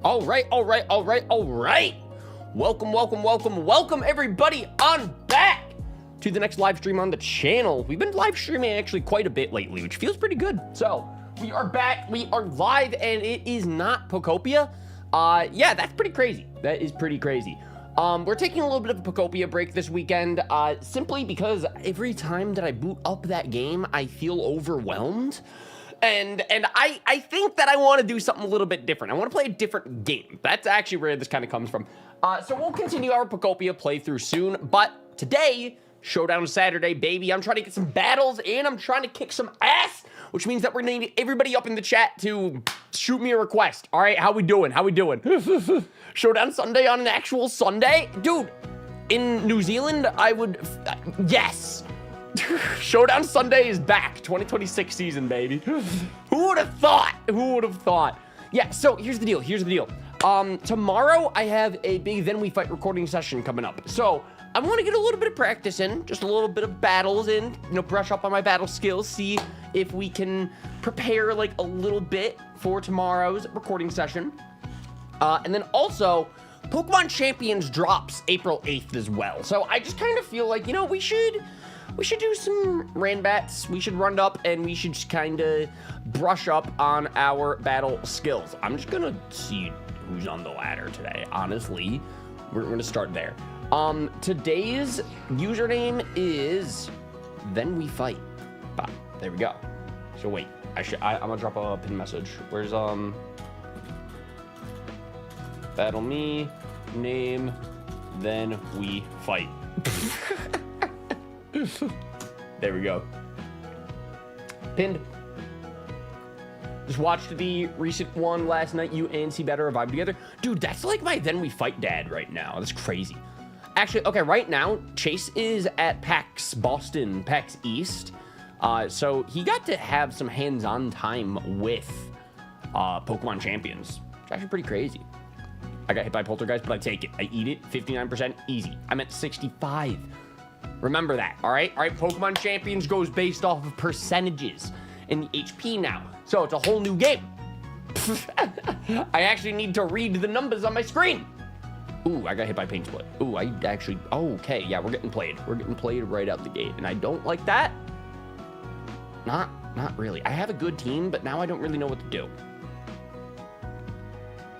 All right. Welcome everybody on back to the next live stream on the channel. We've been live streaming actually quite a bit lately, which feels pretty good. So we are back, we are live, and it is not Pokopia. Yeah, that's pretty crazy. That is pretty crazy. We're taking a little bit of a Pokopia break this weekend, simply because every time that I boot up that game, I feel overwhelmed. And I think that I want to do something a little bit different. I want to play a different game. That's actually where this kind of comes from. So we'll continue our Pokopia playthrough soon. But today, Showdown Saturday, baby. I'm trying to get some battles and I'm trying to kick some ass, which means that we're going to need everybody up in the chat to shoot me a request. All right, how we doing? Showdown Sunday on an actual Sunday? Dude, in New Zealand, I would... yes. Showdown Sunday is back. 2026 season, baby. Who would have thought? Yeah, so here's the deal. Tomorrow I have a big Then We Fight recording session coming up. So I want to get a little bit of practice in, just a little bit of battles in, brush up on my battle skills, see if we can prepare like a little bit for tomorrow's recording session. And then also, Pokemon Champions drops April 8th as well. So I just kind of feel like, we should do some Ranbats. We should run up and we should just kind of brush up on our battle skills. I'm just going to see who's on the ladder today. Honestly, we're going to start there. Today's username is Then We Fight. There we go. So wait, I'm going to drop a pin message. Where's, battle me, name, Then We Fight. There we go. Pinned. Just watched the recent one last night. You and C Better vibe together. Dude, that's like my Then We Fight dad right now. That's crazy. Actually, okay, right now, Chase is at PAX Boston, PAX East. So he got to have some hands-on time with Pokemon Champions. It's actually pretty crazy. I got hit by Poltergeist, but I take it. I eat it. 59% easy. I'm at 65. Remember that, all right? All right, Pokemon Champions goes based off of percentages in the HP now. So it's a whole new game. I actually need to read the numbers on my screen. Ooh, I got hit by Paint Split. Ooh, okay, yeah, we're getting played. We're getting played right out the gate, and I don't like that. Not really. I have a good team, but now I don't really know what to do.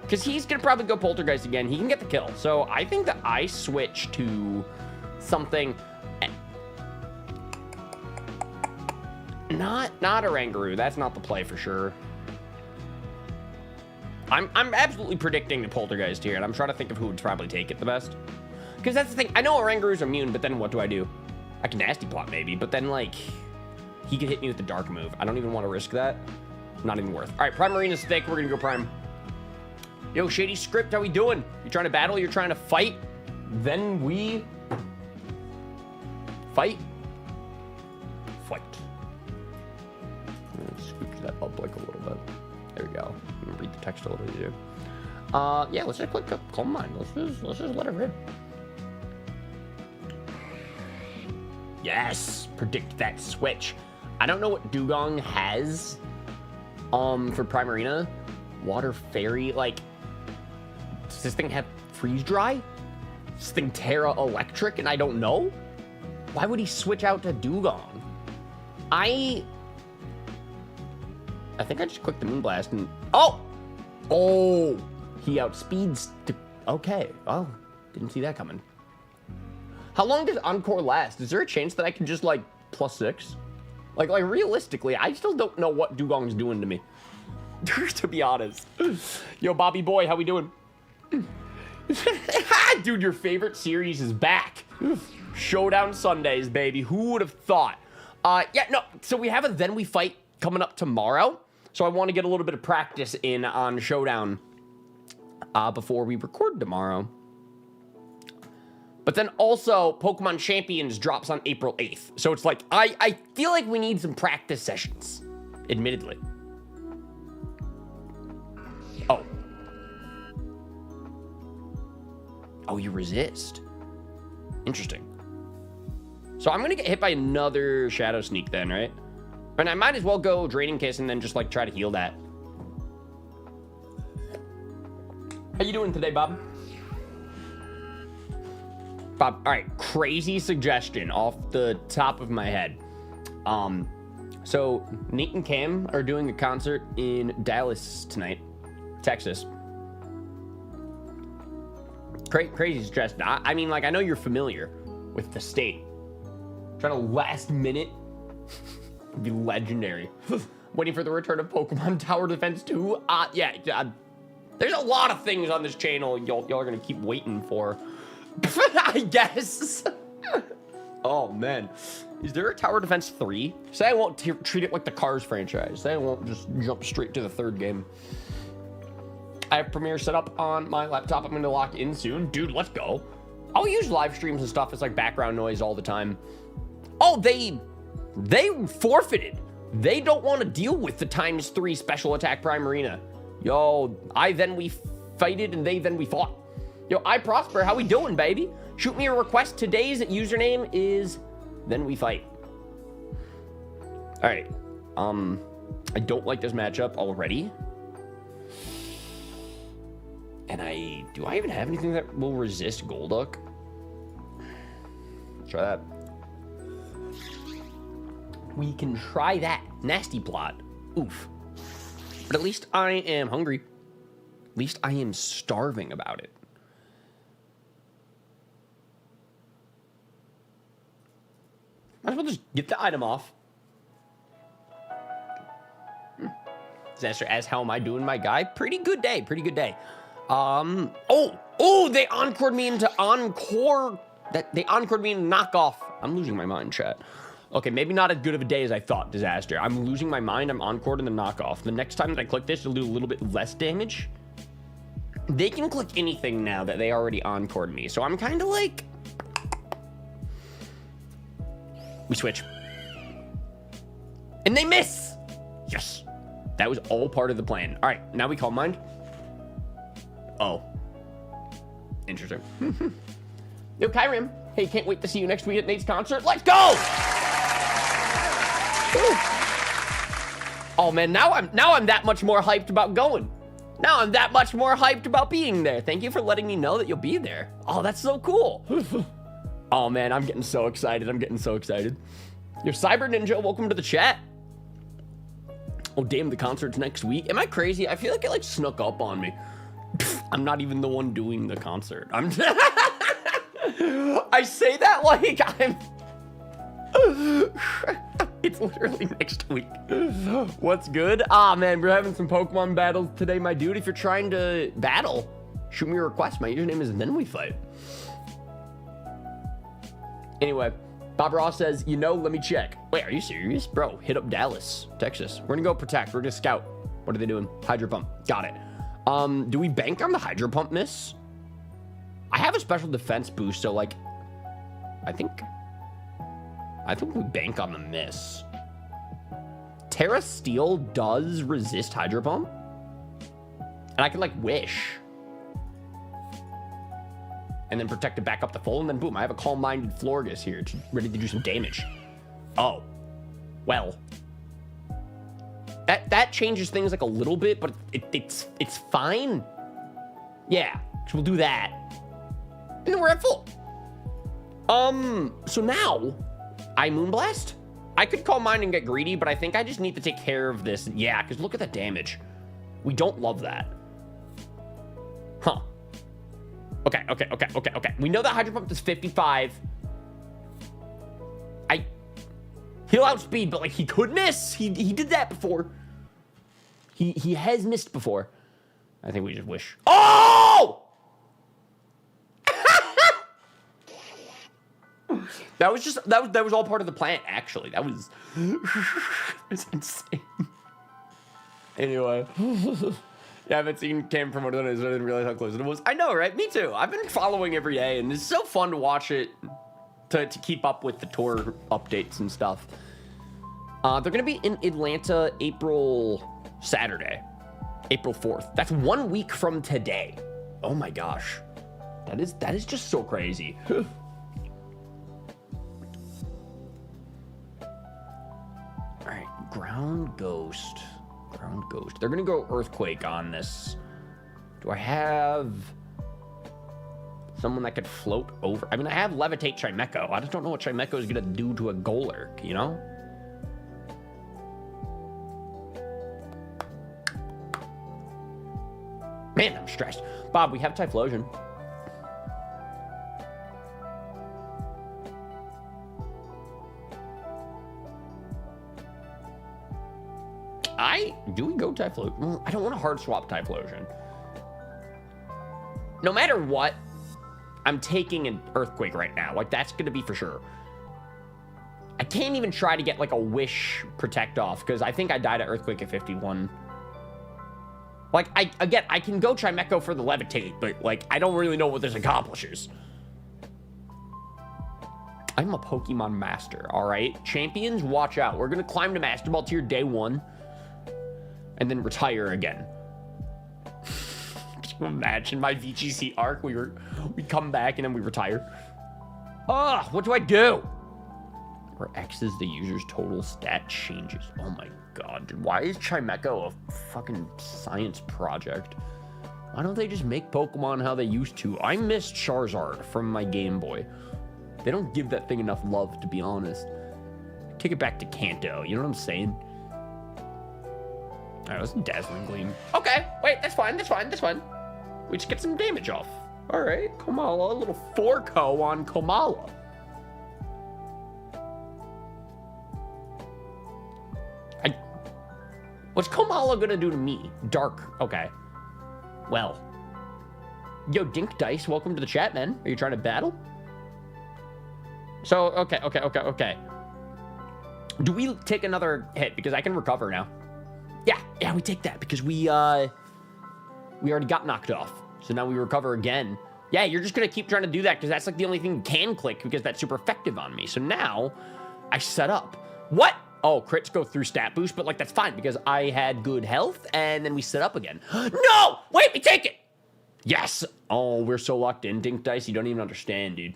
Because he's going to probably go Poltergeist again. He can get the kill. So I think that I switch to something... Not a Rangaroo. That's not the play for sure. I'm absolutely predicting the Poltergeist here, and I'm trying to think of who would probably take it the best. Because that's the thing. I know a Rangaroo's immune, but then what do? I can Nasty Plot maybe, but then, like, he could hit me with the Dark move. I don't even want to risk that. Not even worth. All right, Primarina's thick. We're going to go Prime. Yo, Shady Script, how we doing? You trying to battle? You're trying to fight? Then we... fight. Scooch that up like a little bit. There we go. Let me read the text a little easier. Yeah, let's just click Calm Mind. Let's just let it rip. Yes, predict that switch. I don't know what Dugong has for Primarina. Water Fairy, like, does this thing have Freeze Dry? Does this thing Terra Electric and I don't know? Why would he switch out to Dugong? I think I just clicked the Moonblast and... Oh! He outspeeds... Okay. Oh, didn't see that coming. How long does Encore last? Is there a chance that I can just, like, +6? Like realistically, I still don't know what Dugong's doing to me. To be honest. Yo, Bobby boy, how we doing? Dude, your favorite series is back. Showdown Sundays, baby. Who would have thought? Yeah, no. So we have a Then We Fight coming up tomorrow. So I want to get a little bit of practice in on Showdown before we record tomorrow. But then also, Pokemon Champions drops on April 8th. So it's like, I feel like we need some practice sessions, admittedly. Oh, you resist. Interesting. So I'm going to get hit by another Shadow Sneak then, right? And I might as well go Draining Kiss and then just, like, try to heal that. How you doing today, Bob? Bob, all right, crazy suggestion off the top of my head. So Nate and Cam are doing a concert in Dallas tonight, Texas. Crazy suggestion. I mean, like, I know you're familiar with the state. Trying to last minute would be legendary. Waiting for the return of Pokemon Tower Defense 2. Yeah, there's a lot of things on this channel y'all are gonna keep waiting for. I guess. Oh man, is there a Tower Defense 3? Say I won't treat it like the Cars franchise. Say I won't just jump straight to the third game. I have Premiere set up on my laptop. I'm gonna lock in soon. Dude, let's go. I'll use live streams and stuff as like background noise all the time. Oh, they forfeited. They don't want to deal with the ×3 special attack prime arena. Yo, we fighted and then we fought. Yo, I Prosper, how we doing, baby? Shoot me a request. Today's username is then we fight. All right. I don't like this matchup already. And do I even have anything that will resist Golduck? Try that. We can try that. Nasty plot. Oof. But at least I am hungry. At least I am starving about it. Might as well just get the item off. Disaster, as how am I doing, my guy? Pretty good day. Pretty good day. They encored me into encore. They encored me into knockoff. I'm losing my mind, chat. Okay, maybe not as good of a day as I thought, Disaster. I'm losing my mind. I'm encored in the knockoff. The next time that I click this, it'll do a little bit less damage. They can click anything now that they already encored me. So I'm kind of like... We switch. And they miss! Yes. That was all part of the plan. All right, now we Calm Mind. Oh. Interesting. Yo, Kyrim. Hey, can't wait to see you next week at Nate's concert. Let's go! Ooh. Oh man, now I'm that much more hyped about going. Now I'm that much more hyped about being there. Thank you for letting me know that you'll be there. Oh, that's so cool. Oh man, I'm getting so excited. I'm getting so excited. Yo, Cyber Ninja, welcome to the chat. Oh damn, the concert's next week. Am I crazy? I feel like it like snuck up on me. I'm not even the one doing the concert. I say that like I'm... It's literally next week. What's good? Ah, man, we're having some Pokemon battles today, my dude. If you're trying to battle, shoot me a request. My username is Then We Fight. Anyway, Bob Ross says, let me check. Wait, are you serious? Bro, hit up Dallas, Texas. We're gonna go protect. We're gonna scout. What are they doing? Hydro Pump. Got it. Do we bank on the Hydro Pump miss? I have a special defense boost, so like, I think we bank on the miss. Terra Steel does resist Hydro Pump. And I can like wish. And then protect it back up to full, and then boom, I have a calm-minded Florges here, ready to do some damage. Oh. Well. That changes things like a little bit, but it's fine. Yeah, so we'll do that. And then we're at full. So now, I Moonblast? I could Calm Mind and get greedy, but I think I just need to take care of this. Yeah, because look at the damage. We don't love that. Huh. Okay. We know that Hydro Pump is 55. He'll outspeed, but like he could miss. He did that before. He has missed before. I think we just wish. Oh! That was all part of the plan, actually. That was it's insane. Anyway. Yeah, I haven't seen Cam promote on it, so I didn't realize how close it was. I know, right? Me too. I've been following every day, and it's so fun to watch it, to keep up with the tour updates and stuff. They're going to be in Atlanta Saturday, April 4th. That's 1 week from today. Oh my gosh. That is just so crazy. All right, Ground Ghost. They're going to go Earthquake on this Do I have someone that could float over? I mean, I have Levitate Chimecho. I just don't know what Chimecho is going to do to a Golurk, you know? Man, I'm stressed. Bob, we have Typhlosion. Do we go Typhlosion? Well, I don't want to hard swap Typhlosion. No matter what, I'm taking an Earthquake right now. Like, that's going to be for sure. I can't even try to get, like, a Wish Protect off, because I think I died at Earthquake at 51. Like, I can go Chimecho for the Levitate, but, like, I don't really know what this accomplishes. I'm a Pokemon Master, all right? Champions, watch out. We're going to climb to Master Ball tier day 1. And then retire again. Can you imagine my VGC arc? We come back and then we retire. Ah, what do I do? Where X is the user's total stat changes. Oh my god, dude. Why is Chimecho a fucking science project? Why don't they just make Pokemon how they used to? I miss Charizard from my Game Boy. They don't give that thing enough love, to be honest. Take it back to Kanto, you know what I'm saying? All right, let's Dazzling Gleam. Okay, wait, that's fine, that's fine, that's fine. We just get some damage off. All right, Komala, a little 4-co on Komala. What's Komala gonna do to me? Dark, okay. Well. Yo, Dink Dice, welcome to the chat, man. Are you trying to battle? So, okay. Do we take another hit? Because I can recover now. Yeah, we take that because we already got knocked off. So now we recover again. Yeah, you're just going to keep trying to do that because that's like the only thing you can click because that's super effective on me. So now I set up. What? Oh, crits go through stat boost, but like that's fine because I had good health and then we set up again. No! Wait, we take it! Yes! Oh, we're so locked in. Dink Dice, you don't even understand, dude.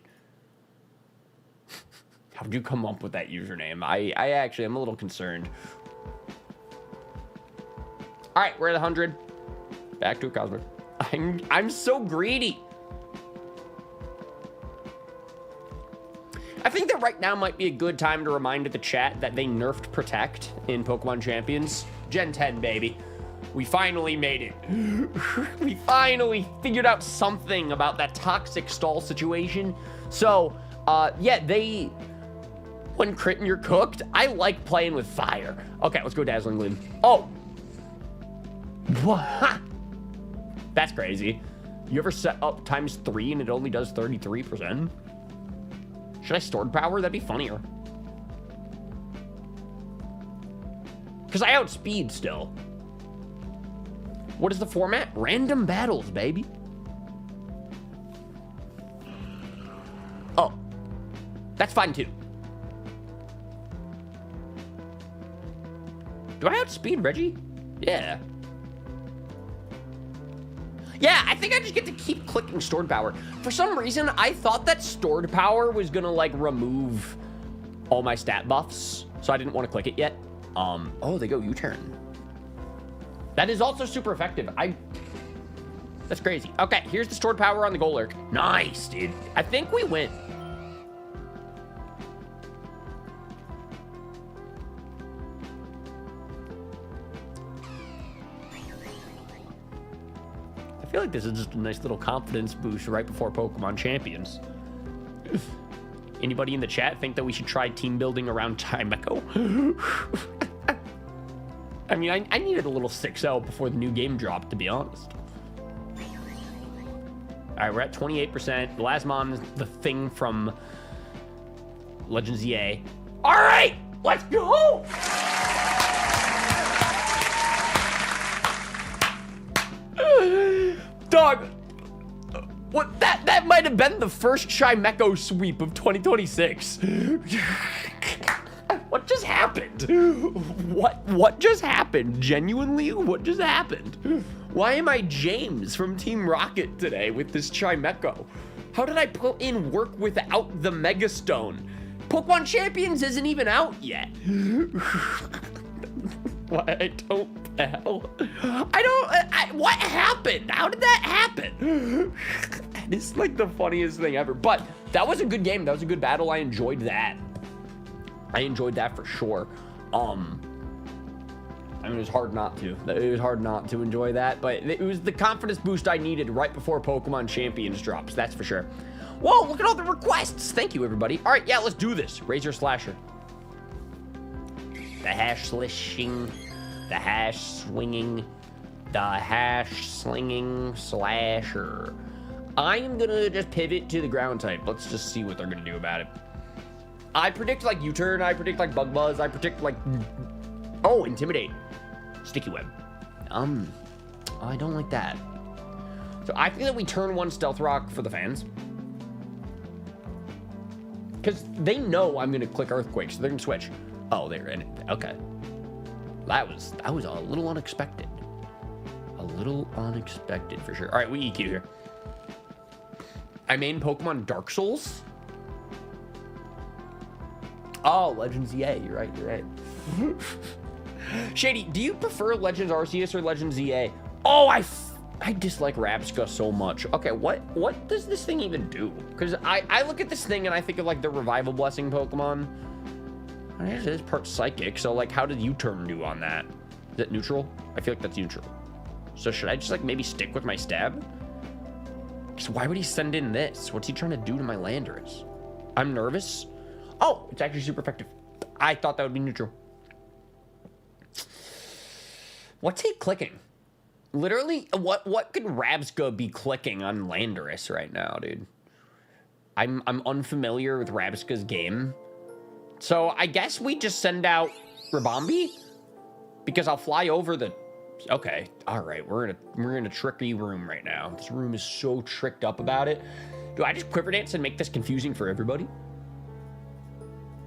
How'd you come up with that username? I actually am a little concerned. All right, we're at 100. Back to a Cosmic. I'm so greedy. I think that right now might be a good time to remind the chat that they nerfed Protect in Pokemon Champions. Gen 10, baby. We finally made it. We finally figured out something about that toxic stall situation. So, yeah, when critting you're cooked, I like playing with fire. Okay, let's go Dazzling Gleam. Oh. What? That's crazy. You ever set up ×3 and it only does 33%? Should I Stored Power? That'd be funnier. Because I outspeed still. What is the format? Random battles, baby. Oh. That's fine too. Do I outspeed Reggie? Yeah. Yeah, I think I just get to keep clicking Stored Power. For some reason, I thought that Stored Power was gonna like remove all my stat buffs, so I didn't want to click it yet. Oh, they go U-turn. That is also super effective. That's crazy. Okay, here's the Stored Power on the Golurk. Nice, dude. I think we win. I feel like this is just a nice little confidence boost right before Pokemon Champions. Anybody in the chat think that we should try team building around Chimecho? I mean, I needed a little 6-0 before the new game dropped, to be honest. All right, we're at 28%. Plasmon, the thing from Legends EA. All right, let's go! Dog, what? That might have been the first Chimecho sweep of 2026. What just happened? What just happened? Genuinely, what just happened? Why am I James from Team Rocket today with this Chimecho? How did I put in work without the Mega Stone? Pokemon Champions isn't even out yet. Why I don't the hell? What happened? How did that happen? It's like the funniest thing ever. But that was a good game. That was a good battle. I enjoyed that. I enjoyed that for sure. I mean, it was hard not to. It was hard not to enjoy that, but it was the confidence boost I needed right before Pokemon Champions drops. That's for sure. Whoa, look at all the requests. Thank you, everybody. All right, yeah, let's do this. Razor Slasher. The hash slishing. The hash swinging. The hash slinging slasher. I am going to just pivot to the ground type. Let's just see what they're going to do about it. I predict like U-turn. I predict like Bug Buzz. I predict like... Oh, Intimidate. Sticky Web. I don't like that. So I think that we turn one Stealth Rock for the fans. Because they know I'm going to click Earthquake, so they're going to switch. Oh, they're in it. Okay. That was a little unexpected. A little unexpected for sure. All right, we EQ here. I main Pokemon Dark Souls. Oh, Legends EA. You're right. You're right. Shady, do you prefer Legends Arceus or Legends EA? Oh, I dislike Rabsca so much. Okay, what does this thing even do? Because I look at this thing and I think of like the Revival Blessing Pokemon. It is part Psychic, so like how did U-turn do on that? Is it neutral? I feel like that's neutral. So should I just like maybe stick with my stab? Because why would he send in this? What's he trying to do to my Landorus? I'm nervous. Oh, it's actually super effective. I thought that would be neutral. What's he clicking? Literally, what could Rabsca be clicking on Landorus right now, dude? I'm unfamiliar with Rabsca's game. So I guess we just send out Ribombee? Because I'll fly over the... Okay, all right, we're in a tricky room right now. This room is so tricked up about it. Do I just Quiver Dance and make this confusing for everybody?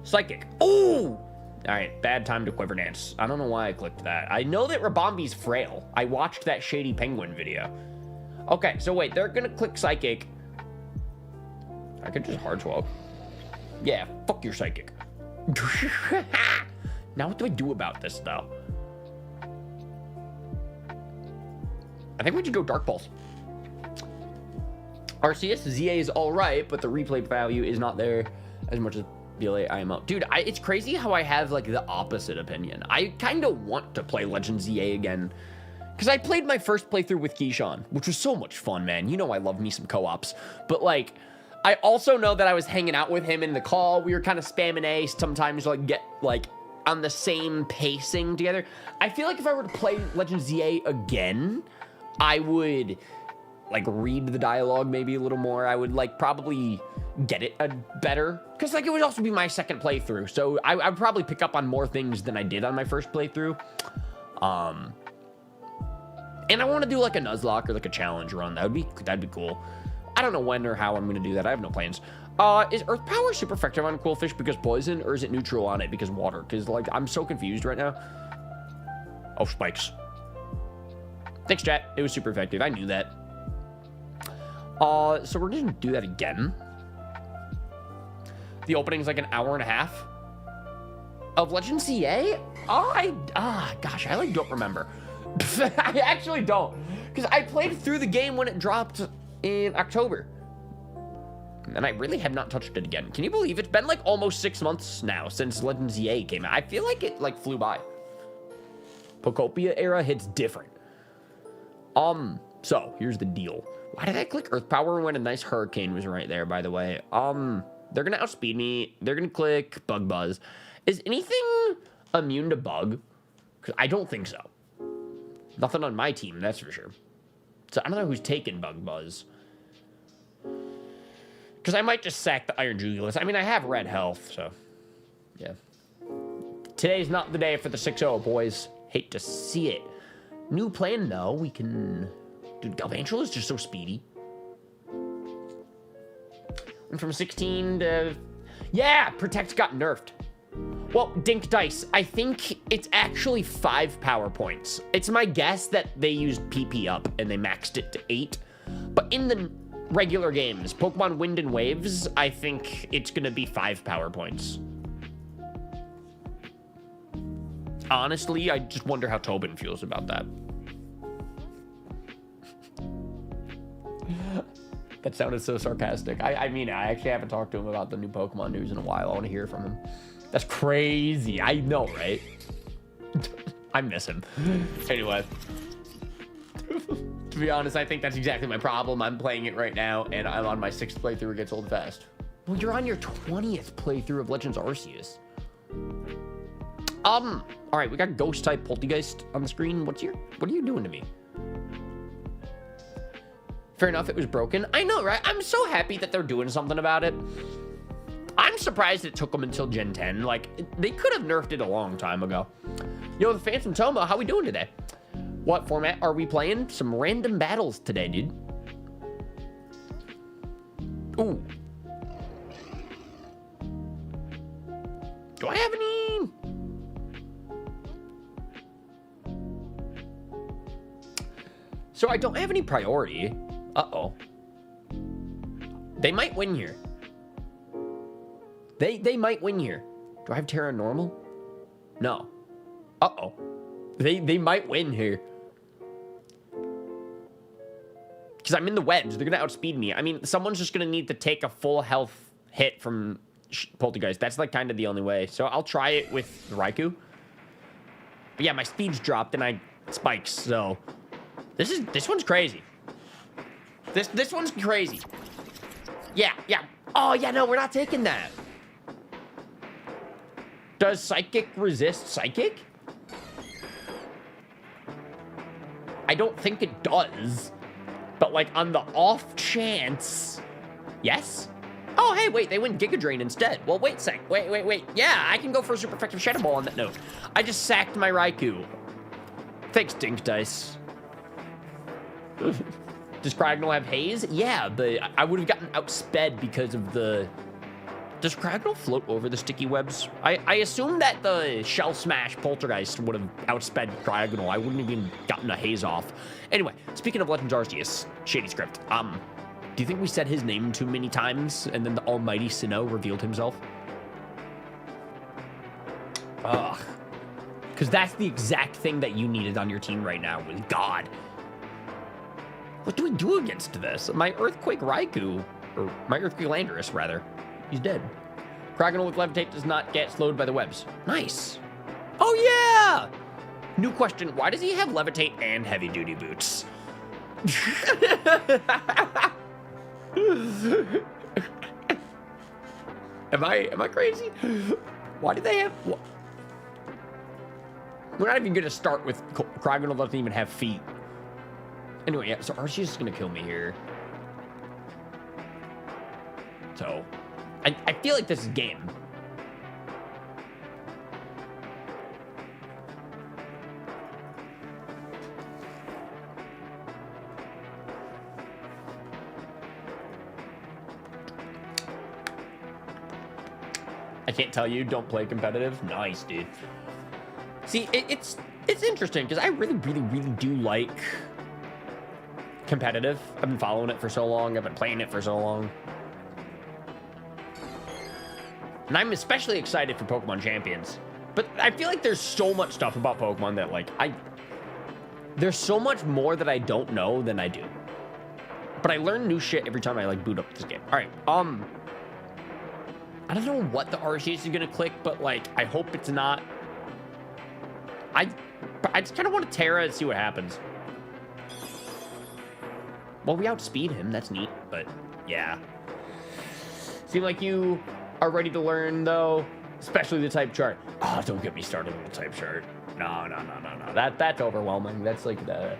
Psychic. Oh! All right, bad time to Quiver Dance. I don't know why I clicked that. I know that Rabombee's frail. I watched that Shady Penguin video. Okay, so wait, they're gonna click Psychic. I could just Hard Swap. Yeah, fuck your Psychic. Now what do I do about this, though? I think we should go Dark Pulse. Arceus, ZA is all right, but the replay value is not there as much as BLA IMO. Dude, it's crazy how I have like the opposite opinion. I kind of want to play Legends ZA again because I played my first playthrough with Keyshawn, which was so much fun, man. You know I love me some co-ops, but like I also know that I was hanging out with him in the call. We were kind of spamming Ace sometimes, like get like on the same pacing together. I feel like if I were to play Legends ZA again, I would like read the dialogue maybe a little more. I would like probably get it better because like it would also be my second playthrough, so I'd probably pick up on more things than I did on my first playthrough. And I want to do like a Nuzlocke or like a challenge run. That'd be cool. I don't know when or how I'm gonna do that. I have no plans. Is Earth Power super effective on Qwilfish because poison, or is it neutral on it because water? Because like I'm so confused right now. Oh, spikes. Thanks, chat. It was super effective. I knew that. So we're gonna do that again. The opening's like an hour and a half of Legends CA. Gosh, I like don't remember. I actually don't, because I played through the game when it dropped in October, and I really have not touched it again. Can you believe it's been like almost 6 months now since Legends EA came out? I feel like it like flew by. Pokopia era hits different. So here's the deal. Why did I click Earth Power when a nice Hurricane was right there, by the way? They're gonna outspeed me. They're gonna click Bug Buzz. Is anything immune to Bug? Because I don't think so. Nothing on my team, that's for sure. So I don't know who's taking Bug Buzz. Because I might just sack the Iron Jugulus. I mean, I have red health, so yeah. Today's not the day for the 6-0, boys. Hate to see it. New plan, though. We can... Dude, Galvantula is just so speedy. Went from 16 to... Yeah, Protect got nerfed. Well, Dink Dice, I think it's actually 5 power points. It's my guess that they used PP up and they maxed it to 8. But in the regular games, Pokemon Wind and Waves, I think it's going to be 5 power points. honestly, I just wonder how Tobin feels about that. That sounded so sarcastic. I mean, I actually haven't talked to him about the new Pokemon news in a while. I want to hear from him. That's crazy. I know, right? I miss him. Anyway. To be honest, I think that's exactly my problem. I'm playing it right now, and I'm on my 6th playthrough. It gets old fast. Well, you're on your 20th playthrough of Legends Arceus. All right, we got Ghost-type Poltergeist on the screen. What are you doing to me? Fair enough, it was broken. I know, right? I'm so happy that they're doing something about it. I'm surprised it took them until Gen 10. Like, they could have nerfed it a long time ago. Yo, the Phantom Toma, how we doing today? What format are we playing? Some random battles today, dude. Ooh. Do I have any... So I don't have any priority. Uh-oh. They might win here. They might win here. Do I have Terra normal? No. Uh-oh. They might win here. Because I'm in the wedge. They're going to outspeed me. I mean, someone's just going to need to take a full health hit from Poltergeist. That's like kind of the only way. So I'll try it with Raikou. But yeah, my speed's dropped and I spikes. So this one's crazy. This one's crazy. Yeah. Oh, yeah, no, we're not taking that. Does Psychic resist Psychic? I don't think it does. But, like, on the off chance... Yes? Oh, hey, wait, they went Giga Drain instead. Well, wait a sec. Wait. Yeah, I can go for a super effective Shadow Ball on that note. I just sacked my Raikou. Thanks, Dink Dice. Does Cragnole have Haze? Yeah, but I would have gotten outsped because of the... Does Cragnole float over the sticky webs? I assume that the Shell Smash Poltergeist would have outsped Cragnole. I wouldn't have even gotten a Haze off. Anyway, speaking of Legends Arceus, shady script. Do you think we said his name too many times and then the almighty Sinnoh revealed himself? Ugh. Because that's the exact thing that you needed on your team right now with God. What do we do against this? My Earthquake Raikou, or my Earthquake Landorus, rather. He's dead. Cragnole with Levitate does not get slowed by the webs. Nice. Oh, yeah! New question. Why does he have Levitate and Heavy Duty Boots? Am I crazy? Why do they have... We're not even going to start with... Cragnole doesn't even have feet. Anyway, yeah, so Arceus is going to kill me here. So... I feel like this is game. I can't tell you, don't play competitive. Nice, dude. See, it's interesting because I really do like competitive. I've been following it for so long. I've been playing it for so long. And I'm especially excited for Pokemon Champions. But I feel like there's so much stuff about Pokemon that, like, there's so much more that I don't know than I do. But I learn new shit every time I, like, boot up this game. All right, I don't know what the Arceus is gonna click, but, like, I hope it's not. I just kind of want to Terra and see what happens. Well, we outspeed him. That's neat, but, yeah. Seem like you... are ready to learn, though, especially the type chart. Oh, don't get me started on the type chart. No. That's overwhelming. That's like the...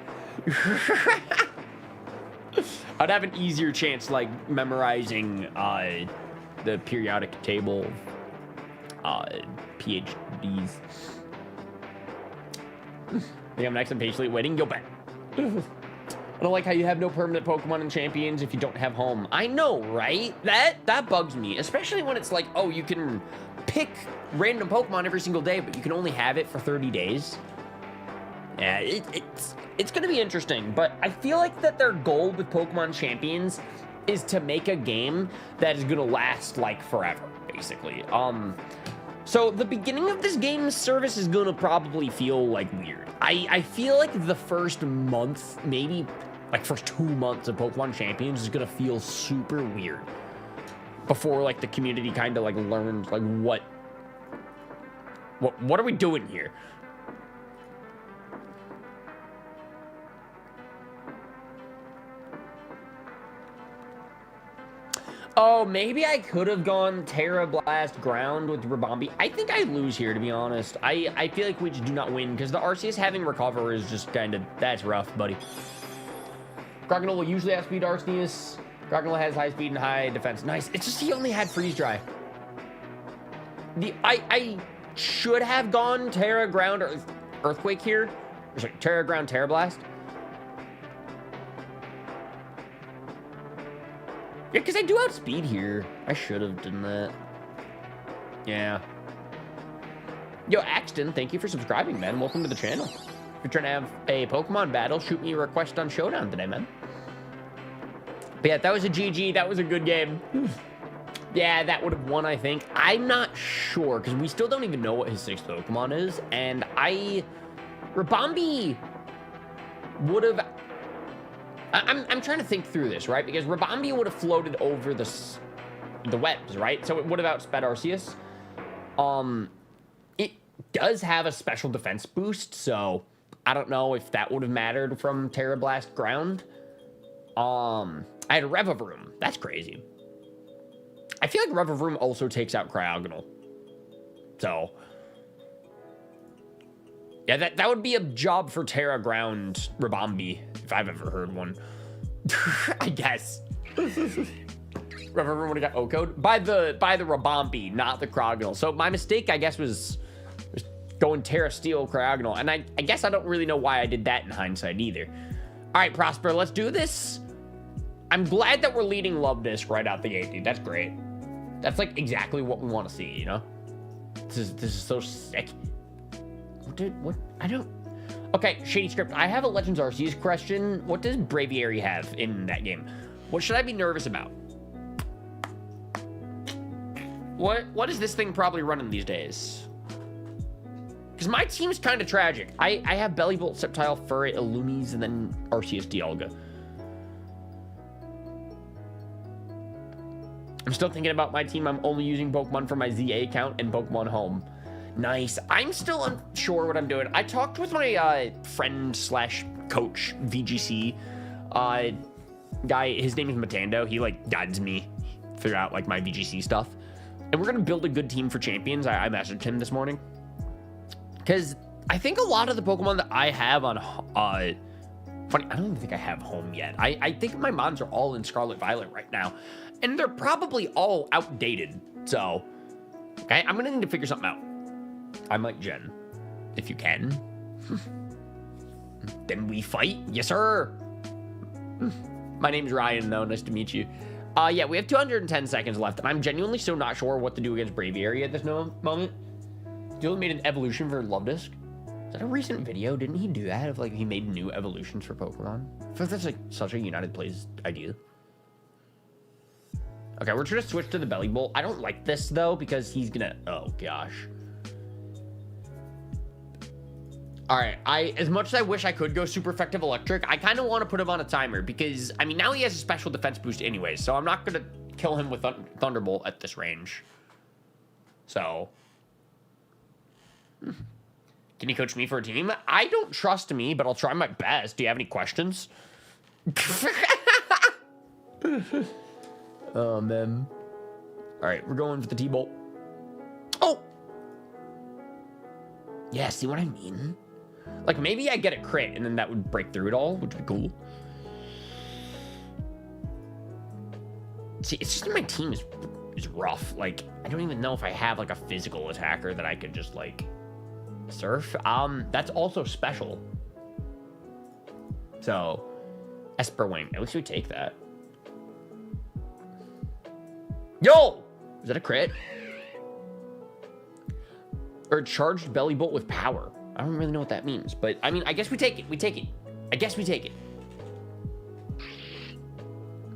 I'd have an easier chance, like, memorizing the periodic table PhDs. I think I'm next. I'm patiently waiting. Go back. I don't like how you have no permanent Pokemon and champions if you don't have home. I know, right? That bugs me, especially when it's like, oh, you can pick random Pokemon every single day, but you can only have it for 30 days. Yeah, it's going to be interesting, but I feel like that their goal with Pokemon Champions is to make a game that is going to last, like, forever, basically. So the beginning of this game's service is gonna probably feel like weird. I feel like the first month, maybe like first 2 months of Pokemon Champions is gonna feel super weird before like the community kind of like learns like what are we doing here? Oh, maybe I could have gone Terra Blast Ground with Rabombi. I think I lose here, to be honest. I feel like we just do not win because the Arceus having Recover is just kind of, that's rough, buddy. Crocodile will usually have speed Arceus. Crocodile has high speed and high defense. Nice. It's just he only had Freeze Dry. I should have gone Terra Ground or Earthquake here. Or sorry, Terra Ground, Terra Blast. Yeah, because I do outspeed here. I should have done that. Yeah. Yo, Axton, thank you for subscribing, man. Welcome to the channel. If you're trying to have a Pokemon battle, shoot me a request on Showdown today, man. But yeah, that was a GG. That was a good game. Yeah, that would have won, I think. I'm not sure, because we still don't even know what his 6th Pokemon is. And Rabombi would have... I'm trying to think through this, right? Because Rabombi would have floated over the webs, right? So it would have outsped Arceus. It does have a special defense boost, so I don't know if that would have mattered from Terra Blast Ground. I had Revavroom. That's crazy. I feel like Revavroom also takes out Cryogonal. So yeah, that would be a job for Terra Ground Rabombi, if I've ever heard one. I guess. Revavroom would have got O-code by the Rabombi, not the Cryogonal. So my mistake, I guess, was going Terra Steel Cryogonal. And I guess I don't really know why I did that in hindsight either. All right, Prosper, let's do this. I'm glad that we're leading Love Disc right out the gate, dude. That's great. That's like exactly what we want to see, you know? This is so sick. Dude, what? I don't... Okay, Shady Script, I have a Legends Arceus question. What does Braviary have in that game? What should I be nervous about? What is this thing probably running these days? Because my team's kind of tragic. I have Bellybolt, Sceptile, Furret, Illumise, and then Arceus Dialga. I'm still thinking about my team. I'm only using Pokemon for my ZA account and Pokemon Home. Nice. I'm still unsure what I'm doing. I talked with my friend slash coach, VGC guy. His name is Matando. He like guides me throughout like my VGC stuff. And we're going to build a good team for champions. I messaged him this morning. Because I think a lot of the Pokemon that I have on... funny, I don't even think I have Home yet. I think my mods are all in Scarlet Violet right now. And they're probably all outdated. So, okay, I'm going to need to figure something out. I'm like Jen, if you can. Then we fight. Yes, sir. My name's Ryan, though. Nice to meet you. Yeah, we have 210 seconds left, and I'm genuinely so not sure what to do against Braviary at this moment. Dylan made an evolution for Love Disc. Is that a recent video? Didn't he do that? Of like he made new evolutions for Pokemon? I feel like that's like such a United Plays idea. Okay, we're trying to switch to the Bellybolt. I don't like this though because he's gonna. Oh gosh. All right, as much as I wish I could go super effective electric, I kind of want to put him on a timer because I mean now he has a special defense boost anyways, so I'm not gonna kill him with Thunderbolt at this range. So. Can you coach me for a team? I don't trust me, but I'll try my best. Do you have any questions? Oh, man. All right, we're going for the T-Bolt. Oh! Yeah, see what I mean? Like, maybe I get a crit, and then that would break through it all, which would be cool. See, it's just that my team is rough. Like, I don't even know if I have, like, a physical attacker that I could just, like... Surf. That's also special. So, Esper Wing. At least we take that. Yo! Is that a crit? Or charged Bellybolt with power. I don't really know what that means, but I mean, I guess we take it. We take it. I guess we take it.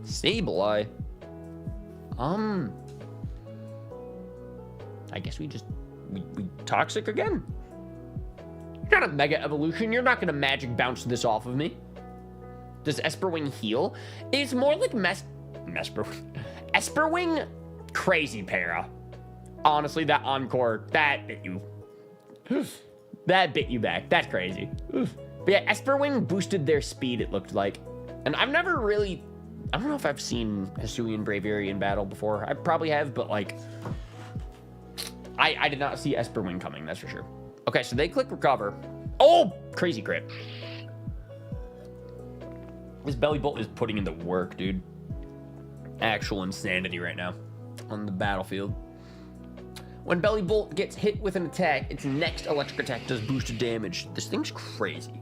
Sableye. I guess we just we toxic again. You're not a mega evolution. You're not gonna magic bounce this off of me. Does Esperwing heal? It's more like Esperwing crazy para. Honestly, that Encore, that bit you. That bit you back. That's crazy. But yeah, Esperwing boosted their speed, it looked like. And I've never really, I don't know if I've seen Hisuian Braviary in battle before. I probably have, but like, I did not see Esperwing coming, that's for sure. Okay, so they click recover. Oh, crazy crit. This Belly Bolt is putting in the work, dude. Actual insanity right now on the battlefield. When Belly Bolt gets hit with an attack, its next electric attack does boosted damage. This thing's crazy.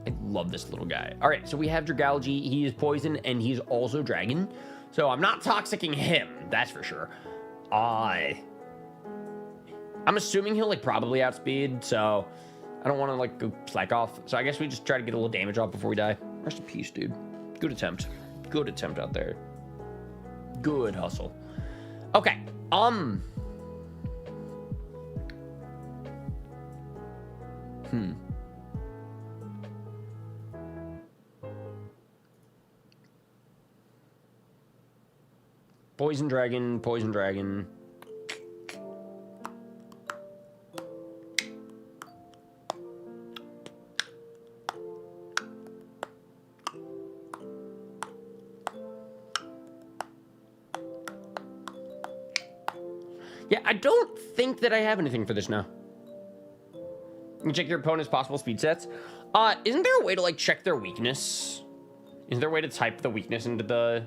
I love this little guy. All right, so we have Dragalge. He is poison, and he's also dragon. So I'm not toxicking him, that's for sure. I'm assuming he'll, like, probably outspeed, so I don't want to, like, go slack off. So I guess we just try to get a little damage off before we die. Rest in peace, dude. Good attempt. Good attempt out there. Good hustle. Okay, Poison dragon, poison dragon. Yeah, I don't think that I have anything for this now. You can check your opponent's possible speed sets. Isn't there a way to, like, check their weakness? Is there a way to type the weakness into the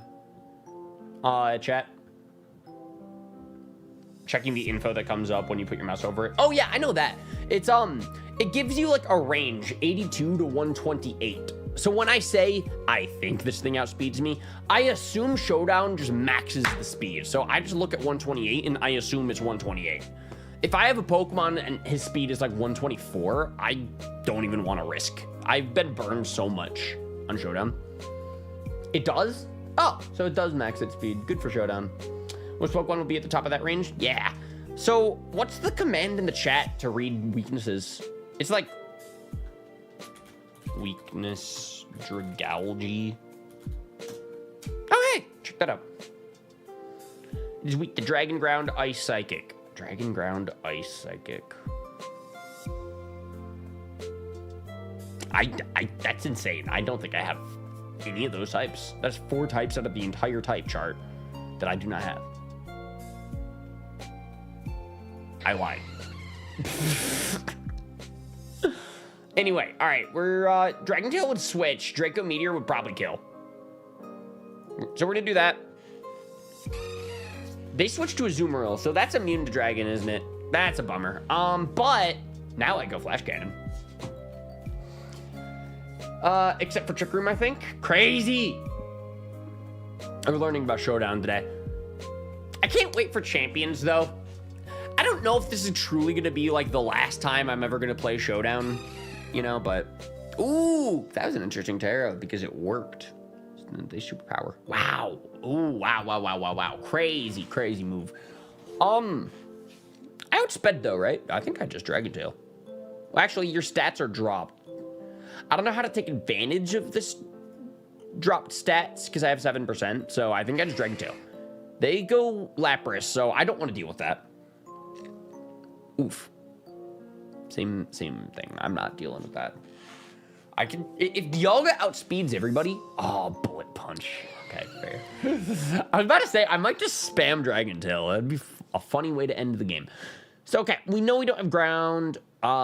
chat? Checking the info that comes up when you put your mouse over it. Oh yeah, I know that. It's it gives you like a range, 82 to 128. So when I say I think this thing outspeeds me, I assume Showdown just maxes the speed. So I just look at 128 and I assume it's 128. If I have a Pokemon and his speed is like 124, I don't even want to risk. I've been burned so much on Showdown. It does? Oh, so it does max its speed. Good for Showdown. Which Pokemon will be at the top of that range? Yeah. So what's the command in the chat to read weaknesses? It's like weakness Dragalge. Oh, hey, check that out. It is weak to Dragon Ground Ice Psychic. Dragon Ground Ice Psychic. That's insane. I don't think I have any of those types. That's 4 types out of the entire type chart that I do not have. I lied. Anyway, all right, we're Dragon Tail would switch. Draco Meteor would probably kill. So we're gonna do that. They switched to a Azumarill, so that's immune to Dragon, isn't it? That's a bummer. But now I go Flash Cannon. Except for Trick Room, I think. Crazy. I'm learning about Showdown today. I can't wait for Champions, though. I don't know if this is truly going to be, like, the last time I'm ever going to play Showdown, you know, but... Ooh, that was an interesting tarot because it worked. They superpower. Wow. Ooh, wow. Crazy, crazy move. I outsped, though, right? I think I just Dragon Tail. Well, actually, your stats are dropped. I don't know how to take advantage of this dropped stats because I have 7%, so I think I just Dragon Tail. They go Lapras, so I don't want to deal with that. Oof. Same thing. I'm not dealing with that. I can... If Dialga outspeeds everybody... Oh, Bullet Punch. Okay, fair. I was about to say, I might just spam Dragon Tail. That'd be a funny way to end the game. So, okay. We know we don't have ground,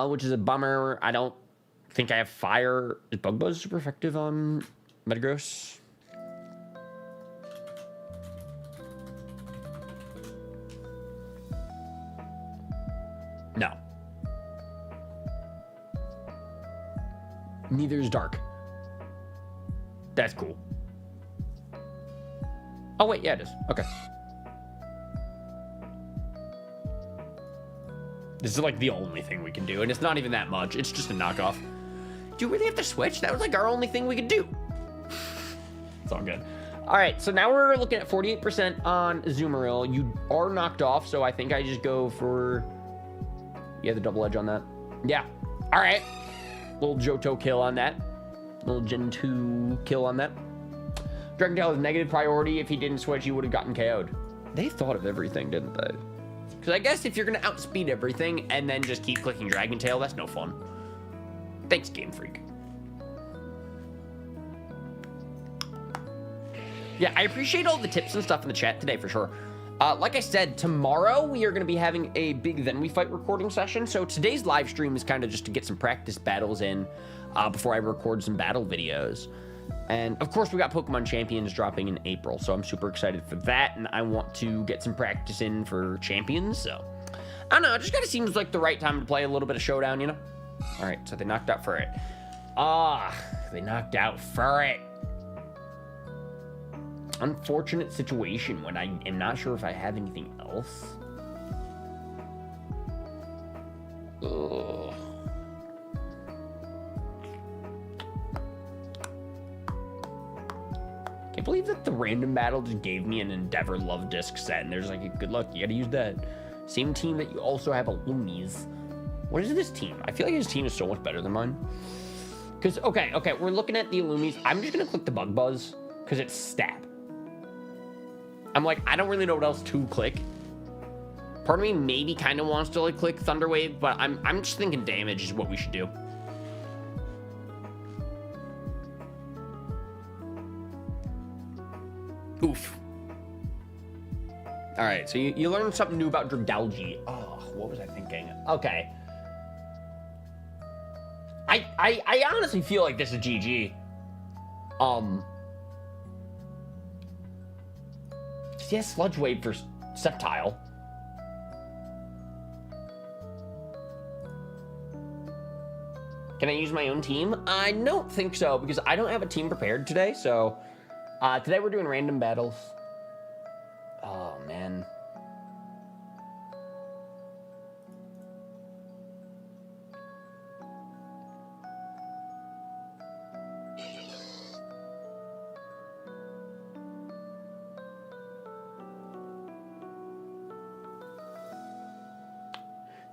which is a bummer. I don't think I have fire. Is Bug Buzz super effective on Metagross? No. Neither is Dark. That's cool. Oh, wait. Yeah, it is. Okay. This is like the only thing we can do, and it's not even that much. It's just a knockoff. Do you really have to switch? That was like our only thing we could do. It's all good. All right, so now we're looking at 48% on Azumarill. You are knocked off, so I think I just go for You have the double edge on that? Yeah. All right. Little Johto kill on that. Little Gen 2 kill on that. Dragon Tail is negative priority. If he didn't switch, he would have gotten KO'd. They thought of everything, didn't they? Because I guess if you're going to outspeed everything and then just keep clicking Dragon Tail, that's no fun. Thanks, Game Freak. Yeah, I appreciate all the tips and stuff in the chat today, for sure. Like I said, tomorrow we are going to be having a big Then We Fight recording session. So today's live stream is kind of just to get some practice battles in before I record some battle videos. And of course, we got Pokemon Champions dropping in April, so I'm super excited for that. And I want to get some practice in for Champions. So I don't know, it just kind of seems like the right time to play a little bit of Showdown, you know? All right, so they knocked out Furret. They knocked out Furret. Unfortunate situation when I am not sure if I have anything else. Ugh. Can't believe that the random battle just gave me an Endeavor Love Disc set, and there's like, good luck, you gotta use that. Same team that you also have Illumies. What is this team? I feel like his team is so much better than mine. Because, okay, we're looking at the Illumies. I'm just gonna click the Bug Buzz, because it's stab. I'm like, I don't really know what else to click. Part of me maybe kind of wants to like click Thunder Wave, but I'm just thinking damage is what we should do. Oof. All right, so you learned something new about Dragalge. Oh, what was I thinking? Okay. I honestly feel like this is GG. He has Sludge Wave for Sceptile. Can I use my own team? I don't think so, because I don't have a team prepared today, so... today we're doing random battles. Oh, man.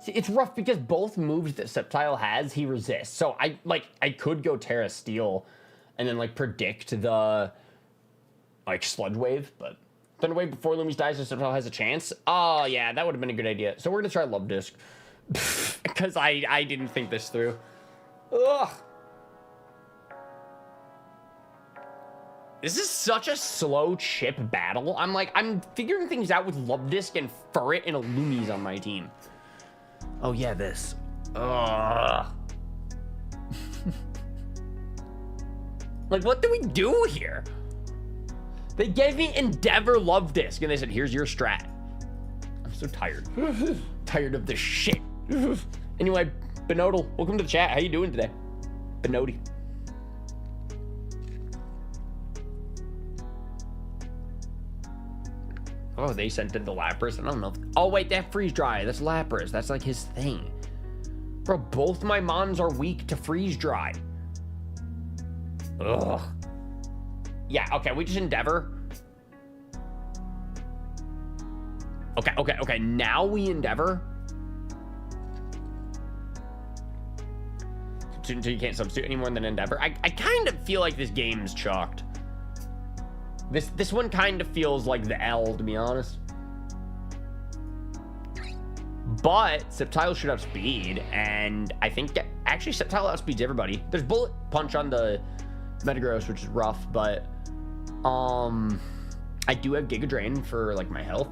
See, it's rough because both moves that Sceptile has, he resists. So I could go Terra Steel and then like predict the like Sludge Wave, but Thunder Wave before Loomis dies so Sceptile has a chance. Oh yeah, that would have been a good idea. So we're gonna try Love Disc. Because I didn't think this through. Ugh. This is such a slow chip battle. I'm figuring things out with Love Disc and Furret and Illumies on my team. Oh yeah, this. Ugh. Like, what do we do here? They gave me Endeavor Love Disc, and they said, here's your strat. I'm so tired. Tired of this shit. Anyway, Benodal, welcome to the chat. How you doing today? Benody. Oh, they sent in the Lapras. I don't know. Oh, wait, that Freeze Dry. That's Lapras. That's like his thing. Bro, both my mons are weak to Freeze Dry. Ugh. Yeah, okay, we just Endeavor. Okay, now we Endeavor. So you can't substitute any more than Endeavor. I kind of feel like this game's chalked. This one kind of feels like the L, to be honest. But Sceptile should have speed, and I think actually Sceptile outspeeds everybody. There's Bullet Punch on the Metagross, which is rough, but I do have Giga Drain for like my health.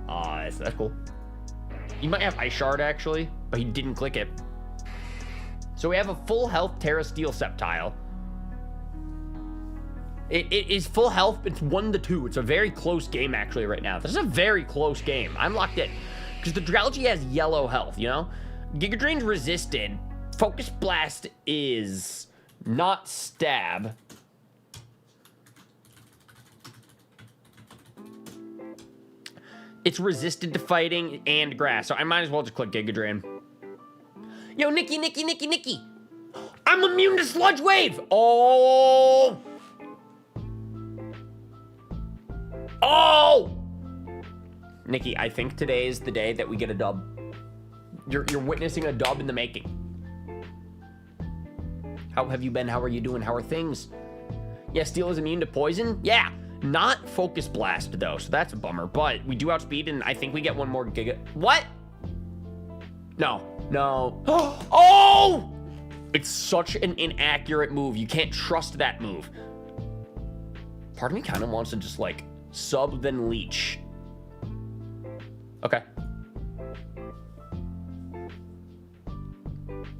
So that's cool. You might have Ice Shard actually, but he didn't click it. So we have a full health Terra Steel Sceptile. It is full health. It's 1-2. It's a very close game actually right now. This is a very close game. I'm locked in because the Dragalge has yellow health, you know? Giga Drain's resisted. Focus Blast is not stab. It's resisted to fighting and grass, so I might as well just click Giga Drain. Yo, Nikki. I'm immune to Sludge Wave. Oh! Nikki, I think today is the day that we get a dub. You're witnessing a dub in the making. How have you been? How are you doing? How are things? Yeah, Steel is immune to poison? Yeah, not Focus Blast, though, so that's a bummer. But we do outspeed, and I think we get one more Giga... What? No. Oh! It's such an inaccurate move. You can't trust that move. Part of me kind of wants to just, like, sub then leech. Okay.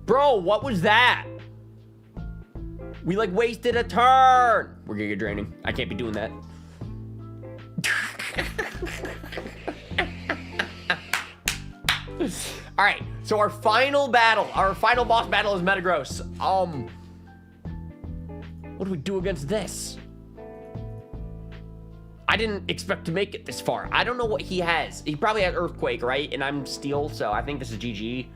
Bro, what was that? We, like, wasted a turn. We're Giga draining. I can't be doing that. All right, so our final boss battle is Metagross. What do we do against this? I didn't expect to make it this far. I don't know what he has. He probably has Earthquake, right? And I'm Steel, so I think this is GG.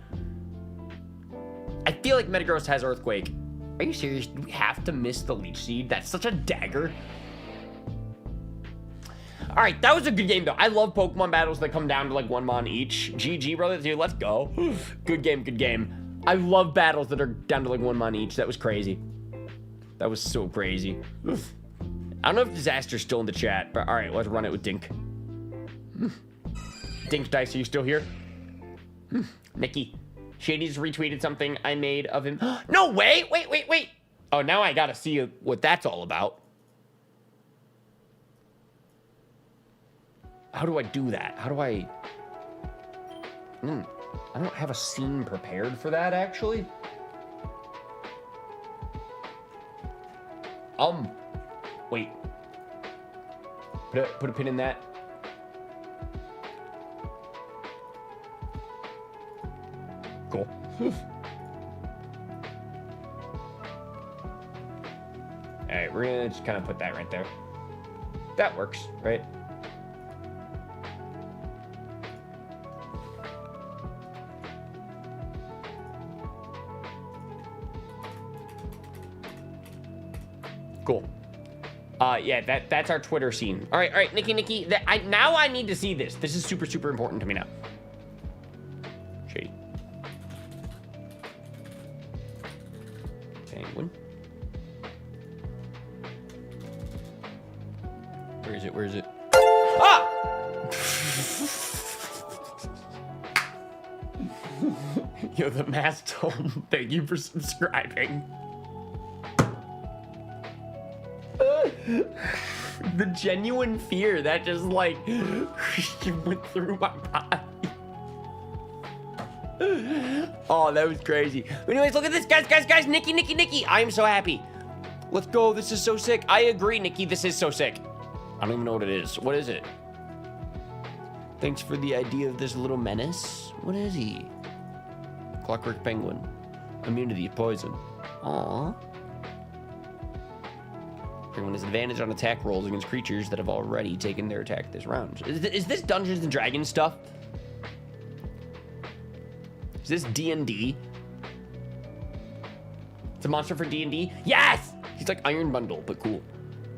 I feel like Metagross has Earthquake. Are you serious? Do we have to miss the Leech Seed? That's such a dagger. All right, that was a good game, though. I love Pokemon battles that come down to, like, 1 mon each. GG, brother. Dude, let's go. Good game, good game. I love battles that are down to, like, 1 mon each. That was crazy. That was so crazy. I don't know if Disaster's still in the chat, but all right, let's run it with Dink. Dink Dice, are you still here? Nikki. Shady's retweeted something I made of him. No way! Wait. Oh, now I gotta see what that's all about. How do I do that? How do I... I don't have a scene prepared for that, actually. Wait. Put a pin in that. Cool. Alright, we're gonna just kind of put that right there. That works, right? Cool. Yeah, that's our Twitter scene. All right, Nikki, now I need to see this. This is super, super important to me now. Shady. Penguin. Where is it? Ah! Yo, the Mastodon, thank you for subscribing. The genuine fear that just like went through my body. Oh, that was crazy. Anyways, look at this, guys. Nikki. I am so happy. Let's go. This is so sick. I agree, Nikki. This is so sick. I don't even know what it is. What is it? Thanks for the idea of this little menace. What is he? Clockwork Penguin. Immunity to poison. Aww. Everyone has advantage on attack rolls against creatures that have already taken their attack this round. Is this Dungeons and Dragons stuff? Is this D&D? It's a monster for D&D? Yes! He's like Iron Bundle, but cool.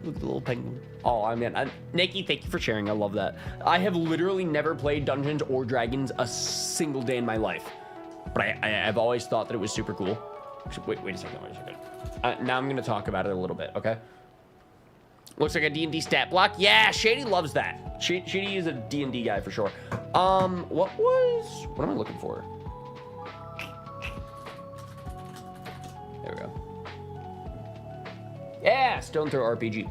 Look at the little penguin. Oh, I mean, Nikki, thank you for sharing. I love that. I have literally never played Dungeons or Dragons a single day in my life. But I've always thought that it was super cool. Wait a second. Now I'm going to talk about it a little bit, okay? Looks like a D&D stat block. Yeah, Shady loves that. Shady is a D&D guy for sure. What am I looking for? There we go. Yeah, Stone Throw RPG.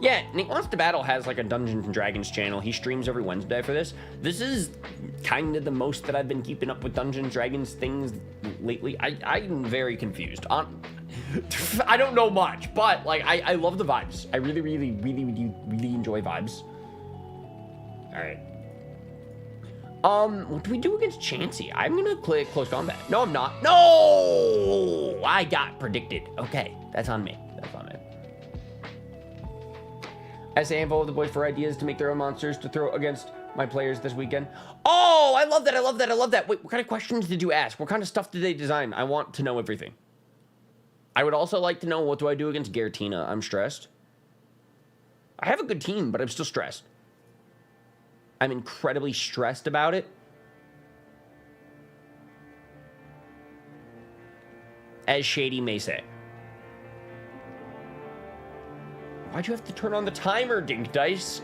Yeah, Nick Wants to Battle has like a Dungeons and Dragons channel. He streams every Wednesday for this. This is kind of the most that I've been keeping up with Dungeons and Dragons things lately. I'm very confused. I don't know much, but like I love the vibes. I really enjoy vibes. All right. What do we do against Chansey? I'm gonna click close combat. No, I'm not. No, I got predicted. Okay, that's on me. I say involve the boys for ideas to make their own monsters to throw against my players this weekend. Oh, I love that. Wait, what kind of questions did you ask? What kind of stuff did they design? I want to know everything. I would also like to know, what do I do against Giratina? I'm stressed. I have a good team, but I'm still stressed. I'm incredibly stressed about it. as Shady may say. Why'd you have to turn on the timer, Dink Dice?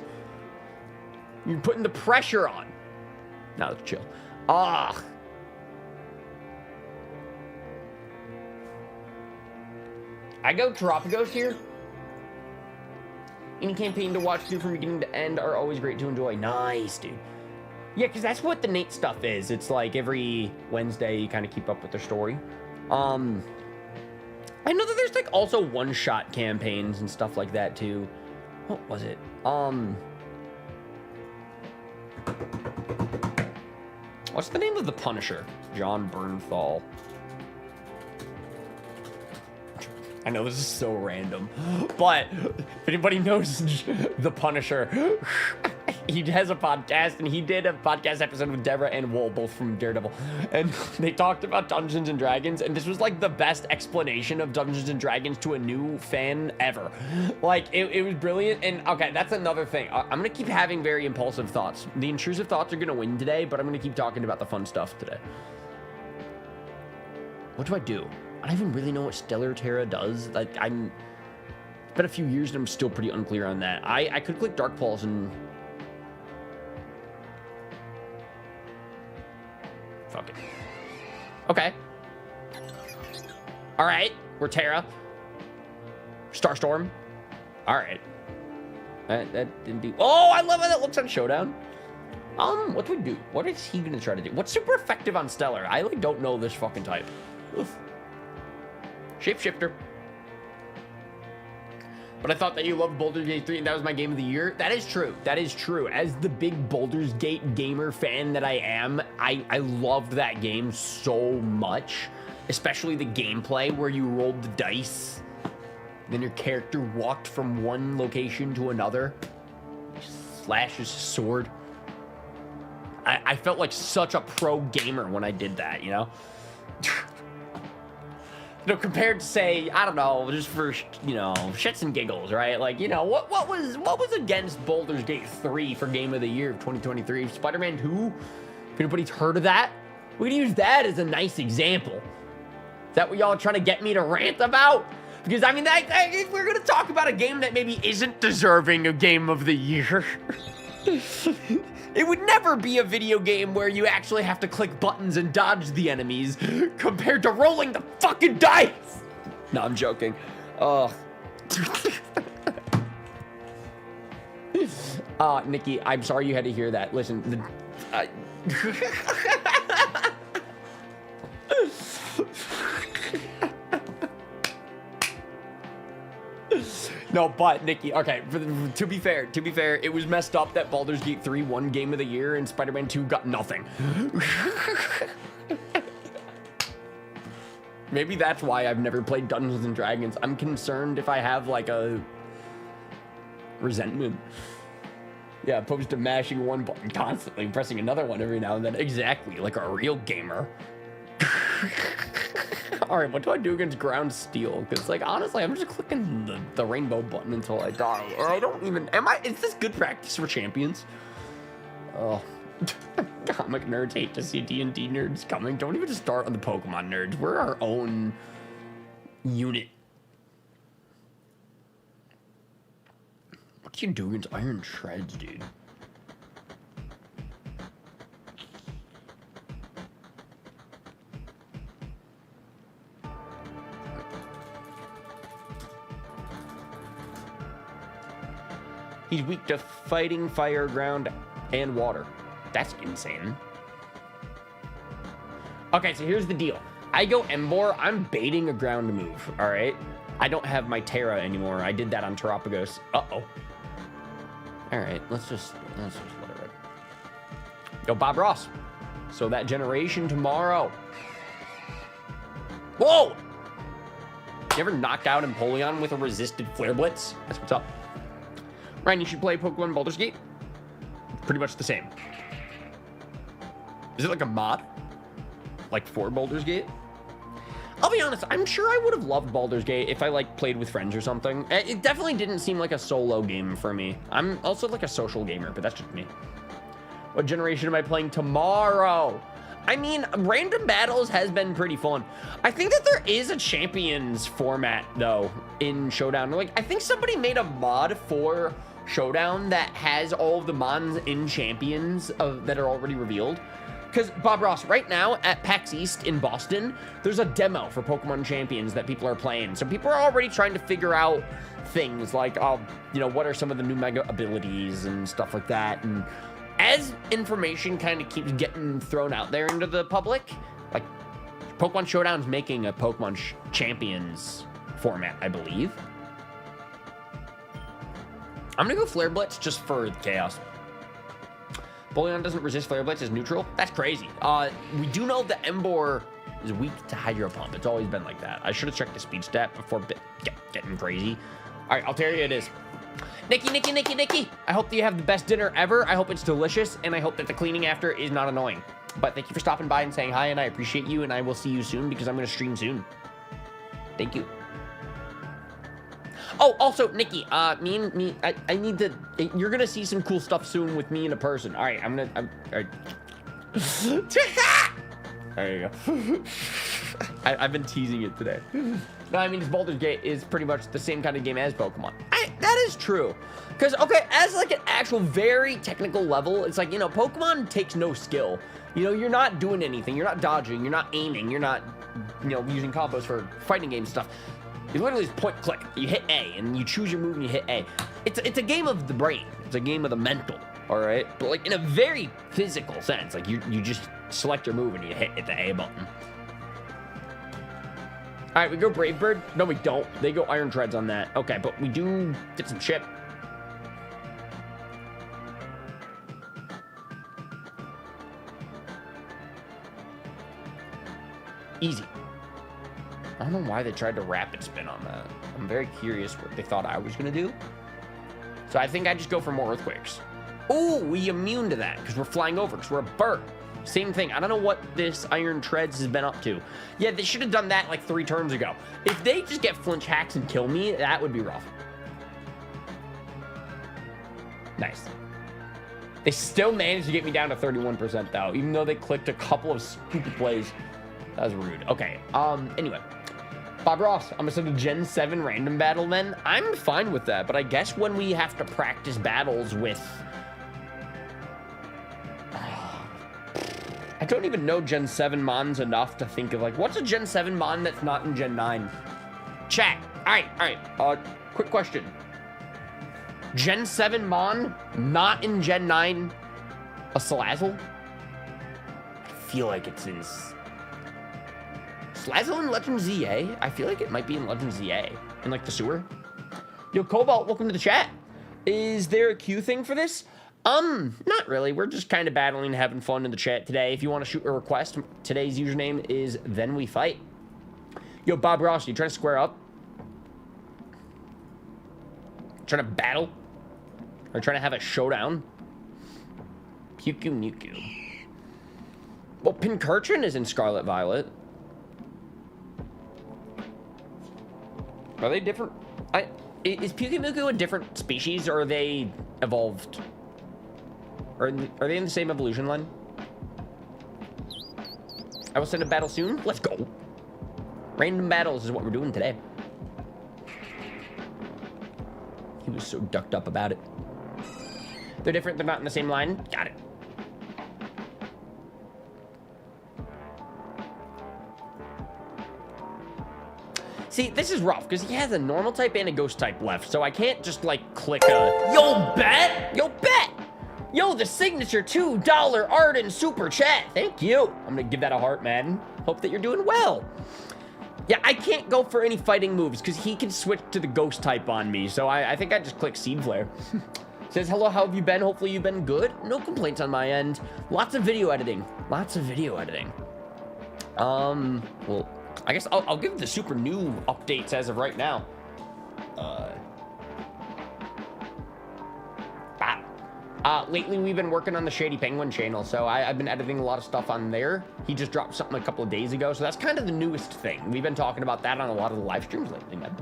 You're putting the pressure on. Now let's chill. Ah. I go Tropico's here. Any campaign to watch through from beginning to end are always great to enjoy. Nice, dude. Yeah, because that's what the Nate stuff is. It's like every Wednesday you kind of keep up with their story. I know that there's like also one-shot campaigns and stuff like that too. What was it? What's the name of the Punisher? John Bernthal. I know this is so random, but if anybody knows the Punisher, he has a podcast, and he did a podcast episode with Deborah and Wool, both from Daredevil, and they talked about Dungeons and Dragons, and this was like the best explanation of Dungeons and Dragons to a new fan ever. Like, it was brilliant. And okay, that's another thing. I'm gonna keep having very impulsive thoughts. The intrusive thoughts are gonna win today, but I'm gonna keep talking about the fun stuff today. What do I do? I don't even really know what Stellar Terra does. Like, it's been a few years and I'm still pretty unclear on that. I could click Dark Pulse and... Fuck it. Okay. Alright, we're Terra. Starstorm. Alright. That didn't do... Oh, I love how that looks on Showdown. What do we do? What is he gonna try to do? What's super effective on Stellar? I like don't know this fucking type. Oof. Shapeshifter. But I thought that you loved Baldur's Gate 3 and that was my game of the year. That is true. That is true. As the big Baldur's Gate gamer fan that I am, I loved that game so much. Especially the gameplay where you rolled the dice. Then your character walked from one location to another. Slashes his sword. I felt like such a pro gamer when I did that, you know? You know, compared to, say, I don't know, just for, you know, shits and giggles, right? Like, you know, what was against Baldur's Gate 3 for Game of the Year of 2023? Spider-Man 2? If anybody's heard of that, we can use that as a nice example. Is that what y'all are trying to get me to rant about? Because, I mean, we're going to talk about a game that maybe isn't deserving of Game of the Year. It would never be a video game where you actually have to click buttons and dodge the enemies compared to rolling the fucking dice. No, I'm joking. Nikki, I'm sorry you had to hear that. Listen, no, but Nikki, okay, to be fair, it was messed up that Baldur's Gate 3 won Game of the Year and Spider-Man 2 got nothing. Maybe that's why I've never played Dungeons and Dragons. I'm concerned if I have like a resentment. Yeah, opposed to mashing one button constantly and pressing another one every now and then. Exactly, like a real gamer. All right, what do I do against ground steel? Because, like, honestly, I'm just clicking the rainbow button until I die. And I don't even... Is this good practice for champions? Oh. Comic nerds hate to see D&D nerds coming. Don't even start on the Pokemon nerds. We're our own unit. What do you do against Iron Shreds, dude? He's weak to fighting, fire, ground, and water. That's insane. Okay, so here's the deal. I go Embor, I'm baiting a ground move, all right? I don't have my Terra anymore. I did that on Terapagos. Uh-oh. All right, let's just let it rip. Yo, Bob Ross. So that generation tomorrow. Whoa! You ever knocked out Empoleon with a resisted Flare Blitz? That's what's up. Ryan, you should play Pokemon Baldur's Gate. Pretty much the same. Is it like a mod? Like for Baldur's Gate? I'll be honest, I'm sure I would have loved Baldur's Gate if I like played with friends or something. It definitely didn't seem like a solo game for me. I'm also like a social gamer, but that's just me. What generation am I playing tomorrow? I mean, random battles has been pretty fun. I think that there is a champions format, though, in Showdown. Like, I think somebody made a mod for Showdown that has all of the mons in champions that are already revealed. Because, Bob Ross, right now at PAX East in Boston, there's a demo for Pokemon Champions that people are playing. So people are already trying to figure out things like, you know, what are some of the new Mega abilities and stuff like that. And as information kind of keeps getting thrown out there into the public, like, Pokemon Showdown's making a Pokemon Champions format, I believe. I'm going to go Flare Blitz just for chaos. Bullion doesn't resist Flare Blitz, is neutral. That's crazy. We do know that Emboar is weak to Hydro Pump. It's always been like that. I should have checked the speed stat before getting crazy. All right, Altaria it is. Nikki. I hope that you have the best dinner ever. I hope it's delicious, and I hope that the cleaning after is not annoying. But thank you for stopping by and saying hi, and I appreciate you, and I will see you soon because I'm going to stream soon. Thank you. Oh, also, Nikki, I need to, you're gonna see some cool stuff soon with me in a person. All right, all right. There you go. I've been teasing it today. No, I mean, Baldur's Gate is pretty much the same kind of game as Pokemon. That is true. Because, okay, as like an actual very technical level, it's like, you know, Pokemon takes no skill. You know, you're not doing anything. You're not dodging. You're not aiming. You're not, you know, using combos for fighting game stuff. You literally just point, click. You hit A, and you choose your move, and you hit A. It's a game of the brain. It's a game of the mental, all right? But, like, in a very physical sense. Like, you just select your move, and you hit the A button. All right, we go Brave Bird. No, we don't. They go Iron Treads on that. Okay, but we do get some chip. Easy. I don't know why they tried to rapid spin on that. I'm very curious what they thought I was going to do. So I think I just go for more Earthquakes. Ooh, we immune to that because we're flying over because we're a bird. Same thing. I don't know what this Iron Treads has been up to. Yeah, they should have done that like 3 turns ago. If they just get flinch hacks and kill me, that would be rough. Nice. They still managed to get me down to 31% though, even though they clicked a couple of stupid plays. That was rude. Okay, anyway. Bob Ross, I'm gonna send a Gen 7 random battle then. I'm fine with that, but I guess when we have to practice battles with... I don't even know Gen 7 Mons enough to think of, like, what's a Gen 7 Mon that's not in Gen 9? Chat. All right. Quick question. Gen 7 Mon, not in Gen 9, a Salazzle? I feel like it's in... Salazzle in Legend ZA? I feel like it might be in Legend ZA. In, like, the sewer. Yo, Cobalt, welcome to the chat. Is there a queue thing for this? Not really. We're just kind of battling, having fun in the chat today. If you want to shoot a request, today's username is Then We Fight. Yo, Bob Ross, you trying to square up? Trying to battle? Or trying to have a showdown? Puku Muku. Well, Pincurchin is in Scarlet Violet. Are they different? Is Pukimuku a different species, or are they evolved? Or are they in the same evolution line? I will send a battle soon. Let's go. Random battles is what we're doing today. He was so ducked up about it. They're different. They're not in the same line. Got it. See, this is rough, because he has a normal type and a ghost type left, so I can't just, like, click a... Yo, bet! Yo, bet! Yo, the signature $2 Arden super chat. Thank you. I'm going to give that a heart, man. Hope that you're doing well. Yeah, I can't go for any fighting moves, because he can switch to the ghost type on me, so I think I just click Seed Flare. Says, hello, how have you been? Hopefully you've been good. No complaints on my end. Lots of video editing. Well... I guess I'll give the super new updates as of right now. Lately, we've been working on the Shady Penguin channel, so I've been editing a lot of stuff on there. He just dropped something a couple of days ago, so that's kind of the newest thing. We've been talking about that on a lot of the live streams lately, man.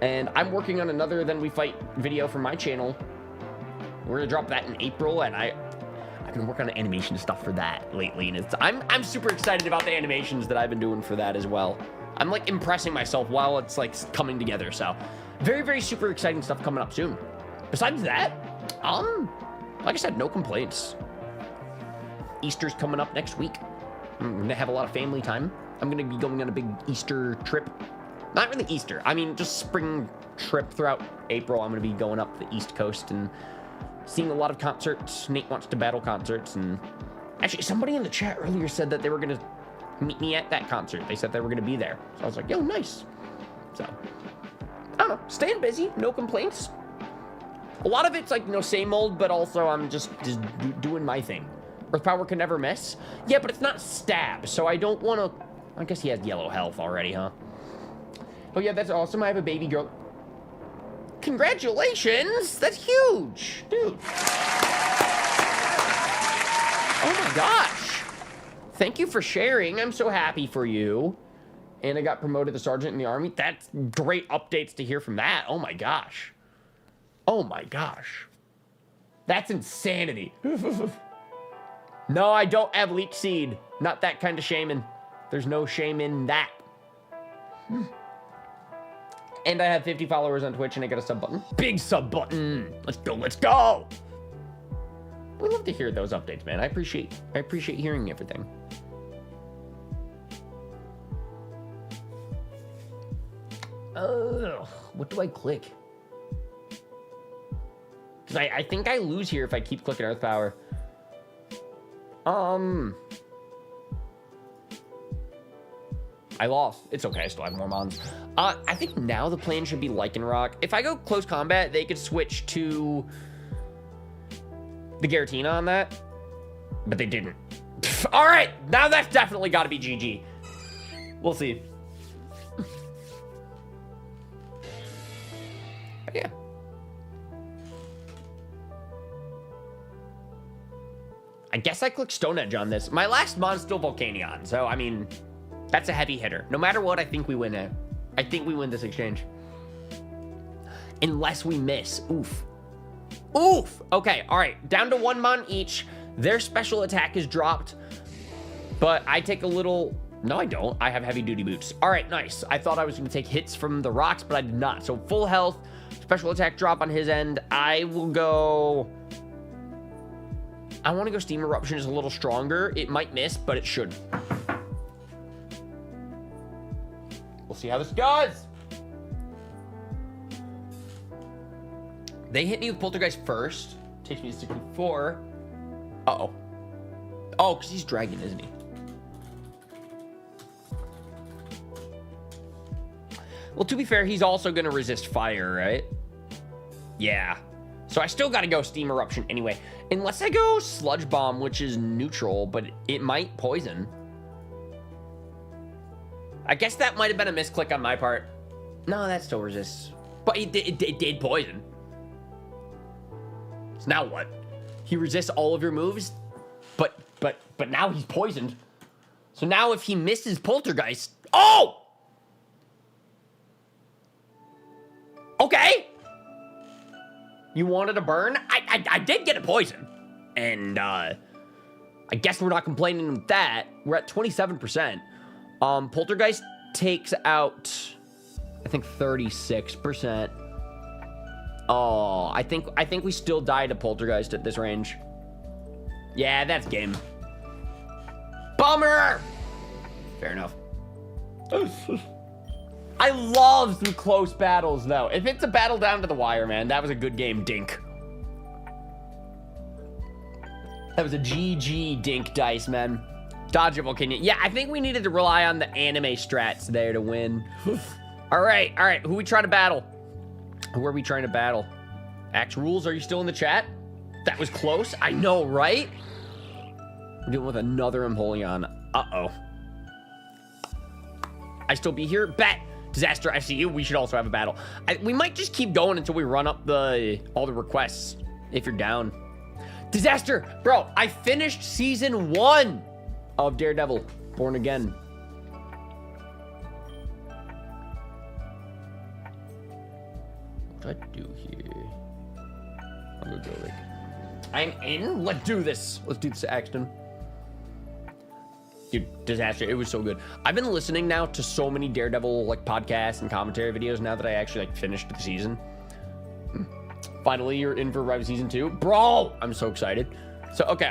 And I'm working on another Then We Fight video for my channel. We're gonna drop that in April, and I I've been working on animation stuff for that lately, and I'm super excited about the animations that I've been doing for that as well. I'm like impressing myself while it's like coming together. So very, very super exciting stuff coming up soon. Besides that, like I said, no complaints. Easter's coming up next week. I'm gonna have a lot of family time. I'm gonna be going on a big Easter trip. Not really Easter. I mean, just spring trip throughout April. I'm gonna be going up the East Coast and seeing a lot of concerts. Nate wants to battle concerts, and actually somebody in the chat earlier said that they were gonna meet me at that concert. They said they were gonna be there. So I was like, yo, nice. So, I don't know, staying busy, no complaints. A lot of it's like, you know, same old, but also I'm just doing my thing. Earth Power can never miss. Yeah, but it's not stab, so I don't want to... I guess he has yellow health already, huh? Oh yeah, that's awesome. I have a baby girl. Congratulations! That's huge, dude. Oh my gosh. Thank you for sharing. I'm so happy for you. And I got promoted to sergeant in the army. That's great updates to hear from that. Oh my gosh. Oh my gosh. That's insanity. No, I don't have leech seed. Not that kind of shaman. There's no shame in that. And I have 50 followers on Twitch and I got a sub button. Big sub button. Let's go, let's go. We love to hear those updates, man. I appreciate hearing everything. What do I click? Because I think I lose here if I keep clicking Earth Power. I lost. It's okay. I still have more mons. I think now the plan should be Lycanroc. If I go close combat, they could switch to the Giratina on that, but they didn't. All right, now that's definitely got to be GG. We'll see. But yeah. I guess I clicked Stone Edge on this. My last mon's still Volcanion, so I mean, that's a heavy hitter. No matter what, I think we win it. I think we win this exchange. Unless we miss. Oof. Oof! Okay, all right. Down to 1 mon each. Their special attack is dropped, but I take a little... No, I don't. I have heavy duty boots. All right, nice. I thought I was going to take hits from the rocks, but I did not. So full health, special attack drop on his end. I will go... I want to go Steam Eruption is a little stronger. It might miss, but it should. We'll see how this goes. They hit me with Poltergeist first. Takes me to 64. Uh-oh. Oh, because he's dragon, isn't he? Well, to be fair, he's also going to resist fire, right? Yeah. So I still got to go Steam Eruption anyway. Unless I go Sludge Bomb, which is neutral, but it might poison. I guess that might have been a misclick on my part. No, that still resists. But it did poison. So now what? He resists all of your moves, but now he's poisoned. So now if he misses Poltergeist... Oh! Okay! You wanted a burn? I did get a poison. And, I guess we're not complaining with that. We're at 27%. Poltergeist takes out, I think, 36%. Oh, I think we still die to Poltergeist at this range. Yeah, that's game. Bummer! Fair enough. I love some close battles, though. If it's a battle down to the wire, man, that was a good game, Dink. That was a GG Dink dice, man. Dodge a Volcanion. Yeah, I think we needed to rely on the anime strats there to win. All right. Who we trying to battle? Who are we trying to battle? Axe Rules, are you still in the chat? That was close. I know, right? We're dealing with another Empoleon. Uh-oh. I still be here? Bet. Disaster, I see you. We should also have a battle. We might just keep going until we run up all the requests, if you're down. Disaster! Bro, I finished season 1 of Daredevil, Born Again. What do I do here? I'm gonna go like I'm in. Let's do this. Let's do this, Axton. Dude, disaster. It was so good. I've been listening now to so many Daredevil like podcasts and commentary videos now that I actually like finished the season. Finally, you're in for Rival Season 2. Bro, I'm so excited. So, okay.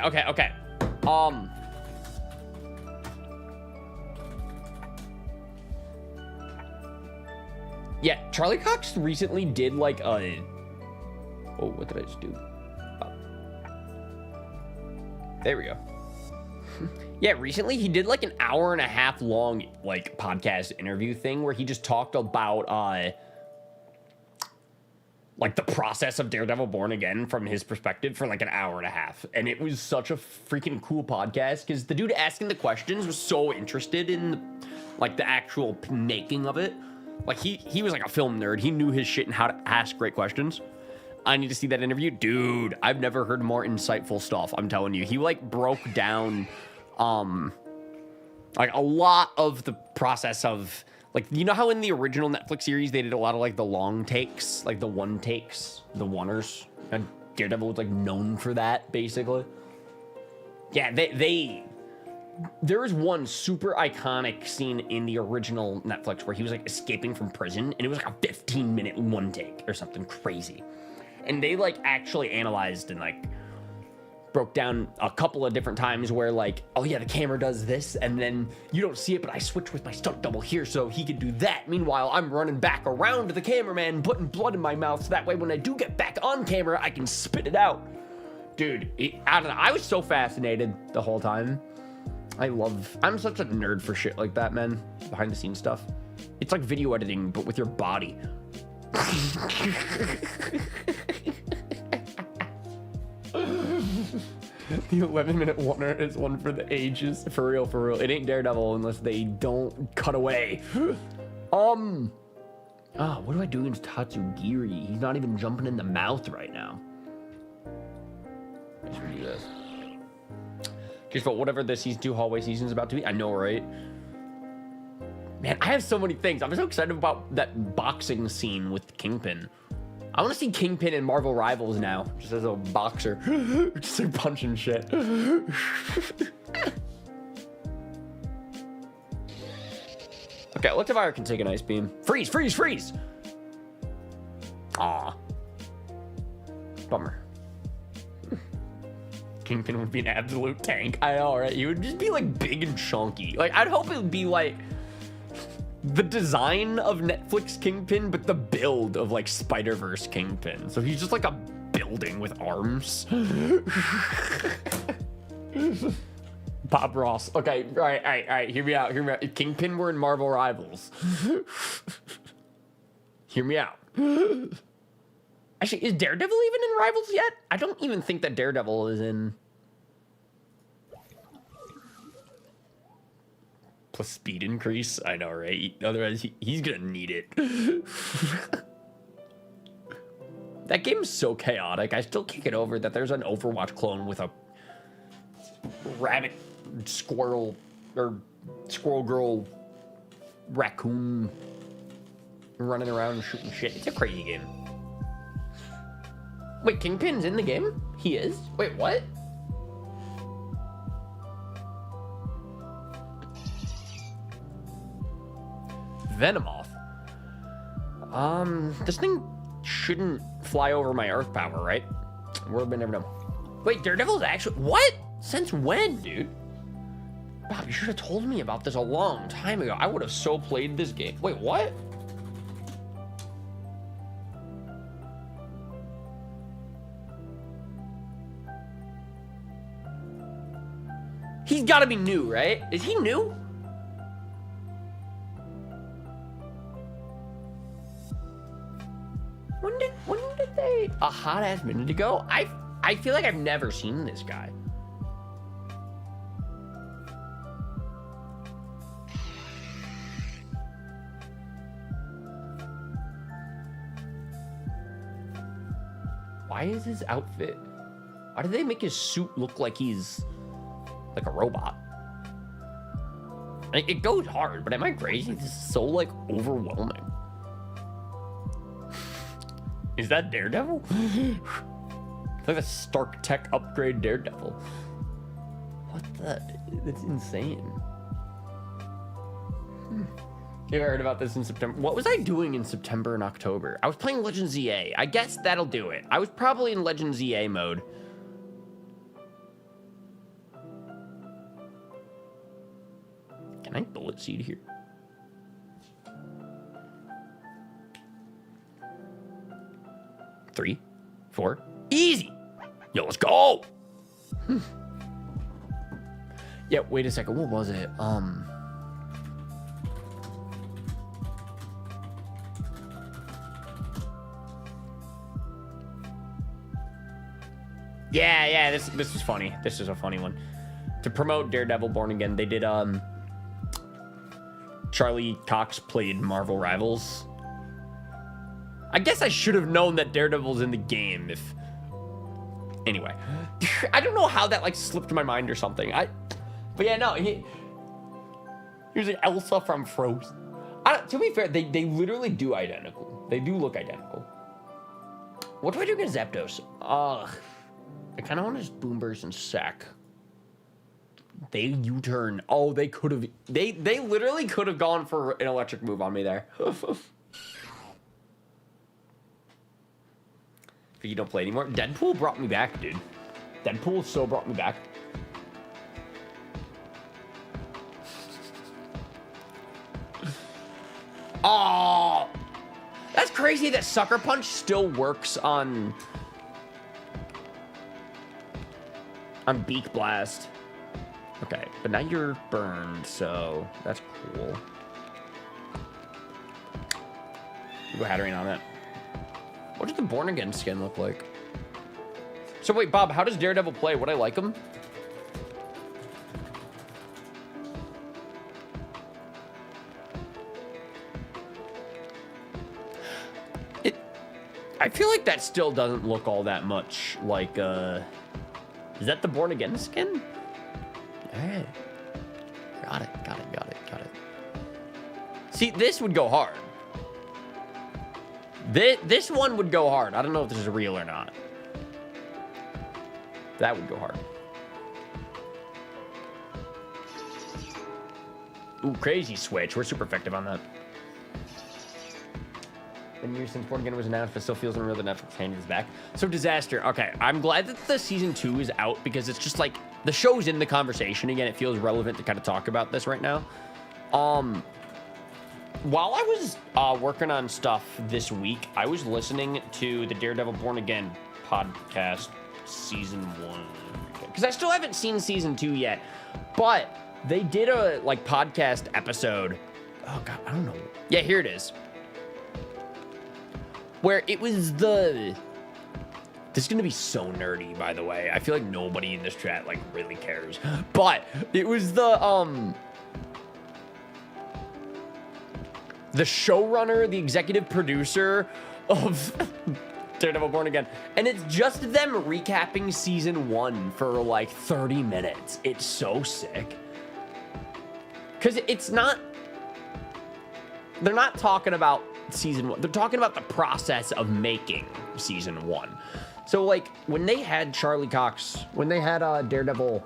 Yeah, Charlie Cox recently did like a... Oh, what did I just do? Oh. There we go. Yeah, recently he did like an hour-and-a-half long like podcast interview thing where he just talked about like the process of Daredevil Born Again from his perspective for like an hour-and-a-half. And it was such a freaking cool podcast because the dude asking the questions was so interested in like the actual making of it. Like he was like a film nerd. He knew his shit and how to ask great questions. I need to see that interview. Dude, I've never heard more insightful stuff. I'm telling you. He like broke down like a lot of the process of like, you know how in the original Netflix series they did a lot of like the long takes, like the one takes, the oneers, and Daredevil was like known for that basically. Yeah, there is one super iconic scene in the original Netflix where he was like escaping from prison and it was like a 15-minute one take or something crazy. And they like actually analyzed and like broke down a couple of different times where like, oh yeah, the camera does this and then you don't see it, but I switch with my stunt double here so he can do that. Meanwhile, I'm running back around to the cameraman and putting blood in my mouth so that way when I do get back on camera, I can spit it out. Dude, I don't know. I was so fascinated the whole time. I'm such a nerd for shit like that, man. Behind the scenes stuff. It's like video editing, but with your body. The 11-minute oneer is one for the ages. For real. It ain't Daredevil unless they don't cut away. What do I do against Tatsugiri? He's not even jumping in the mouth right now. I should do this. Just for whatever the season 2 hallway season is about to be. I know, right? Man, I have so many things. I'm so excited about that boxing scene with Kingpin. I want to see Kingpin in Marvel Rivals now, just as a boxer. Just like punching shit. Okay, Electivire can take an ice beam. Freeze! Aw. Bummer. Kingpin would be an absolute tank. I know, right? He would just be like big and chunky. Like, I'd hope it would be like the design of Netflix Kingpin, but the build of like Spider-Verse Kingpin. So he's just like a building with arms. Bob Ross. Okay, all right. Hear me out. If Kingpin were in Marvel Rivals. Hear me out. Actually, is Daredevil even in Rivals yet? I don't even think that Daredevil is in. Plus speed increase. I know, right? Otherwise, he's gonna need it. That game is so chaotic. I still can't get over that there's an Overwatch clone with a rabbit, squirrel, or squirrel girl, raccoon running around and shooting shit. It's a crazy game. Wait, Kingpin's in the game? He is? Wait, what? Venomoth. This thing shouldn't fly over my earth power, right? We'll never know. Wait, Daredevil's actually... What? Since when, dude? Bob, you should have told me about this a long time ago. I would have so played this game. Wait, what? He's got to be new, right? Is he new? When did they... A hot-ass minute ago? I feel like I've never seen this guy. Why is his outfit... Why did they make his suit look like he's... like a robot? Like, it goes hard, but am I crazy? This is so, like, overwhelming. Is that Daredevil? Like a Stark Tech upgrade Daredevil. What the? That's insane. You heard about this in September. What was I doing in September and October? I was playing Legends EA. I guess that'll do it. I was probably in Legends EA mode. Can I bullet seed here? Three, 4, easy. Yo, let's go. Yeah, wait a second. What was it? Yeah, this was funny. This is a funny one. To promote Daredevil Born Again, they did Charlie Cox played Marvel Rivals. I guess I should have known that Daredevil's in the game if anyway. I don't know how that like slipped my mind or something. But yeah, no, here's like Elsa from Frozen. To be fair, they literally do identical. They do look identical. What do I do against Zapdos? I kind of want to just Boom Burst and Sack. They U-turn. Oh, they could have. They literally could have gone for an electric move on me there. You don't play anymore. Deadpool brought me back, dude. Deadpool so brought me back. Oh, that's crazy that Sucker Punch still works on Beak Blast. Okay, but now you're burned, so that's cool. Go Hatterene on it. What does the Born Again skin look like? So wait, Bob, how does Daredevil play? Would I like him? I feel like that still doesn't look all that much like, is that the Born Again skin? Alright. Got it. See, this would go hard. This one would go hard. I don't know if this is real or not. That would go hard. Ooh, crazy switch. We're super effective on that. Been years since Born Again was announced, but still feels unreal that Netflix handed back. So Disaster. Okay, I'm glad that the season 2 is out because it's just like the show's in the conversation again. It feels relevant to kind of talk about this right now. While I was working on stuff this week, I was listening to the Daredevil Born Again podcast season 1 because I still haven't seen season 2 yet, but they did a like podcast episode. Oh God, I don't know. Yeah, here it is. Where it was this is gonna be so nerdy, by the way. I feel like nobody in this chat like really cares, but it was the showrunner, the executive producer of Daredevil Born Again, and it's just them recapping season 1 for like 30 minutes. It's so sick because it's not. They're not talking about season 1. They're talking about the process of making season 1. So like when they had Charlie Cox, when they had Daredevil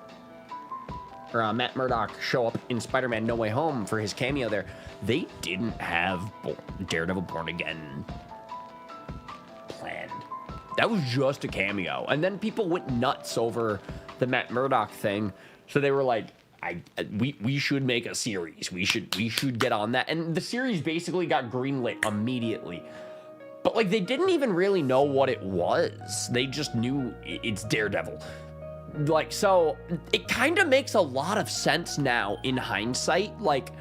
or Matt Murdock show up in Spider-Man No Way Home for his cameo there, they didn't have Daredevil Born Again planned. That was just a cameo. And then people went nuts over the Matt Murdock thing. So they were like, we should make a series. We should get on that. And the series basically got greenlit immediately. But like they didn't even really know what it was. They just knew it's Daredevil. Like, so it kind of makes a lot of sense now in hindsight, like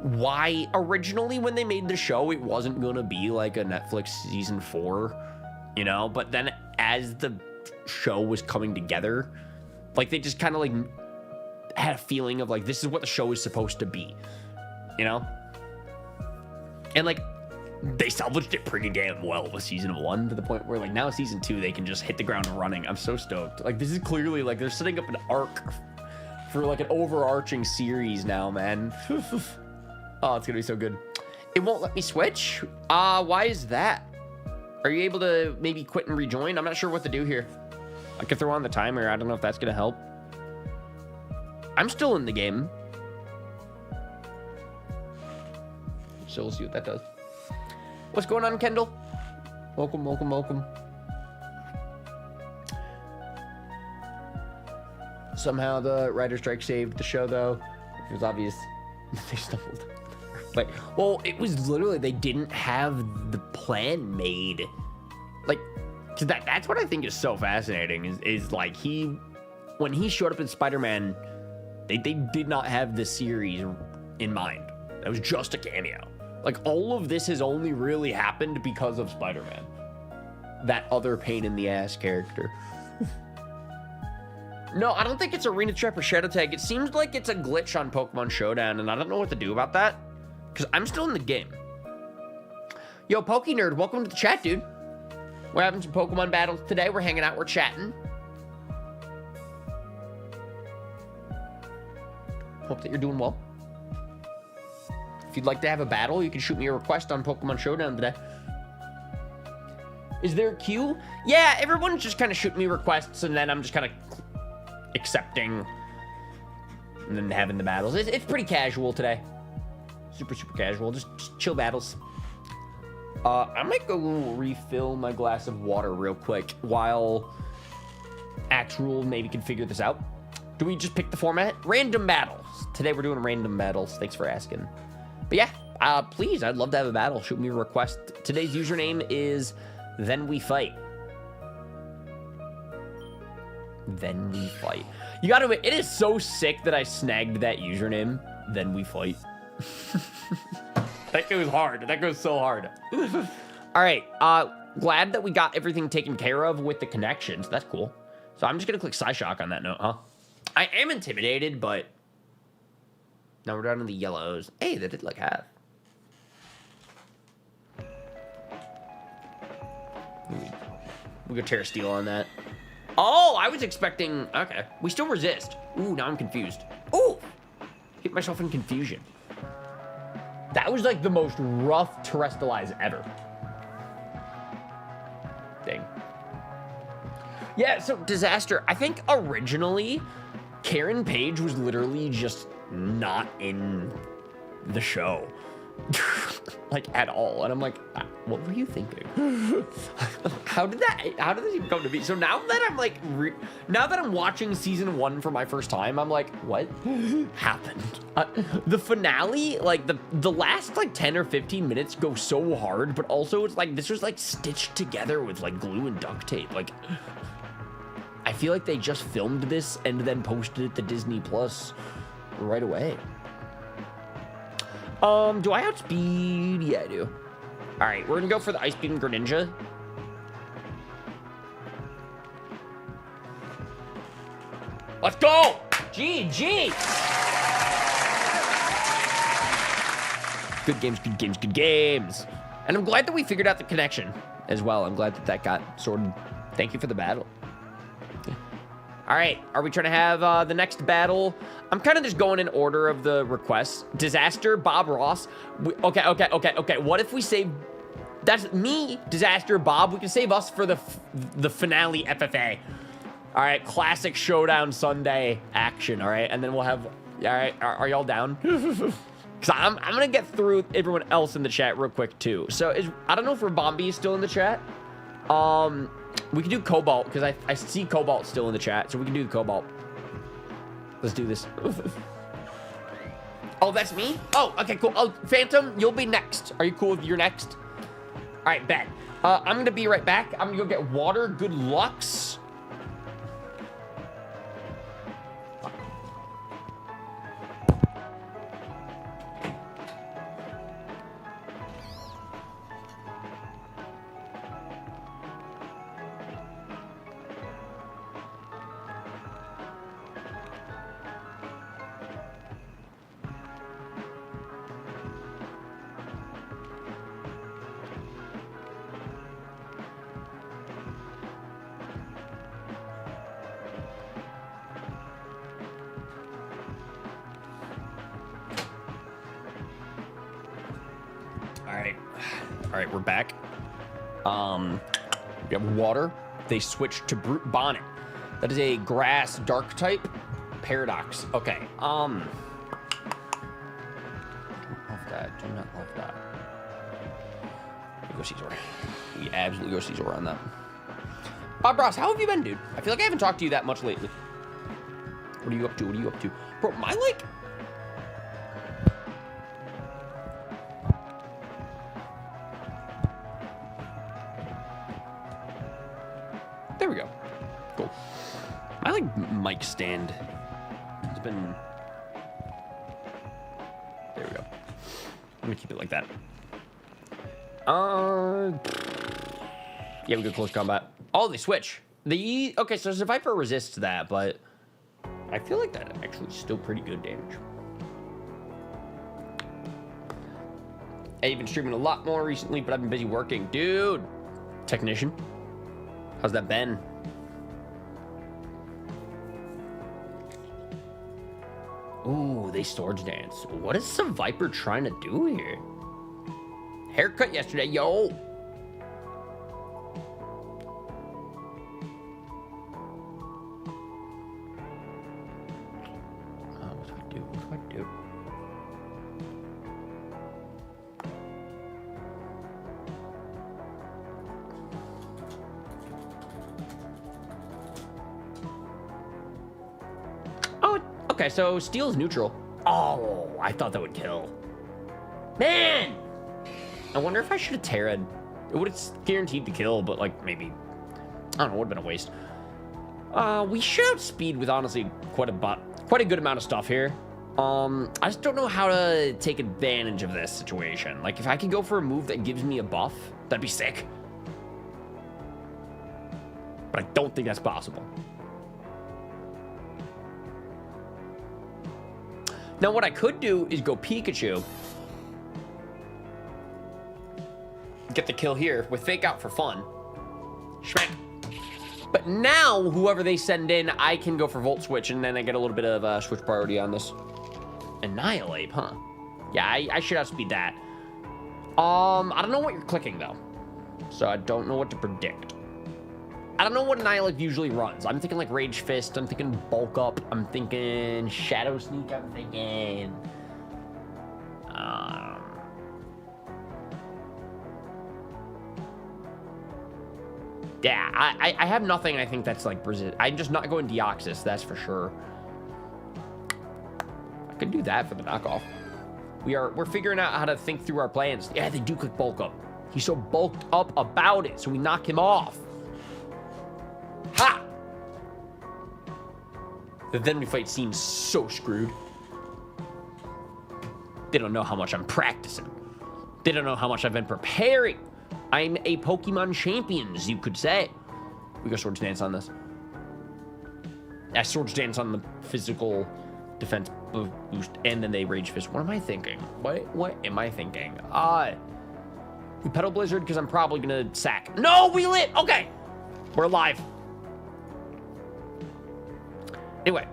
why originally when they made the show it wasn't gonna be like a Netflix season 4, you know, but then as the show was coming together, like they just kind of like had a feeling of like this is what the show is supposed to be, you know? And like they salvaged it pretty damn well with season 1 to the point where like now season 2 they can just hit the ground running. I'm so stoked. Like this is clearly like they're setting up an arc for like an overarching series now, man. Oh, it's gonna be so good. It won't let me switch. Why is that? Are you able to maybe quit and rejoin? I'm not sure what to do here. I could throw on the timer. I don't know if that's gonna help. I'm still in the game. So we'll see what that does. What's going on, Kendall? Welcome, welcome, welcome. Somehow the writer strike saved the show, though. It was obvious they stumbled. But, well, it was literally, they didn't have the plan made. Like, cause that's what I think is so fascinating, is like when he showed up in Spider-Man, they did not have the series in mind. That was just a cameo. Like, all of this has only really happened because of Spider-Man. That other pain in the ass character. No, I don't think it's Arena Trap or Shadow Tag. It seems like it's a glitch on Pokemon Showdown, and I don't know what to do about that. Because I'm still in the game. Yo, Poke Nerd, welcome to the chat, dude. We're having some Pokemon battles today. We're hanging out, we're chatting. Hope that you're doing well. If you'd like to have a battle, you can shoot me a request on Pokemon Showdown today. Is there a queue? Yeah, everyone's just kind of shooting me requests, and then I'm just kind of accepting and then having the battles. It's pretty casual today. Super, super casual. Just chill battles. I might go refill my glass of water real quick while Axrule maybe can figure this out. Do we just pick the format? Random battles. Today we're doing random battles. Thanks for asking. But yeah, please, I'd love to have a battle. Shoot me a request. Today's username is Then We Fight. Then We Fight. You gotta admit, it is so sick that I snagged that username, Then We Fight. That goes hard. That goes so hard. All right. Glad that we got everything taken care of with the connections. That's cool. So I'm just going to click Psyshock on that note, huh? I am intimidated, but now we're down to the yellows. Hey, they did like half. We go Terra Steel on that. Oh, I was expecting... Okay. We still resist. Ooh, now I'm confused. Ooh! Hit myself in confusion. That was like the most rough Terrestrialize ever. Dang. Yeah, so Disaster. I think originally Karen Page was literally just not in the show. Like at all. And I'm like, what were you thinking? How did this even come to be? So now that I'm like, now that I'm watching season 1 for my first time, I'm like, what happened? The finale, like the last like 10 or 15 minutes go so hard, but also it's like, this was like stitched together with like glue and duct tape. Like, I feel like they just filmed this and then posted it to Disney Plus right away. Do I outspeed? Yeah, I do. All right, we're gonna go for the Ice Beam Greninja. Let's go! GG! Good games, good games, good games. And I'm glad that we figured out the connection as well. I'm glad that that got sorted. Thank you for the battle. All right, are we trying to have the next battle? I'm kind of just going in order of the requests. Disaster, Bob Ross. Okay. What if we save... That's me, Disaster, Bob. We can save us for the finale FFA. All right, classic Showdown Sunday action, all right? And then we'll have... All right, are y'all down? Because I'm going to get through everyone else in the chat real quick, too. So I don't know if Rabombi is still in the chat. We can do Cobalt, because I see Cobalt still in the chat, so we can do the Cobalt. Let's do this. Oh, that's me? Oh, okay, cool. Oh, Phantom, you'll be next. Are you cool if you're next? All right, bet. I'm going to be right back. I'm going to go get water. Good lucks. All right, we're back. We have water. They switched to Brute Bonnet. That is a grass dark type. Paradox. Okay. Love that. Do not love that. We go Caesar. We absolutely go Caesar on that. Bros, how have you been, dude? I feel like I haven't talked to you that much lately. What are you up to? What are you up to? Bro, my, like... There we go. Cool. My, like, mic stand has been... There we go. I'm gonna keep it like that. Yeah, we go close combat. Oh, they switch. Okay, so the Viper resists that, but I feel like that actually is still pretty good damage. I've been streaming a lot more recently, but I've been busy working. Dude! Technician. How's that been? Ooh, they swords dance. What is some Viper trying to do here? Haircut yesterday, yo! Okay, so steel's neutral. Oh, I thought that would kill. Man! I wonder if I should have Terra'd. It would have guaranteed to kill, but like maybe, I don't know, it would have been a waste. We should outspeed with honestly quite a good amount of stuff here. I just don't know how to take advantage of this situation. Like if I could go for a move that gives me a buff, that'd be sick. But I don't think that's possible. Now, what I could do is go Pikachu. Get the kill here with Fake Out for fun. Schmack. But now, whoever they send in, I can go for Volt Switch, and then I get a little bit of switch priority on this. Annihilate, huh? Yeah, I should outspeed that. I don't know what you're clicking, though. So I don't know what to predict. I don't know what Annihilate usually runs. I'm thinking like Rage Fist. I'm thinking Bulk Up. I'm thinking Shadow Sneak. I'm thinking... Yeah, I have nothing I think that's like... I'm just not going Deoxys, that's for sure. I could do that for the knockoff. We're figuring out how to think through our plans. Yeah, they do click Bulk Up. He's so bulked up about it, so we knock him off. Ha! The Then We Fight seems so screwed. They don't know how much I'm practicing. They don't know how much I've been preparing. I'm a Pokemon champion, as you could say. We go Swords Dance on this. I Swords Dance on the physical defense boost, and then they Rage Fist. What am I thinking? What am I thinking? We Petal Blizzard because I'm probably gonna sack. No, we lit! Okay. We're alive. Anyway.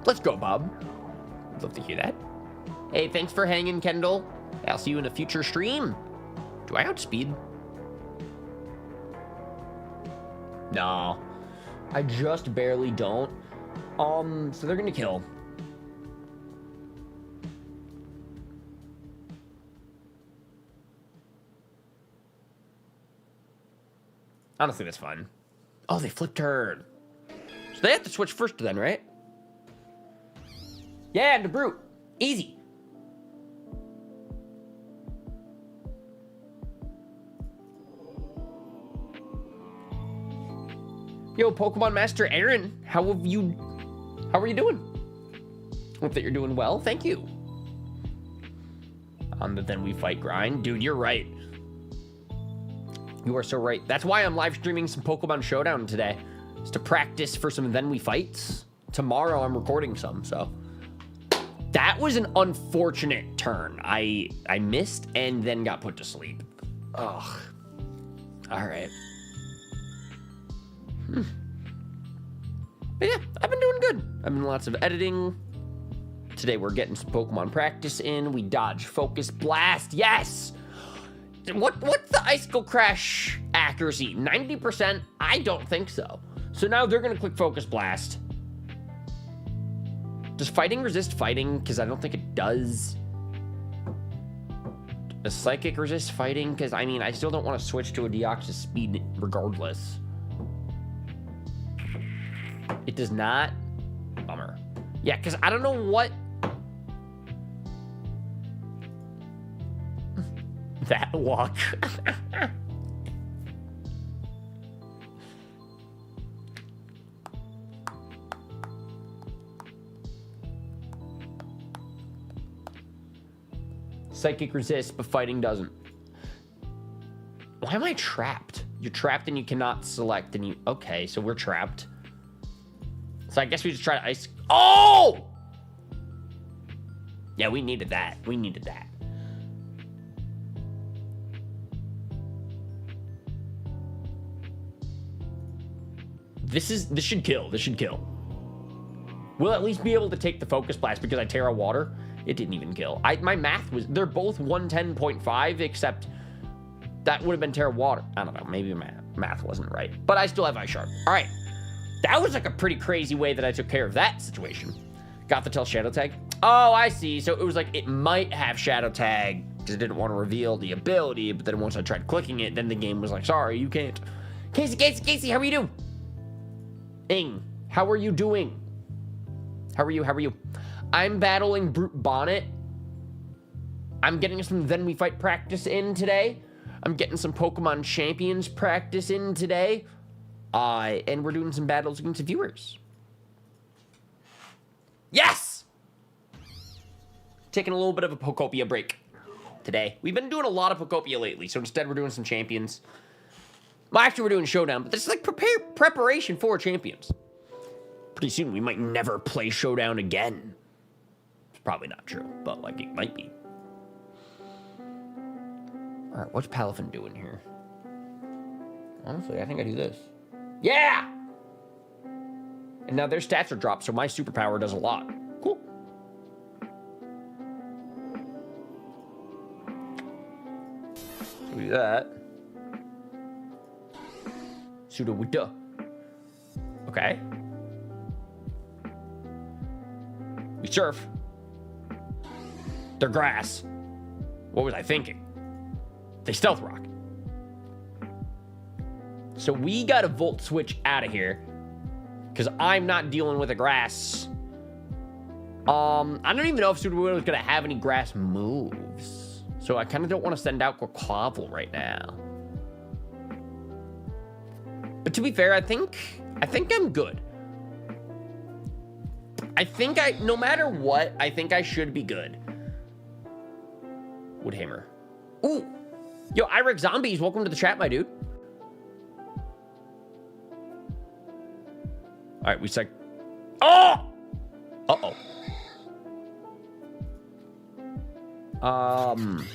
Let's go, Bob. I'd love to hear that. Hey, thanks for hanging, Kendall. I'll see you in a future stream. Do I outspeed? No. I just barely don't. So they're gonna kill. Honestly, that's fine. Oh, they flipped turn. So they have to switch first then, right? Yeah, and the Brute. Easy. Yo, Pokemon Master Aaron, how are you doing? Hope that you're doing well. Thank you. On the Then We Fight grind. Dude, you're right. You are so right. That's why I'm live streaming some Pokémon Showdown today. Is to practice for some Then We Fights. Tomorrow I'm recording some, so. That was an unfortunate turn. I missed and then got put to sleep. Ugh. All right. But yeah, I've been doing good. I've been lots of editing Today we're getting some Pokemon practice in. We dodge Focus Blast. Yes! What's the Icicle Crash accuracy? 90%? I don't think so. So now they're going to click Focus Blast. Does Fighting resist Fighting? Because I don't think it does. Does Psychic resist Fighting? Because, I mean, I still don't want to switch to a Deoxys Speed regardless. It does not. Bummer. Yeah, because I don't know what... that luck. Psychic resists, but Fighting doesn't. Why am I trapped? You're trapped and you cannot select and you... Okay, so we're trapped. So I guess we just try to ice... Oh! Yeah, we needed that. We needed that. This should kill. This should kill. We'll at least be able to take the Focus Blast because I Terra Water. It didn't even kill. My math was... They're both 110.5, except that would have been Terra Water. I don't know. Maybe my math wasn't right. But I still have Ice Sharp. All right. That was like a pretty crazy way that I took care of that situation. Got the Tell Shadow Tag. Oh, I see. So it was like it might have Shadow Tag because it didn't want to reveal the ability. But then once I tried clicking it, then the game was like, sorry, you can't. Casey, how are you doing? Ing, how are you doing? How are you? I'm battling Brute Bonnet. I'm getting some Then We Fight practice in today. I'm getting some Pokemon Champions practice in today. And we're doing some battles against viewers. Yes! Taking a little bit of a Pokopia break today. We've been doing a lot of Pokopia lately, so instead we're doing some Champions. Well, actually, we're doing Showdown, but this is like preparation for Champions. Pretty soon, we might never play Showdown again. It's probably not true, but like it might be. All right, what's Palafin doing here? Honestly, I think I do this. Yeah! And now their stats are dropped, so my superpower does a lot. Cool. So we do that. Sudowoodo. Okay. We surf. They're grass. What was I thinking? They stealth rock. So we got to Volt Switch out of here. Because I'm not dealing with a grass. I don't even know if Sudowoodo is going to have any grass moves. So I kind of don't want to send out Quaquaval right now. But to be fair, I think I'm good. No matter what, I think I should be good. Woodhammer. Ooh. Yo, Irek Zombies, welcome to the chat, my dude. All right, we sec. Oh! Uh-oh. Uh-oh.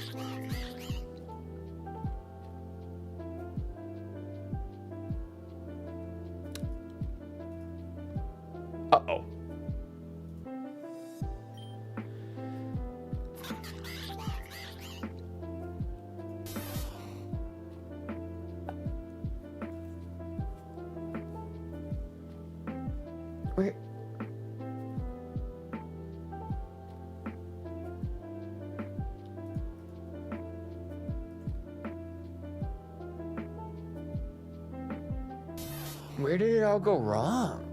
Where did it all go wrong?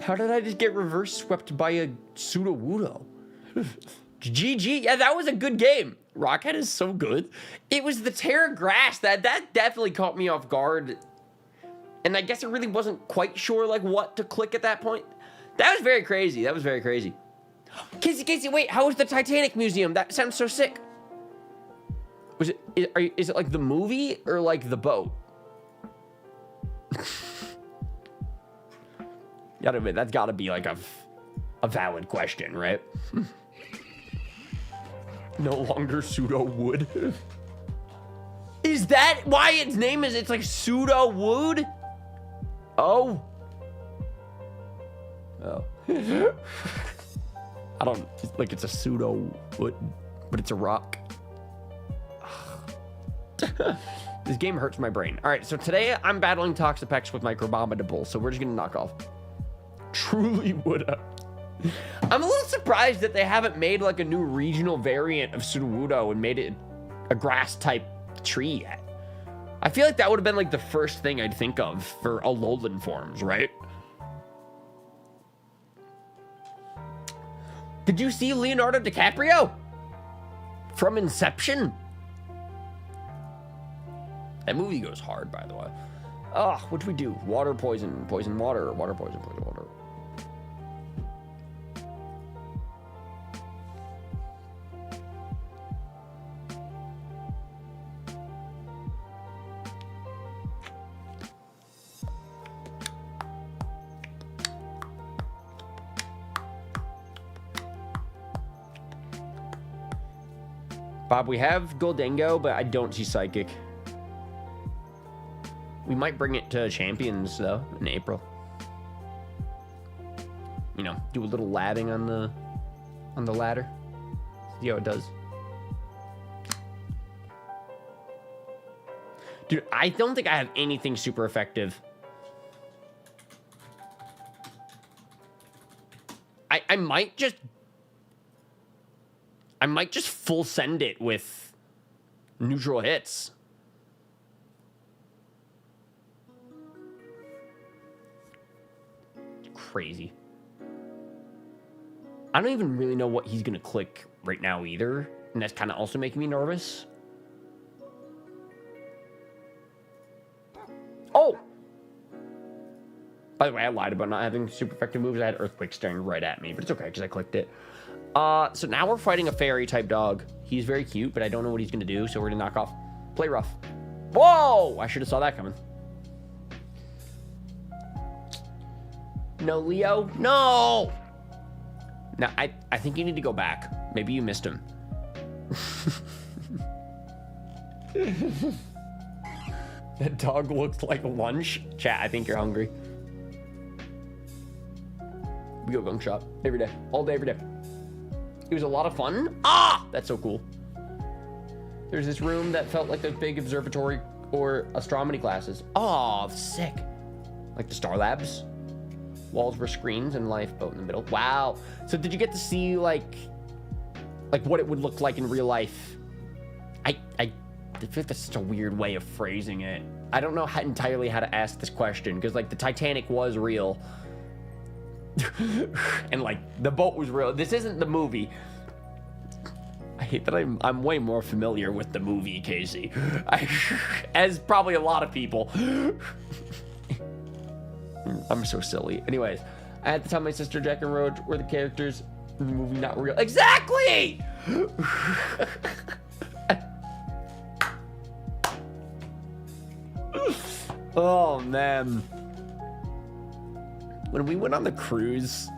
How did I just get reverse swept by a Sudowoodo? GG. Yeah, that was a good game. Rockhead is so good. It was the Terra Grass that definitely caught me off guard. And I guess I really wasn't quite sure like what to click at that point. That was very crazy. That was very crazy. Casey, wait, how was the Titanic Museum? That sounds so sick. Was it, is it like the movie or like the boat? Gotta admit, that's gotta be like a valid question, right? No longer Sudowoodo. Is that why its name is? It's like Sudowoodo? Oh. Oh. I don't, like it's a pseudo wood, but it's a rock. This game hurts my brain. All right, so today I'm battling Toxapex with my Crabominable, so we're just gonna knock off. Truly woulda. I'm a little surprised that they haven't made like a new regional variant of Sudowoodo and made it a grass type tree yet. I feel like that would have been like the first thing I'd think of for Alolan forms, right? Did you see Leonardo DiCaprio from Inception? That movie goes hard, by the way. Oh, what'd we do? Water, poison, poison, water, water, poison, poison, water. Bob, we have Goldengo, but I don't see Psychic. We might bring it to Champions, though, in April. You know, do a little labbing on the ladder. See how it does. Dude, I don't think I have anything super effective. I might just full send it with neutral hits. Crazy. I don't even really know what he's gonna click right now either, and that's kind of also making me nervous. Oh! By the way, I lied about not having super effective moves. I had Earthquake staring right at me, but it's okay because I clicked it. So now we're fighting a fairy type dog. He's very cute, but I don't know what he's gonna do, so we're gonna knock off. Play rough. Whoa! I should have saw that coming. No, Leo. No! Now, I think you need to go back. Maybe you missed him. That dog looks like lunch. Chat, I think you're hungry. We go gunk shop every day. All day, every day. It was a lot of fun. Ah! That's so cool. There's this room that felt like a big observatory or astronomy classes. Oh, sick. Like the Star Labs. Walls were screens and lifeboat in the middle. Wow. So did you get to see like what it would look like in real life? I feel like that's such a weird way of phrasing it. I don't know entirely how to ask this question because like the Titanic was real. And like the boat was real. This isn't the movie. I hate that I'm way more familiar with the movie, Casey. As probably a lot of people. I'm so silly. Anyways, I had to tell my sister Jack and Rose were the characters in the movie not real. Exactly! Oh, man. When we went on the cruise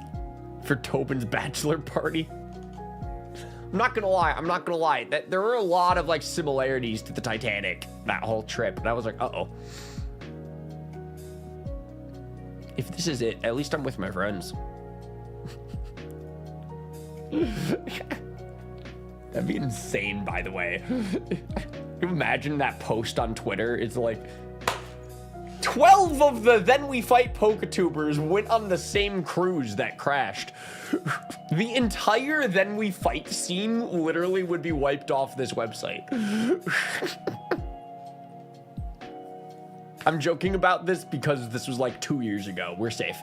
for Tobin's bachelor party, I'm not gonna lie, that there were a lot of like similarities to the Titanic that whole trip, and I was like, uh-oh. If this is it, at least I'm with my friends. That'd be insane, by the way. Can you imagine that post on Twitter? It's like 12 of the Then We Fight Poketubers went on the same cruise that crashed. The entire Then We Fight scene literally would be wiped off this website. I'm joking about this because this was like 2 years ago. We're safe.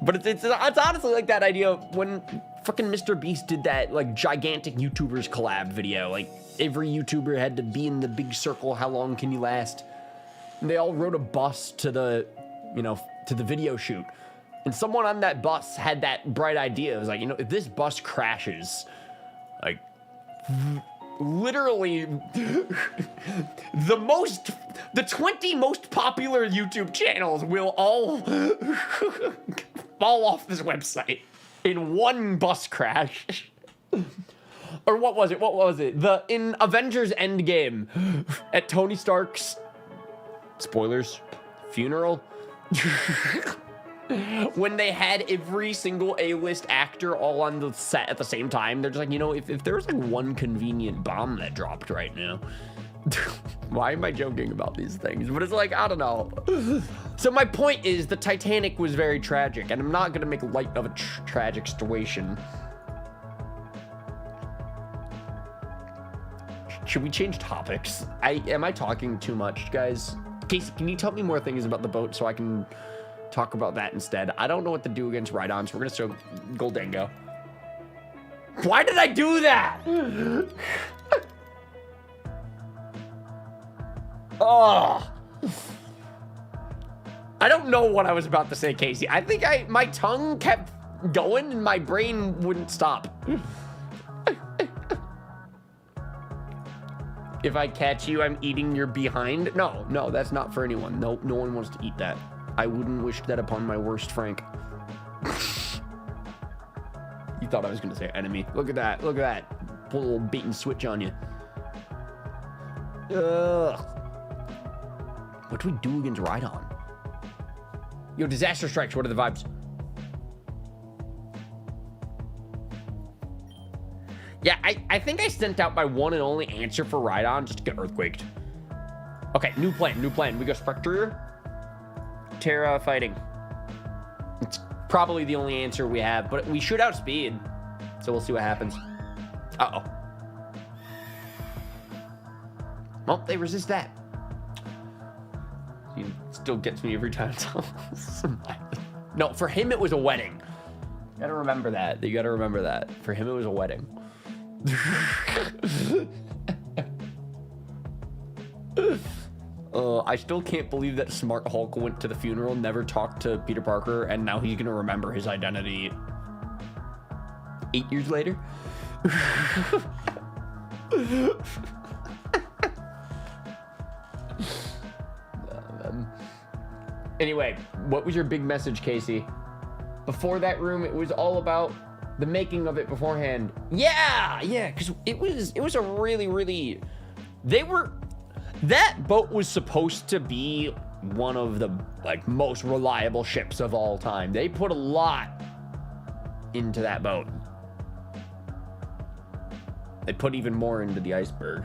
But it's honestly like that idea when fucking Mr. Beast did that like gigantic YouTubers collab video. Like every YouTuber had to be in the big circle. How long can you last? And they all rode a bus to the, to the video shoot. And someone on that bus had that bright idea. It was like, if this bus crashes, like literally the 20 most popular YouTube channels will all fall off this website in one bus crash. Or what was it? In Avengers Endgame at Tony Stark's, spoilers, funeral. When they had every single A-list actor all on the set at the same time, they're just like, you know, if there was like one convenient bomb that dropped right now. Why am I joking about these things? But it's like, I don't know. So my point is the Titanic was very tragic, and I'm not going to make light of a tragic situation. Should we change topics? Am I talking too much, guys? Casey, can you tell me more things about the boat so I can talk about that instead? I don't know what to do against Rhydon, so we're gonna show Goldango. Why did I do that? Oh, I don't know what I was about to say, Casey. I think my tongue kept going and my brain wouldn't stop. If I catch you, I'm eating your behind. No, that's not for anyone. No one wants to eat that. I wouldn't wish that upon my worst Frank. You thought I was gonna say enemy. Look at that. Look at that. Pull a little bait and switch on you. Ugh. What do we do against Rhydon? Yo, disaster strikes. What are the vibes? Yeah, I think I sent out my one and only answer for Rhydon just to get earthquaked. Okay, new plan. We go Spectre, Terra, fighting. It's probably the only answer we have, but we should outspeed. So we'll see what happens. Uh-oh. Well, they resist that. He still gets me every time. No, for him it was a wedding. You gotta remember that. You gotta remember that. For him it was a wedding. I still can't believe that Smart Hulk went to the funeral, never talked to Peter Parker, and now he's gonna remember his identity 8 years later. Anyway, what was your big message, Casey? Before that room, it was all about the making of it beforehand. Yeah, because it was a really that boat was supposed to be one of the like most reliable ships of all time. They put a lot into that boat. They put even more into the iceberg.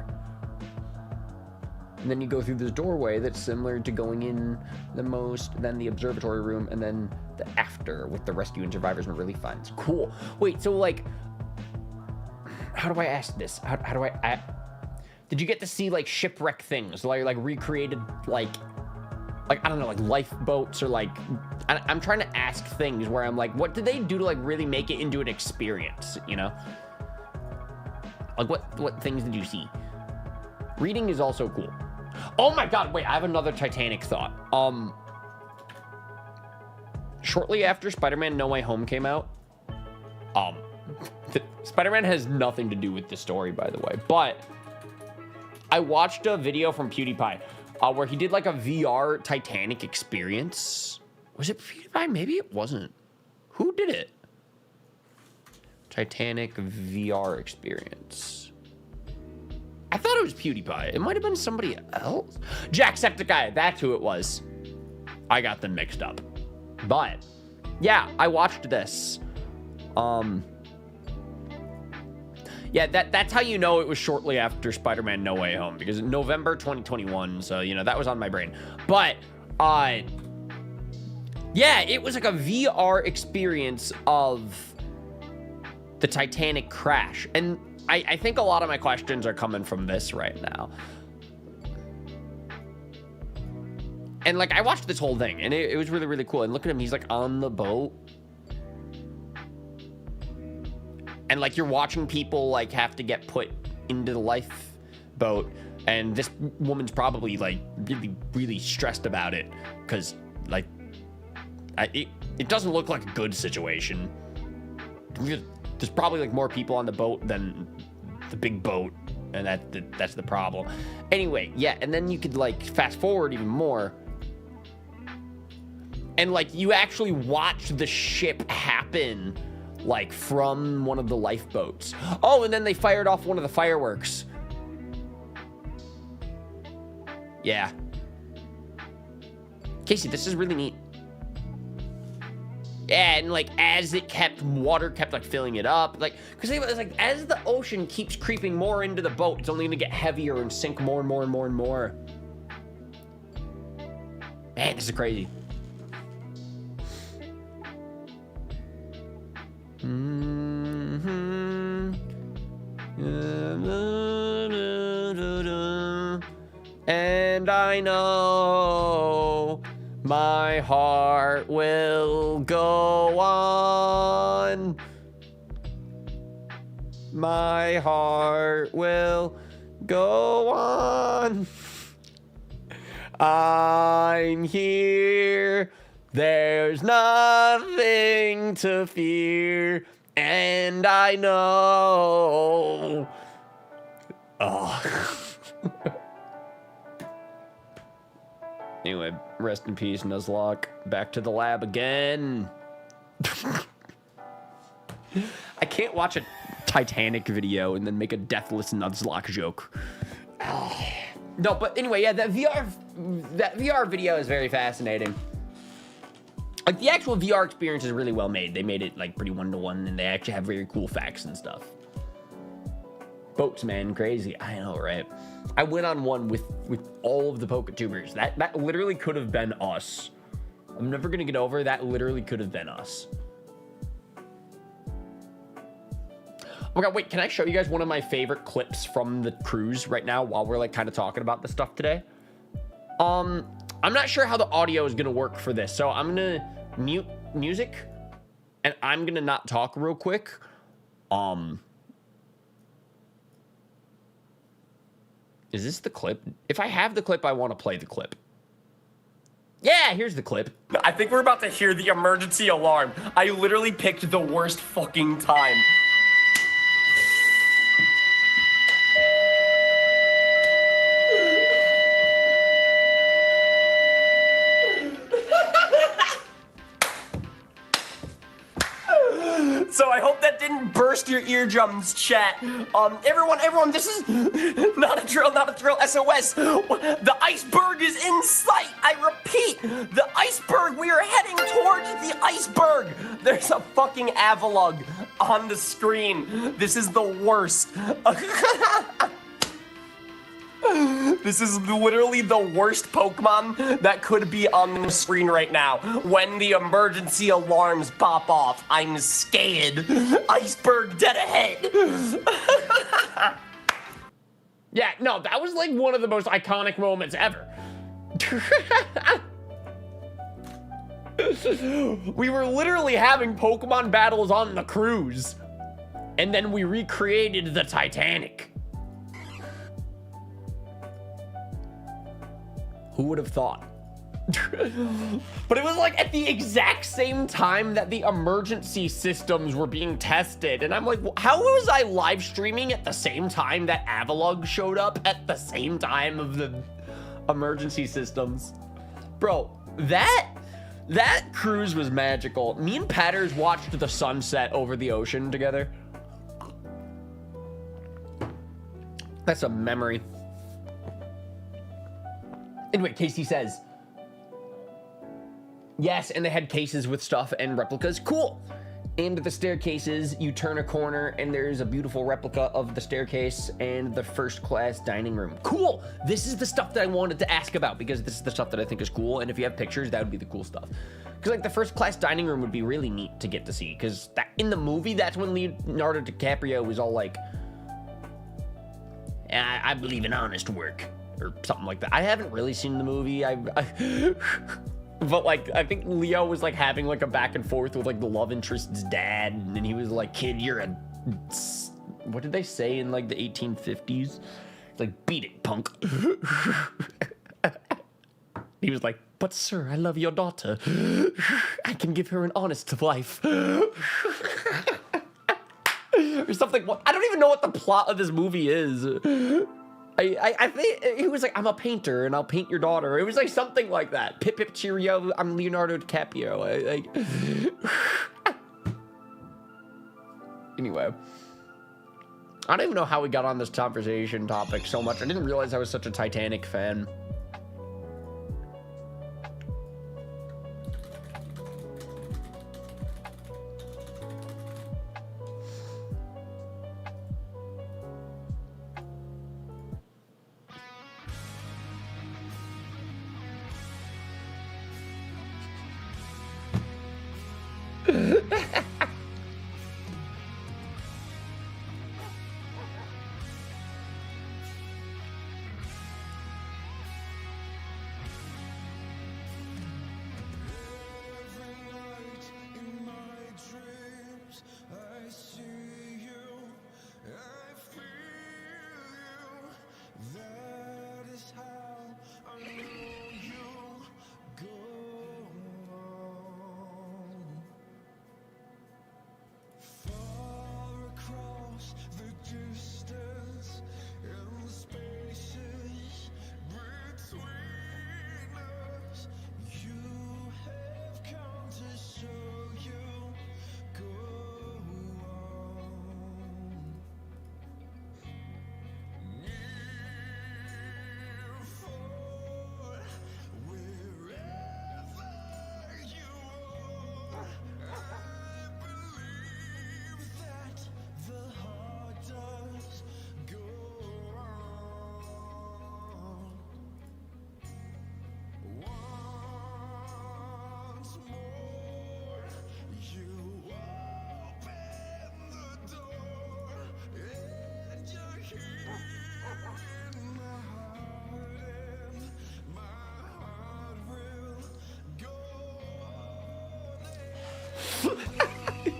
And then you go through this doorway that's similar to going in the most, then the observatory room, and then the after with the rescue and survivors and relief funds. Cool. Wait, so like, how do I ask this? How do I did you get to see like shipwreck things, like recreated, like I don't know, like lifeboats, or like, I'm trying to ask things where I'm like, what did they do to like really make it into an experience, you know? Like what things did you see? Reading is also cool. Oh my God, wait, I have another Titanic thought. Shortly after Spider-Man No Way Home came out, Spider-Man has nothing to do with the story, by the way, but I watched a video from PewDiePie where he did like a VR Titanic experience. Was it PewDiePie? Maybe it wasn't. Who did it? Titanic VR experience. I thought it was PewDiePie. It might have been somebody else. Jacksepticeye, that's who it was. I got them mixed up. But yeah, I watched this. Yeah, that's how you know it was shortly after Spider-Man No Way Home, because November 2021, so you know that was on my brain. But yeah, it was like a VR experience of the Titanic crash. And I think a lot of my questions are coming from this right now. And like, I watched this whole thing and it was really cool. And look at him, he's like on the boat. And like, you're watching people like have to get put into the lifeboat. And this woman's probably like really stressed about it. Cause like, it doesn't look like a good situation. There's probably like more people on the boat than the big boat, and that's the problem. Anyway, yeah, and then you could like fast forward even more, and like you actually watch the ship happen like from one of the lifeboats. Oh, and then they fired off one of the fireworks. Yeah. Casey, this is really neat. Yeah, and like as it water kept like filling it up, like because it was like as the ocean keeps creeping more into the boat, it's only gonna get heavier and sink more and more and more and more. Man, this is crazy. And I know my heart will go on. My heart will go on. I'm here. There's nothing to fear. And I know. Oh. Anyway, rest in peace, Nuzlocke. Back to the lab again. I can't watch a Titanic video and then make a deathless Nuzlocke joke. Oh. No, but anyway, yeah, that VR video is very fascinating. Like, the actual VR experience is really well made. They made it, like, pretty one-to-one, and they actually have very cool facts and stuff. Boats, man, crazy. I know, right? I went on one with all of the Poketubers. That literally could have been us. I'm never gonna get over that. Literally could have been us. Oh my god, wait, can I show you guys one of my favorite clips from the cruise right now while we're like kind of talking about this stuff today? I'm not sure how the audio is gonna work for this, so I'm gonna mute music and I'm gonna not talk real quick. Is this the clip? If I have the clip, I want to play the clip. Yeah, here's the clip. I think we're about to hear the emergency alarm. I literally picked the worst fucking time. So I hope that didn't burst your eardrums, chat. Everyone, this is not a drill, SOS. The iceberg is in sight. I repeat, the iceberg. We are heading towards the iceberg. There's a fucking Avalug on the screen. This is the worst. This is literally the worst Pokemon that could be on the screen right now. When the emergency alarms pop off, I'm scared. Iceberg dead ahead. Yeah, no, that was like one of the most iconic moments ever. We were literally having Pokemon battles on the cruise. And then we recreated the Titanic. Who would have thought? But it was like at the exact same time that the emergency systems were being tested. And I'm like, how was I live streaming at the same time that Avalug showed up at the same time of the emergency systems? Bro, that cruise was magical. Me and Patters watched the sunset over the ocean together. That's a memory. Anyway, Casey says, yes, and they had cases with stuff and replicas. Cool. And the staircases, you turn a corner and there's a beautiful replica of the staircase and the first class dining room. Cool. This is the stuff that I wanted to ask about because this is the stuff that I think is cool. And if you have pictures, that would be the cool stuff. Because like the first class dining room would be really neat to get to see. Because that in the movie, that's when Leonardo DiCaprio was all like, I believe in honest work. Or something like that. I haven't really seen the movie. But like, I think Leo was like having like a back and forth with like the love interest's dad, and then he was like, "Kid, you're a," what did they say in like the 1850s? Like, beat it, punk. He was like, "But sir, I love your daughter. I can give her an honest life." Or something. I don't even know what the plot of this movie is. I think he was like, "I'm a painter and I'll paint your daughter." It was like something like that. Pip pip cheerio, I'm Leonardo DiCaprio. Anyway, I don't even know how we got on this conversation topic so much. I didn't realize I was such a Titanic fan.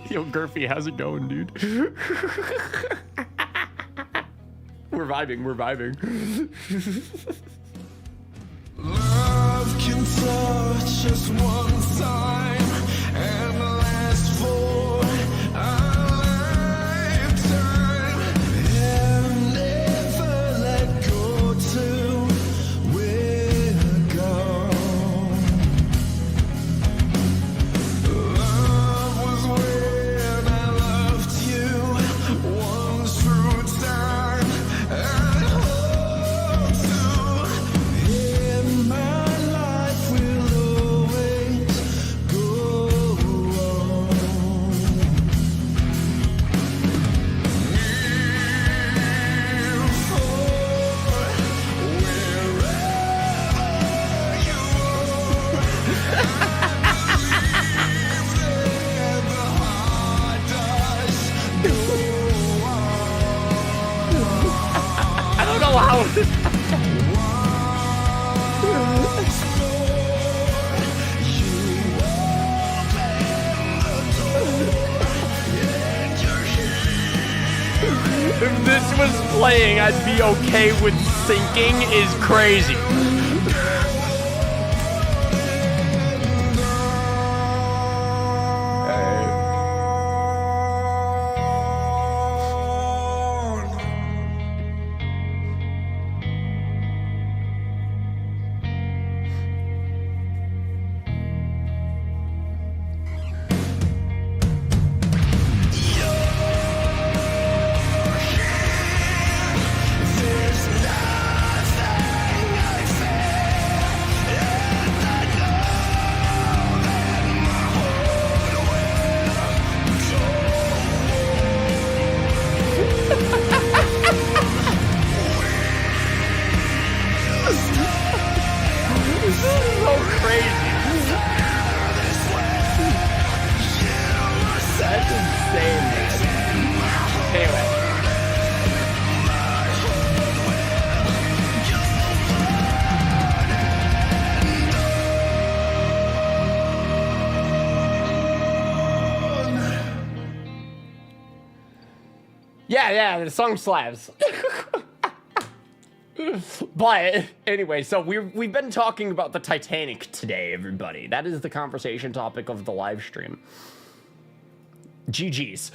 Yo, Gurphy, how's it going, dude? We're vibing, we're vibing. Love can touch us one time and last for a lifetime and never let go till we're gone. Love was when I loved you one true time and hope to in my life will always go on. For wherever you are, the heart does go I don't know how. If this was playing, I'd be okay with sinking is crazy. This is so crazy. That's insane, man. Anyway. Yeah, the song slaps. But anyway, so we've been talking about the Titanic today, everybody. That is the conversation topic of the live stream. GG's.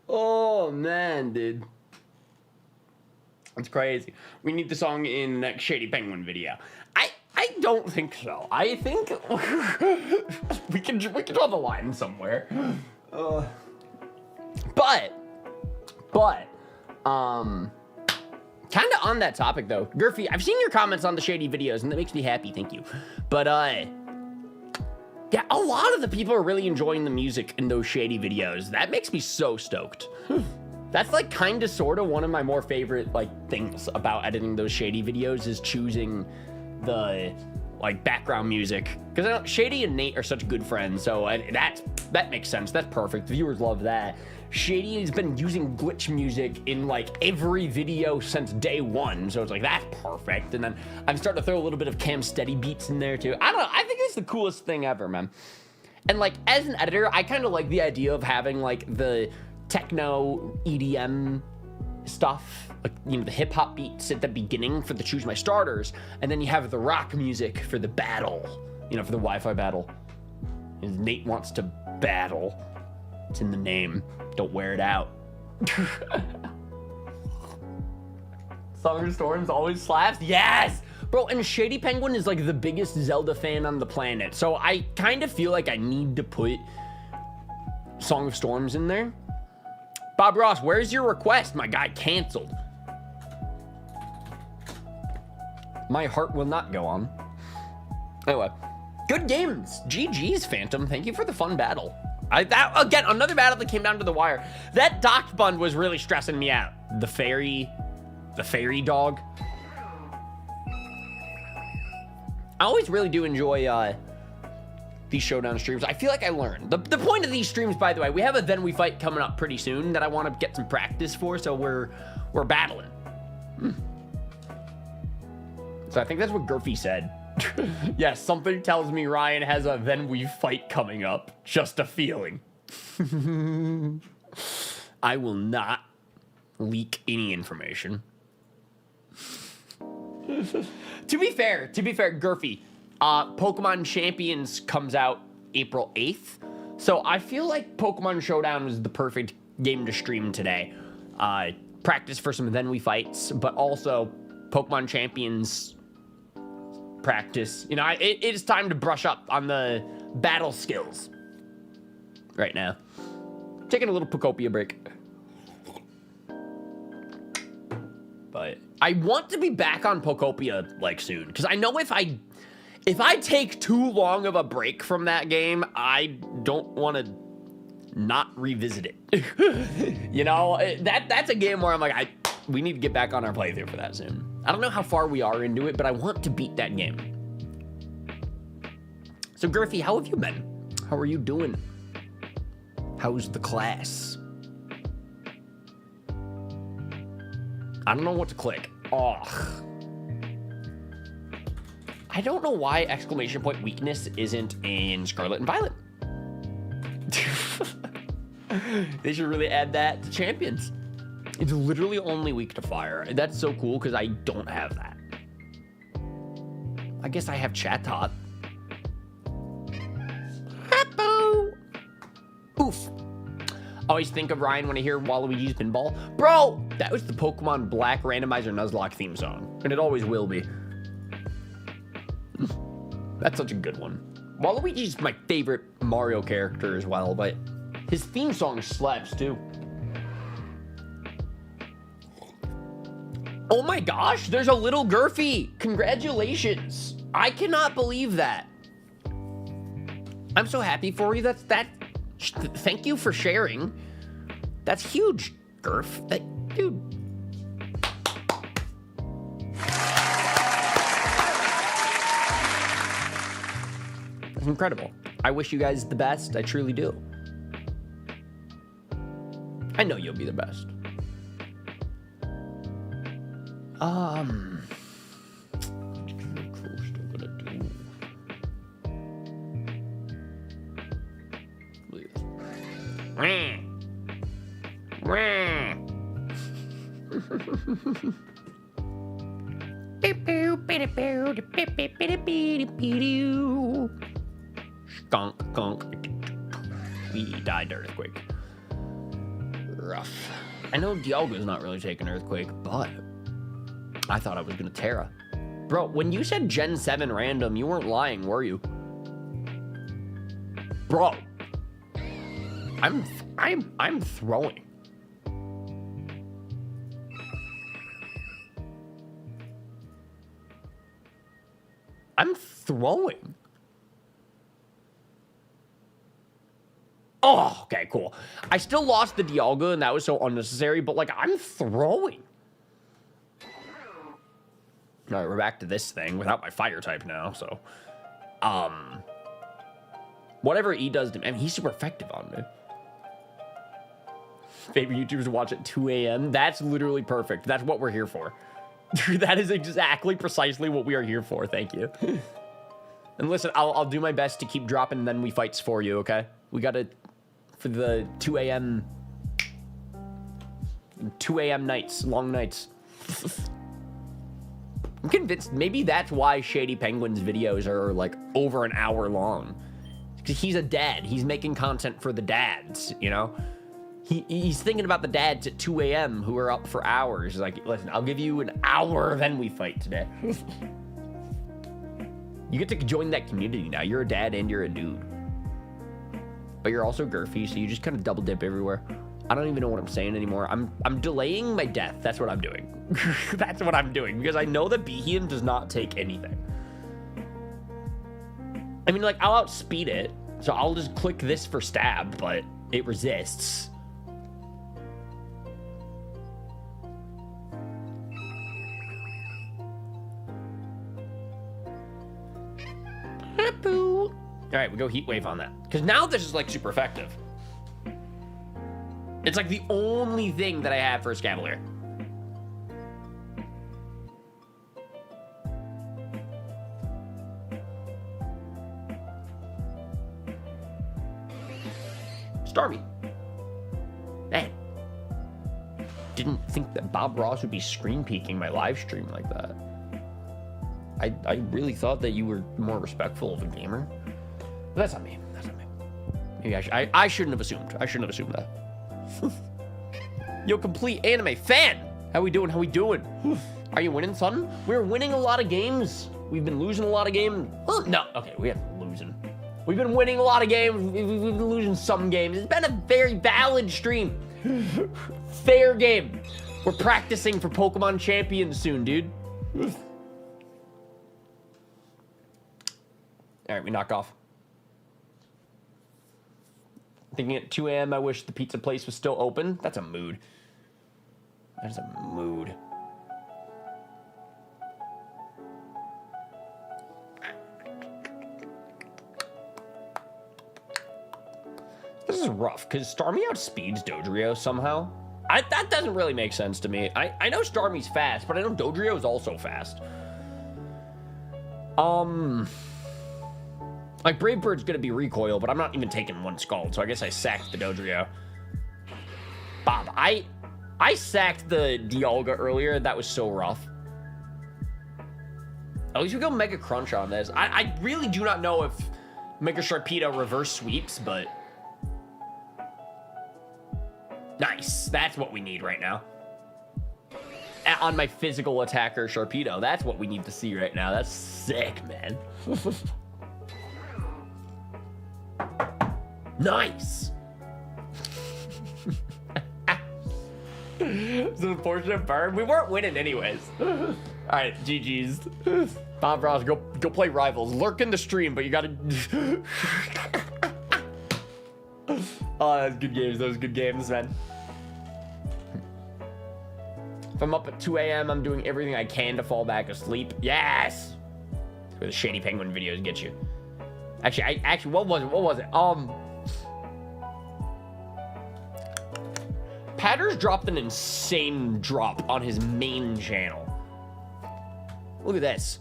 Oh man, dude. It's crazy. We need the song in the next Shady Penguin video. I don't think so. I think we can draw the line somewhere. But kind of on that topic though, Gurphy, I've seen your comments on the Shady videos and that makes me happy, thank you. But yeah, a lot of the people are really enjoying the music in those Shady videos. That makes me so stoked. That's like kind of sort of one of my more favorite like things about editing those Shady videos is choosing the like background music, because Shady and Nate are such good friends, so that makes sense. That's perfect. Viewers love that. Shady has been using glitch music in like every video since day one, so it's like that's perfect. And then I'm starting to throw a little bit of Cam Steady beats in there too. I don't know. I think it's the coolest thing ever, man. And like as an editor, I kind of like the idea of having like the techno EDM stuff, like, you know, the hip hop beats at the beginning for the choose my starters, and then you have the rock music for the battle, you know, for the Wi-Fi battle. And Nate wants to battle. It's in the name. Don't wear it out. Summer Storms always slaps. Yes! Bro, and Shady Penguin is like the biggest Zelda fan on the planet. So I kind of feel like I need to put Song of Storms in there. Bob Ross, where's your request? My guy canceled. My heart will not go on. Anyway, good games. GG's, Phantom. Thank you for the fun battle. Again, another battle that came down to the wire. That docked bun was really stressing me out. The fairy dog. I always really do enjoy these showdown streams. I feel like I learned. The point of these streams, by the way, we have a Then We Fight coming up pretty soon that I want to get some practice for, so we're battling. So I think that's what Gurphy said. Yes, something tells me Ryan has a Then We Fight coming up. Just a feeling. I will not leak any information. To be fair, Gurphy, Pokemon Champions comes out April 8th. So I feel like Pokemon Showdown was the perfect game to stream today. Practice for some Then We Fights, but also Pokemon Champions practice. You know, it is time to brush up on the battle skills right now. Taking a little Pokopia break. But I want to be back on Pokopia like soon, because I know if I take too long of a break from that game, I don't want to not revisit it. You know, that's a game where I'm like, we need to get back on our playthrough for that soon. I don't know how far we are into it, but I want to beat that game. So, Gurphy, how have you been? How are you doing? How's the class? I don't know what to click. Ugh. I don't know why exclamation point weakness isn't in Scarlet and Violet. They should really add that to champions. It's literally only weak to fire. That's so cool because I don't have that. I guess I have Chatot. Oof. Always think of Ryan when I hear Waluigi's Pinball. Bro, that was the Pokemon Black Randomizer Nuzlocke theme song. And it always will be. That's such a good one. Waluigi's my favorite Mario character as well, but his theme song slaps too. Oh my gosh, there's a little Gurphy. Congratulations. I cannot believe that. I'm so happy for you. Thank you for sharing. That's huge, Gurf. Dude. That's incredible. I wish you guys the best. I truly do. I know you'll be the best. Skunk. We died to Earthquake. Rough. I know Dialga's not really taking Earthquake, but I thought I was gonna Terra. Bro, when you said Gen 7 random, you weren't lying, were you? Bro. I'm throwing. I'm throwing. Oh, okay, cool. I still lost the Dialga, and that was so unnecessary, but, like, I'm throwing. All right, we're back to this thing without my fire type now, so. Whatever E does to me, I mean, he's super effective on me. Favorite YouTubers watch at 2 a.m. That's literally perfect. That's what we're here for. That is exactly precisely what we are here for. Thank you. And listen, I'll do my best to keep dropping then we fights for you, okay? We gotta, for the 2 a.m. nights, long nights. I'm convinced maybe that's why Shady Penguin's videos are like over an hour long. Because he's a dad. He's making content for the dads, you know? He's thinking about the dads at 2 a.m. who are up for hours. He's like, listen, I'll give you an hour, then we fight today. You get to join that community now. You're a dad and you're a dude. But you're also girthy, so you just kind of double dip everywhere. I don't even know what I'm saying anymore. I'm delaying my death. That's what I'm doing. That's what I'm doing. Because I know that Behian does not take anything. I mean, like, I'll outspeed it. So I'll just click this for stab, but it resists. All right, we go heat wave on that. Because now this is like super effective. It's like the only thing that I have for a Scavalier. Starmie. Man. Didn't think that Bob Ross would be screen peeking my live stream like that. I really thought that you were more respectful of a gamer. But that's not me. That's not me. Maybe I shouldn't have assumed. I shouldn't have assumed that. Yo, complete anime fan. How we doing? How we doing? Are you winning, son? We're winning a lot of games. We've been losing a lot of games. No, okay, we haven't been losing. We've been winning a lot of games. We've been losing some games. It's been a very valid stream. Fair game. We're practicing for Pokemon Champions soon, dude. All right, we knock off. Thinking at 2 a.m. I wish the pizza place was still open. That's a mood. That is a mood. This is rough, because Starmie outspeeds Dodrio somehow. That doesn't really make sense to me. I know Starmie's fast, but I know Dodrio is also fast. Like, Brave Bird's gonna be recoil, but I'm not even taking one Scald, so I guess I sacked the Dodrio. Bob, I sacked the Dialga earlier. That was so rough. At least we go Mega Crunch on this. I really do not know if Mega Sharpedo reverse sweeps, but... Nice. That's what we need right now. On my physical attacker, Sharpedo. That's what we need to see right now. That's sick, man. Nice. It's an unfortunate burn. We weren't winning anyways. All right, GG's. Bob Ross, go play Rivals. Lurk in the stream, but you gotta... Oh, that's good games. Those good games, man. If I'm up at 2 a.m., I'm doing everything I can to fall back asleep. Yes! That's where the Shady Penguin videos get you. Actually, what was it? Patter's dropped an insane drop on his main channel. Look at this.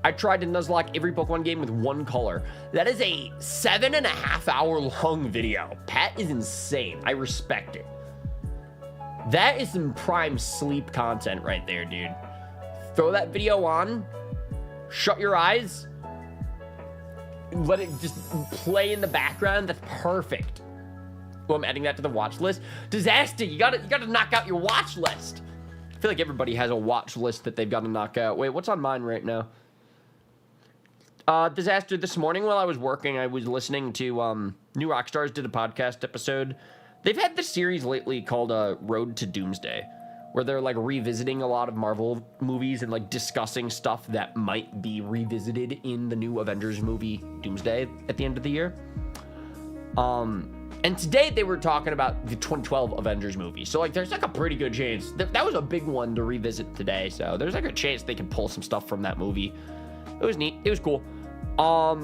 I tried to Nuzlocke every Pokemon game with one color. That is a 7.5 hour long video. Pat is insane. I respect it. That is some prime sleep content right there, dude. Throw that video on, shut your eyes, let it just play in the background. That's perfect. Well, I'm adding that to the watch list. Disaster, you gotta knock out your watch list. I feel like everybody has a watch list that they've got to knock out. Wait, what's on mine right now? Disaster, this morning while I was working, I was listening to, New Rockstars did a podcast episode. They've had this series lately called, Road to Doomsday, where they're, like, revisiting a lot of Marvel movies and, like, discussing stuff that might be revisited in the new Avengers movie, Doomsday, at the end of the year. And today they were talking about the 2012 Avengers movie. So like there's like a pretty good chance that was a big one to revisit today. So there's like a chance they can pull some stuff from that movie. It was neat. It was cool. All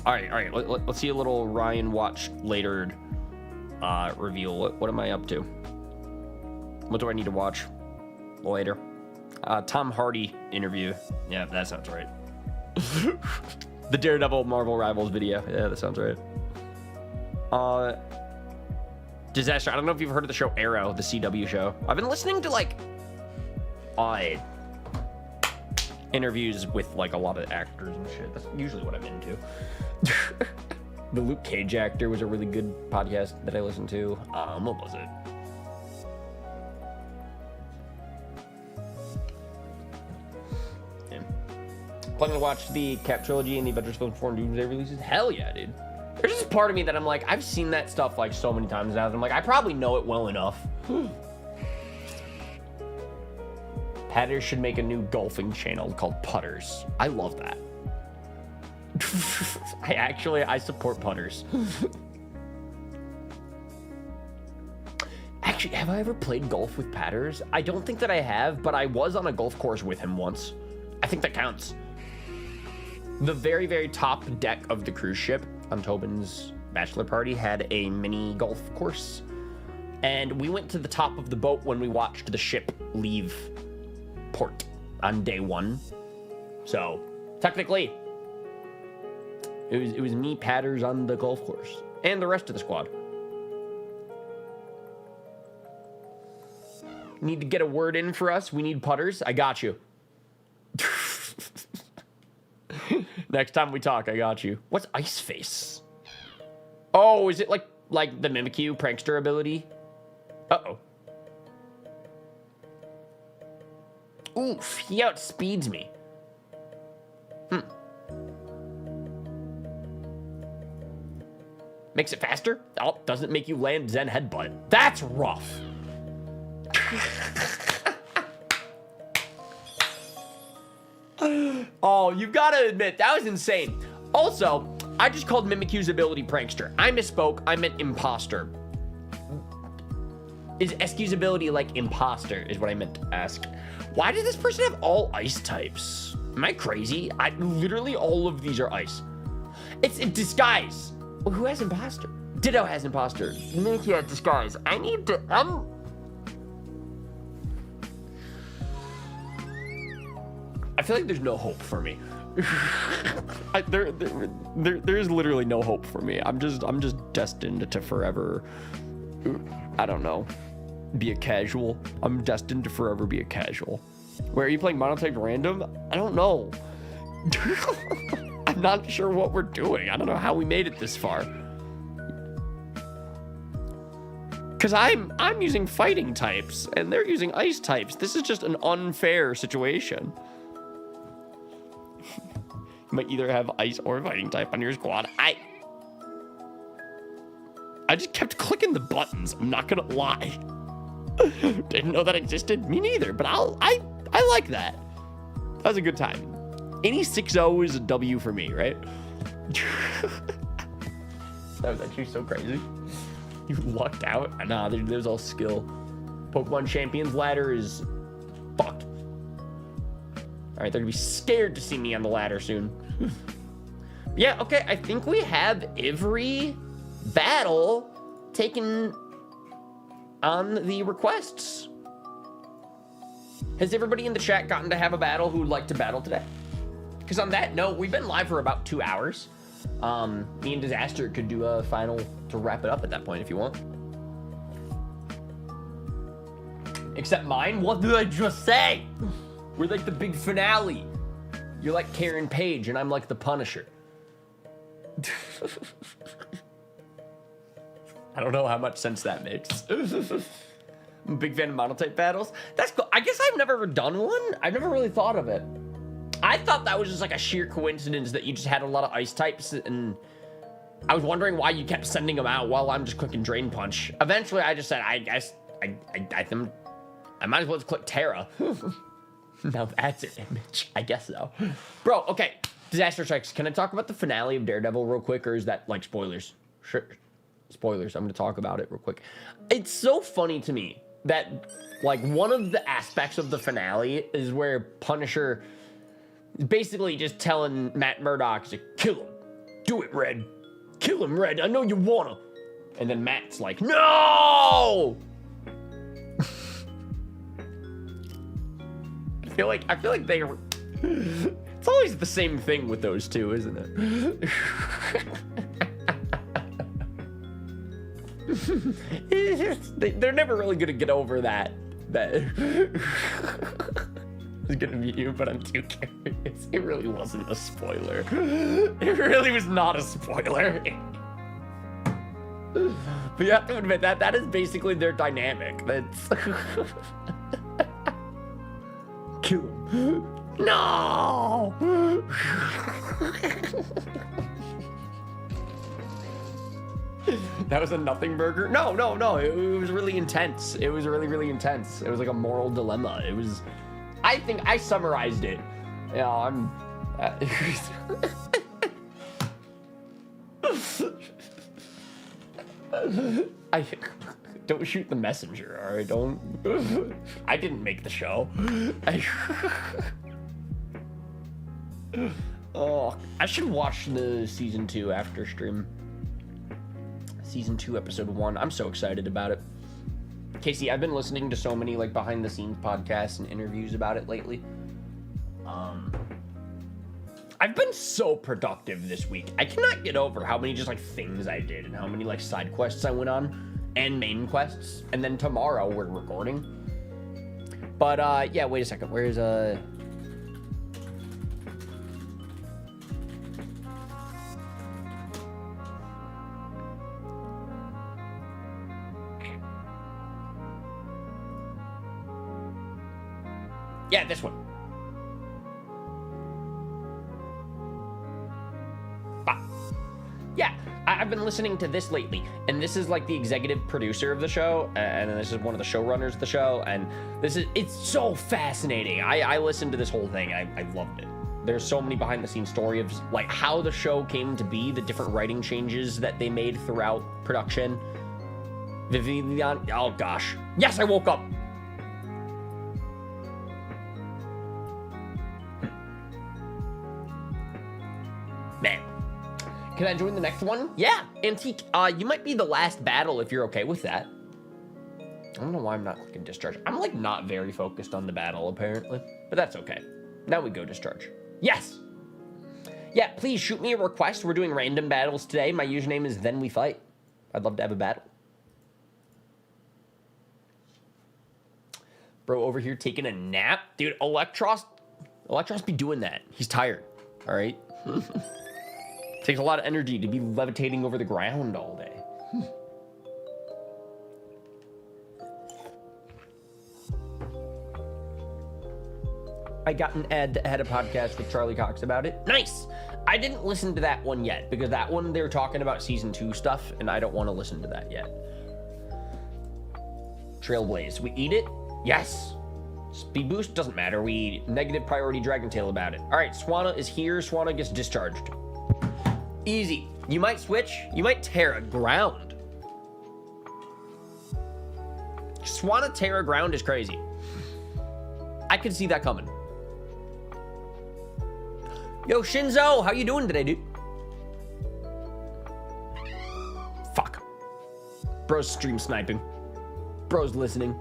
right. Let's see a little Ryan Watch Later reveal. What am I up to? What do I need to watch later? Tom Hardy interview. Yeah, that sounds right. The Daredevil Marvel Rivals video. Yeah, that sounds right. Disaster. I don't know if you've heard of the show Arrow, the CW show. I've been listening to like interviews with like a lot of actors and shit. That's usually what I'm into. The Luke Cage actor was a really good podcast that I listened to. What was it? Yeah. Planning to watch the Cap trilogy and the Avengers Film 4 and Doomsday releases? Hell yeah, dude. There's just part of me that I'm like, I've seen that stuff like so many times now. I'm like, I probably know it well enough. Patters should make a new golfing channel called Putters. I love that. I support putters. Actually, have I ever played golf with Patters? I don't think that I have, but I was on a golf course with him once. I think that counts. The very, very top deck of the cruise ship on Tobin's bachelor party had a mini golf course. And we went to the top of the boat when we watched the ship leave port on day 1. So, technically, it was me, Patters, on the golf course. And the rest of the squad. Need to get a word in for us? We need putters? I got you. Next time we talk, I got you. What's Ice Face? Oh, is it like the Mimikyu prankster ability? Uh-oh. Oof, he outspeeds me. Makes it faster? Oh, doesn't make you land Zen Headbutt. That's rough. Oh, you've got to admit, that was insane. Also, I just called Mimikyu's ability prankster. I misspoke. I meant imposter. Is Eskyu's ability like imposter is what I meant to ask. Why does this person have all ice types? Am I crazy? Literally all of these are ice. It's a disguise. Well, who has imposter? Ditto has imposter. Mimikyu has disguise. I need to... I feel like there's no hope for me. There is literally no hope for me. I'm just destined to forever, I don't know, be a casual. I'm destined to forever be a casual. Where are you playing monotype random? I don't know. I'm not sure what we're doing. I don't know how we made it this far. Because I'm using fighting types and they're using ice types. This is just an unfair situation. You might either have ice or fighting type on your squad. I just kept clicking the buttons. I'm not gonna lie. Didn't know that existed. Me neither. But I like that. That was a good time. Any 6-0 is a W for me, right? That was actually so crazy. You lucked out. Nah, there's all skill. Pokemon Champions ladder is fucked. All right, they're gonna be scared to see me on the ladder soon. Yeah, okay, I think we have every battle taken on the requests. Has everybody in the chat gotten to have a battle who would like to battle today? Because on that note, we've been live for about 2 hours. Me and Disaster could do a final to wrap it up at that point if you want. Except mine? What did I just say? We're like the big finale. You're like Karen Page, and I'm like the Punisher. I don't know how much sense that makes. I'm a big fan of monotype battles. That's cool. I guess I've never done one. I've never really thought of it. I thought that was just like a sheer coincidence that you just had a lot of ice types, and I was wondering why you kept sending them out while I'm just clicking Drain Punch. Eventually, I just said, I guess I might as well just click Terra. Now that's an image. I guess so. Bro, okay. Disaster Strikes, can I talk about the finale of Daredevil real quick, or is that like spoilers? Sure. Spoilers, I'm gonna talk about it real quick. It's so funny to me that like one of the aspects of the finale is where Punisher is basically just telling Matt Murdock to kill him. Do it, Red. Kill him, Red. I know you wanna. And then Matt's like, no! I feel like they are. It's always the same thing with those two, isn't it? They're never really gonna get over that. It's gonna be you, but I'm too curious. It really wasn't a spoiler. It really was not a spoiler. But you have to admit that is basically their dynamic. That's kill him. No. That was a nothing burger? No. It was really intense. It was really intense. It was like a moral dilemma. It was. I think I summarized it. Yeah, I'm. I don't shoot the messenger. All right, don't. I didn't make the show. Oh, I should watch the season 2 after stream. Season 2, episode 1. I'm so excited about it. Casey, I've been listening to so many like behind the scenes podcasts and interviews about it lately. I've been so productive this week. I cannot get over how many just like things I did and how many like side quests I went on and main quests. And then tomorrow we're recording. But yeah, wait a second. Where's yeah, this one. Yeah, I've been listening to this lately, and this is like the executive producer of the show, and this is one of the showrunners of the show, and it's so fascinating. I listened to this whole thing, I loved it. There's so many behind the scenes story of like how the show came to be, the different writing changes that they made throughout production. Vivian, oh gosh. Yes, I woke up. Man. Can I join the next one? Yeah, Antique, you might be the last battle if you're okay with that. I don't know why I'm not clicking discharge. I'm like not very focused on the battle apparently, but that's okay. Now we go discharge. Yes. Yeah, please shoot me a request. We're doing random battles today. My username is Then We Fight. I'd love to have a battle. Bro over here taking a nap. Dude, Electros be doing that. He's tired, all right? Takes a lot of energy to be levitating over the ground all day. I got an ad that had a podcast with Charlie Cox about it. Nice! I didn't listen to that one yet, because that one they're talking about season 2 stuff, and I don't want to listen to that yet. Trailblaze, we eat it? Yes! Speed boost, doesn't matter. We eat negative priority Dragon Tail about it. All right, Swanna is here. Swanna gets discharged. Easy. You might switch. You might Terra ground. Swanna Terra ground is crazy. I could see that coming. Yo, Shinzo, how you doing today, dude? Fuck. Bro's stream sniping. Bro's listening.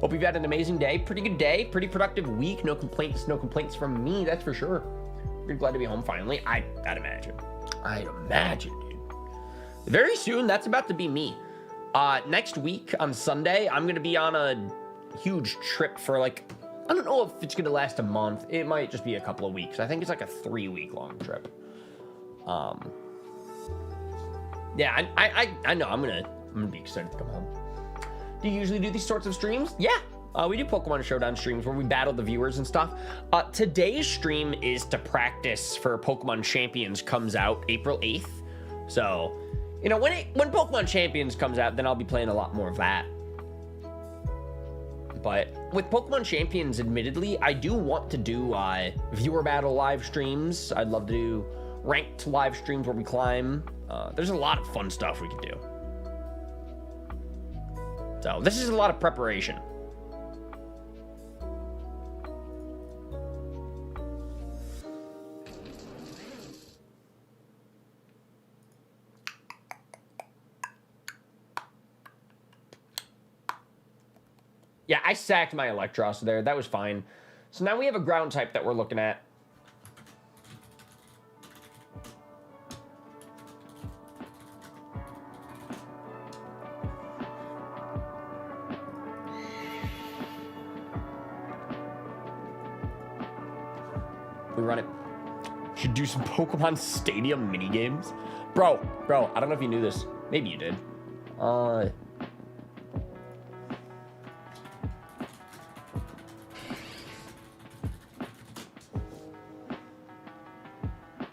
Hope you've had an amazing day. Pretty good day. Pretty productive week. No complaints from me, that's for sure. You're glad to be home finally. I'd imagine. I'd imagine, dude. Very soon, that's about to be me. Next week on Sunday, I'm gonna be on a huge trip for like, I don't know if it's gonna last a month. It might just be a couple of weeks. I think it's like a 3-week long trip. Yeah, I know I'm gonna be excited to come home. Do you usually do these sorts of streams? Yeah. We do Pokemon Showdown streams where we battle the viewers and stuff. Today's stream is to practice for Pokemon Champions comes out April 8th. So, you know, when Pokemon Champions comes out, then I'll be playing a lot more of that. But with Pokemon Champions, admittedly, I do want to do viewer battle live streams. I'd love to do ranked live streams where we climb. There's a lot of fun stuff we can do. So this is a lot of preparation. Yeah, I sacked my Electros there. That was fine. So now we have a ground type that we're looking at. We run it. Should do some Pokemon Stadium minigames. Bro, I don't know if you knew this. Maybe you did.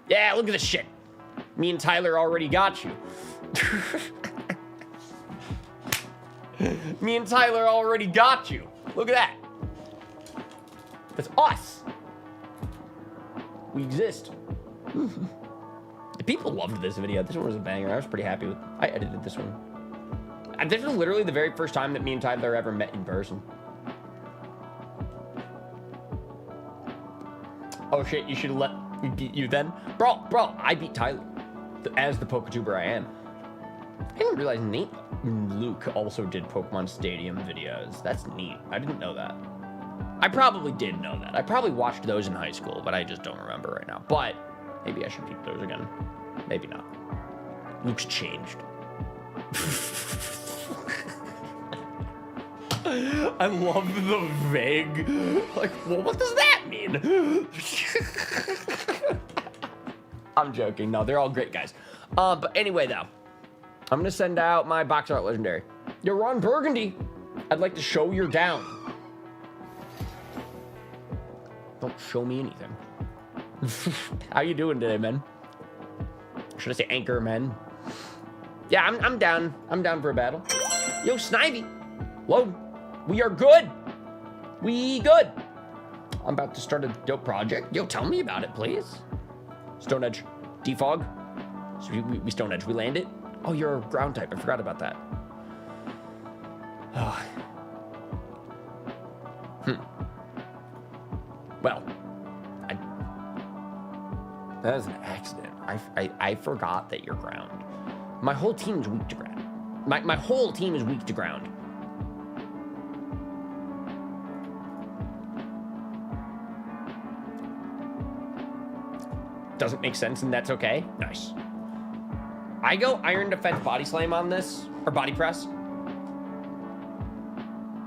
Yeah, look at this shit. Me and Tyler already got you. Me and Tyler already got you. Look at that. That's us. We exist. The people loved this video. This one was a banger. I was pretty happy with it. I edited this one. And this was literally the very first time that me and Tyler ever met in person. Oh shit, you should have let me beat you then. Bro, I beat Tyler as the PokeTuber I am. I didn't realize Nate and Luke also did Pokemon Stadium videos. That's neat. I didn't know that. I probably did know that. I probably watched those in high school, but I just don't remember right now. But maybe I should peep those again. Maybe not. Luke's changed. I love the vague. Like, well, what does that mean? I'm joking. No, they're all great guys. But anyway, though, I'm gonna send out my box art legendary. You're Ron Burgundy. I'd like to show you're down. Don't show me anything. How you doing today, man? Should I say anchor, man? Yeah, I'm down. I'm down for a battle. Yo, Snivy. Whoa. We are good. We good. I'm about to start a dope project. Yo, tell me about it, please. Stone Edge. Defog. So we Stone Edge. We land it. Oh, you're a ground type. I forgot about that. Oh. Well, that was an accident. I forgot that you're ground. My whole team is weak to ground. My whole team is weak to ground. Doesn't make sense, and that's okay. Nice. I go Iron Defense Body Slam on this, or Body Press.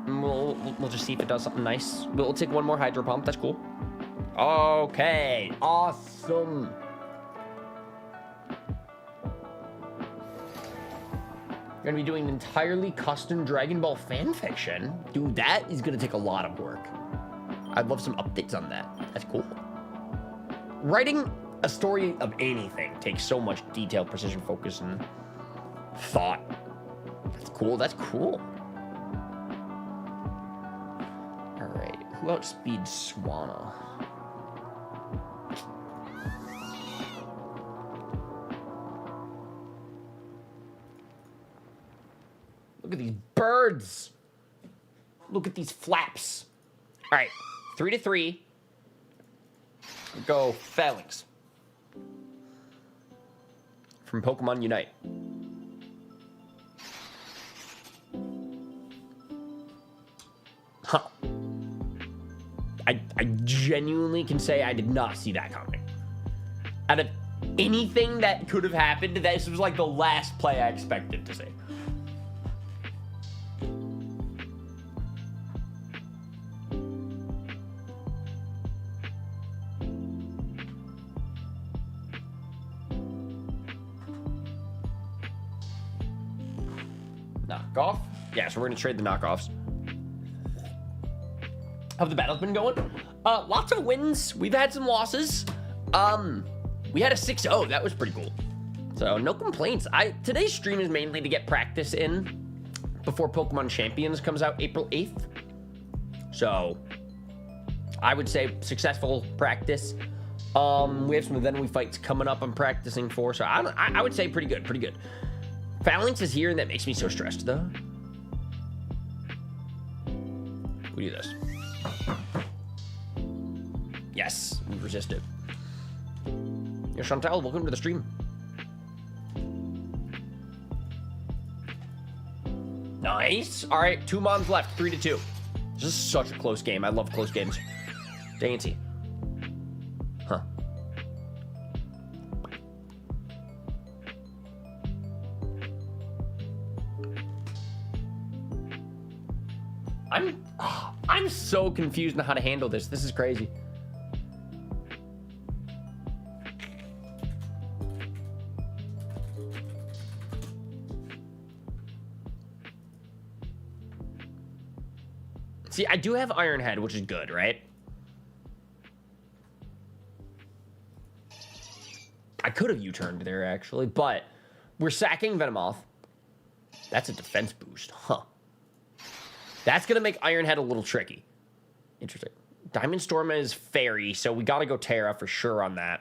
And we'll just see if it does something nice. We'll take one more Hydro Pump. That's cool. Okay. Awesome. Gonna be doing entirely custom Dragon Ball fan fiction. Dude, that is gonna take a lot of work. I'd love some updates on that. That's cool. Writing a story of anything takes so much detail, precision, focus, and thought. That's cool. That's cool. All right. Who outspeeds Swanna? Look at these birds. Look at these flaps. All right. 3-3. Go Phalanx. From Pokemon Unite. Huh. I genuinely can say I did not see that coming. Out of anything that could have happened, this was like the last play I expected to see. Knockoff? Yeah, so we're gonna trade the knockoffs. How have the battles been going? Lots of wins. We've had some losses. We had a 6-0. That was pretty cool. So no complaints. Today's stream is mainly to get practice in before Pokemon Champions comes out April 8th. So I would say successful practice. We have some Then We Fights coming up I'm practicing for, so I would say pretty good. Phalanx is here, and that makes me so stressed, though. We do this. Yes, we resist it. Yeah, Chantal, welcome to the stream. Nice. All right, 2 moms left, 3-2. This is such a close game. I love close games. Dainty. Huh. I'm so confused on how to handle this. This is crazy. See, I do have Iron Head, which is good, right? I could have U-turned there, actually, but we're sacking Venomoth. That's a defense boost, huh? That's going to make Iron Head a little tricky. Interesting. Diamond Storm is Fairy, so we got to go Terra for sure on that.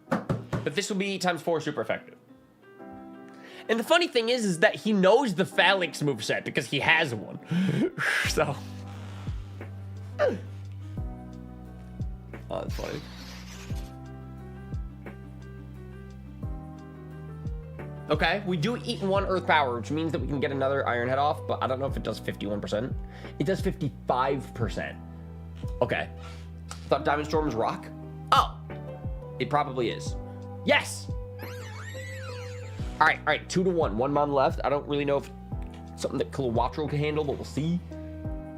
But this will be ×4 super effective. And the funny thing is that he knows the Phalanx moveset because he has one. So. Oh, that's funny. Okay, we do eat 1 Earth Power, which means that we can get another Iron Head off, but I don't know if it does 51%. It does 55%. Okay. Thought Diamond Storm was rock? Oh! It probably is. Yes! Alright, 2-1. 1 mon left. I don't really know if it's something that Kilowattrel can handle, but we'll see.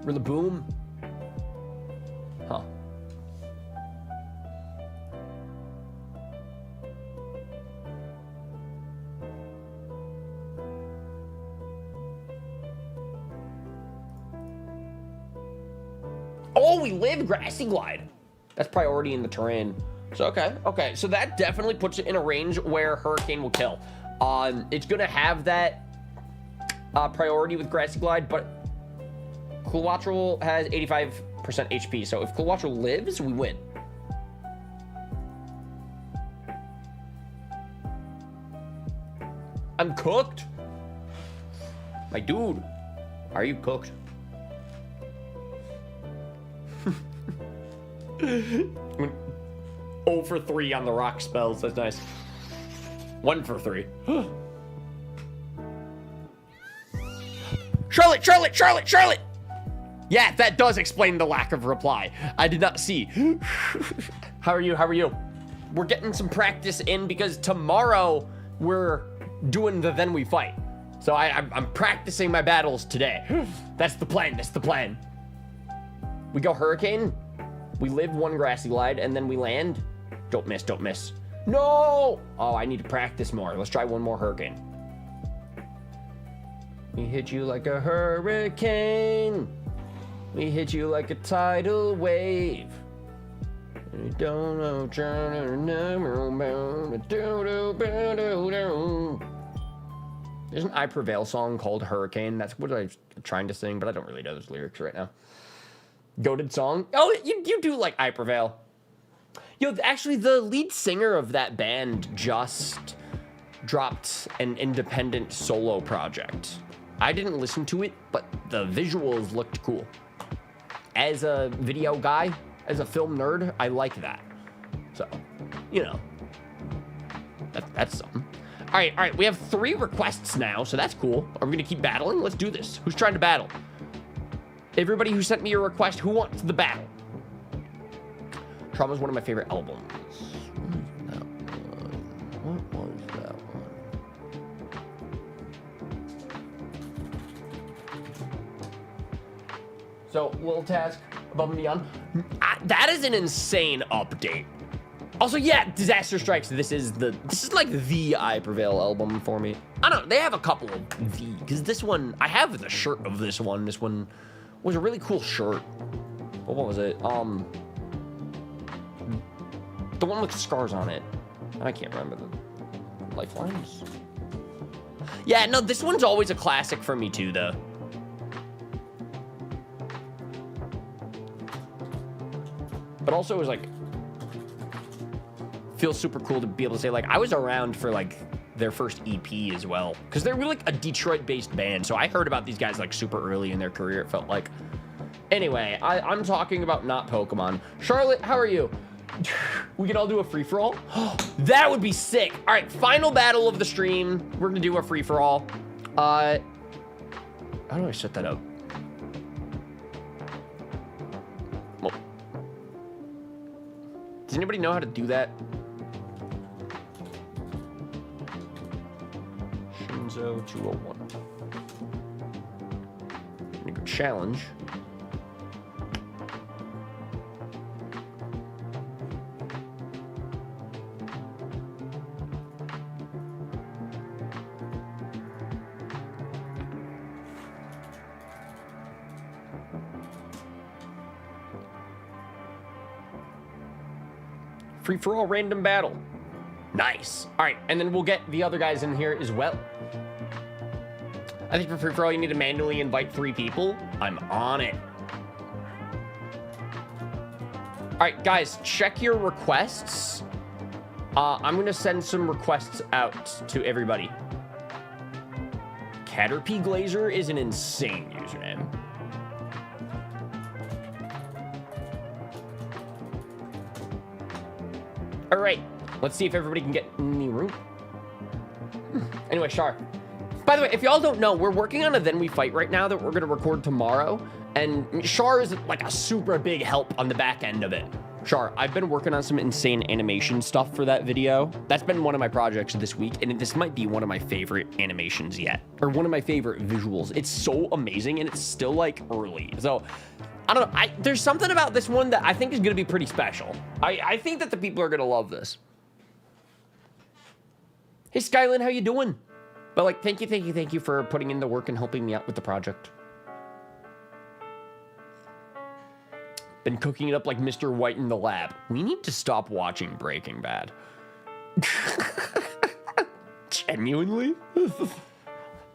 Rillaboom. Huh. Oh, we live Grassy Glide. That's priority in the terrain. So, okay. So that definitely puts it in a range where Hurricane will kill. It's going to have that priority with Grassy Glide, but Kilowattrel has 85% HP. So if Kilowattrel lives, we win. I'm cooked. My dude, are you cooked? 0 for 3 on the rock spells. That's nice. 1 for 3. Charlotte! Yeah, that does explain the lack of reply. I did not see. How are you? We're getting some practice in because tomorrow we're doing the Then We Fight. So I'm practicing my battles today. That's the plan. We go Hurricane. We live 1 Grassy Glide, and then we land. Don't miss. No! Oh, I need to practice more. Let's try 1 more Hurricane. We hit you like a hurricane. We hit you like a tidal wave. We don't know. There's an I Prevail song called Hurricane. That's what I'm trying to sing, but I don't really know those lyrics right now. Goated song. Oh, you do like I Prevail. Yo, actually, the lead singer of that band just dropped an independent solo project. I didn't listen to it, but the visuals looked cool. As a video guy, as a film nerd, I like that. So, you know, that's something. All right, we have 3 requests now, so that's cool. Are we gonna keep battling? Let's do this. Who's trying to battle? Everybody who sent me a request, who wants the battle? Trauma is one of my favorite albums. What was that one? So, little task above and beyond. That is an insane update. Also, yeah, Disaster Strikes. This is like the I Prevail album for me. I don't know. They have a couple of because this one, I have the shirt of this one. This one was a really cool shirt. What was it? The one with scars on it. I can't remember the lifelines. Yeah, no, this one's always a classic for me too, though. But also it was like, feels super cool to be able to say like, I was around for like their first EP as well. Cause they're really like a Detroit based band. So I heard about these guys like super early in their career, it felt like. Anyway, I'm talking about not Pokemon. Charlotte, how are you? We can all do a free-for-all? That would be sick. All right, final battle of the stream. We're gonna do a free-for-all. How do I set that up? Well, does anybody know how to do that? Shinzo 201. I'm gonna go challenge. Free-for-all random battle. Nice. All right, and then we'll get the other guys in here as well. I think for free-for-all, you need to manually invite 3 people. I'm on it. All right, guys, check your requests. I'm gonna send some requests out to everybody. Caterpie Glazer is an insane username. All right, let's see if everybody can get in the room. Anyway, Char. By the way, if y'all don't know, we're working on a Then We Fight right now that we're gonna record tomorrow. And Char is like a super big help on the back end of it. Char, I've been working on some insane animation stuff for that video. That's been one of my projects this week, and this might be one of my favorite animations yet. Or one of my favorite visuals. It's so amazing, and it's still like early. So, I don't know, there's something about this one that I think is gonna be pretty special. I think that the people are gonna love this. Hey Skylin, how you doing? But like, thank you for putting in the work and helping me out with the project. Been cooking it up like Mr. White in the lab. We need to stop watching Breaking Bad. Genuinely?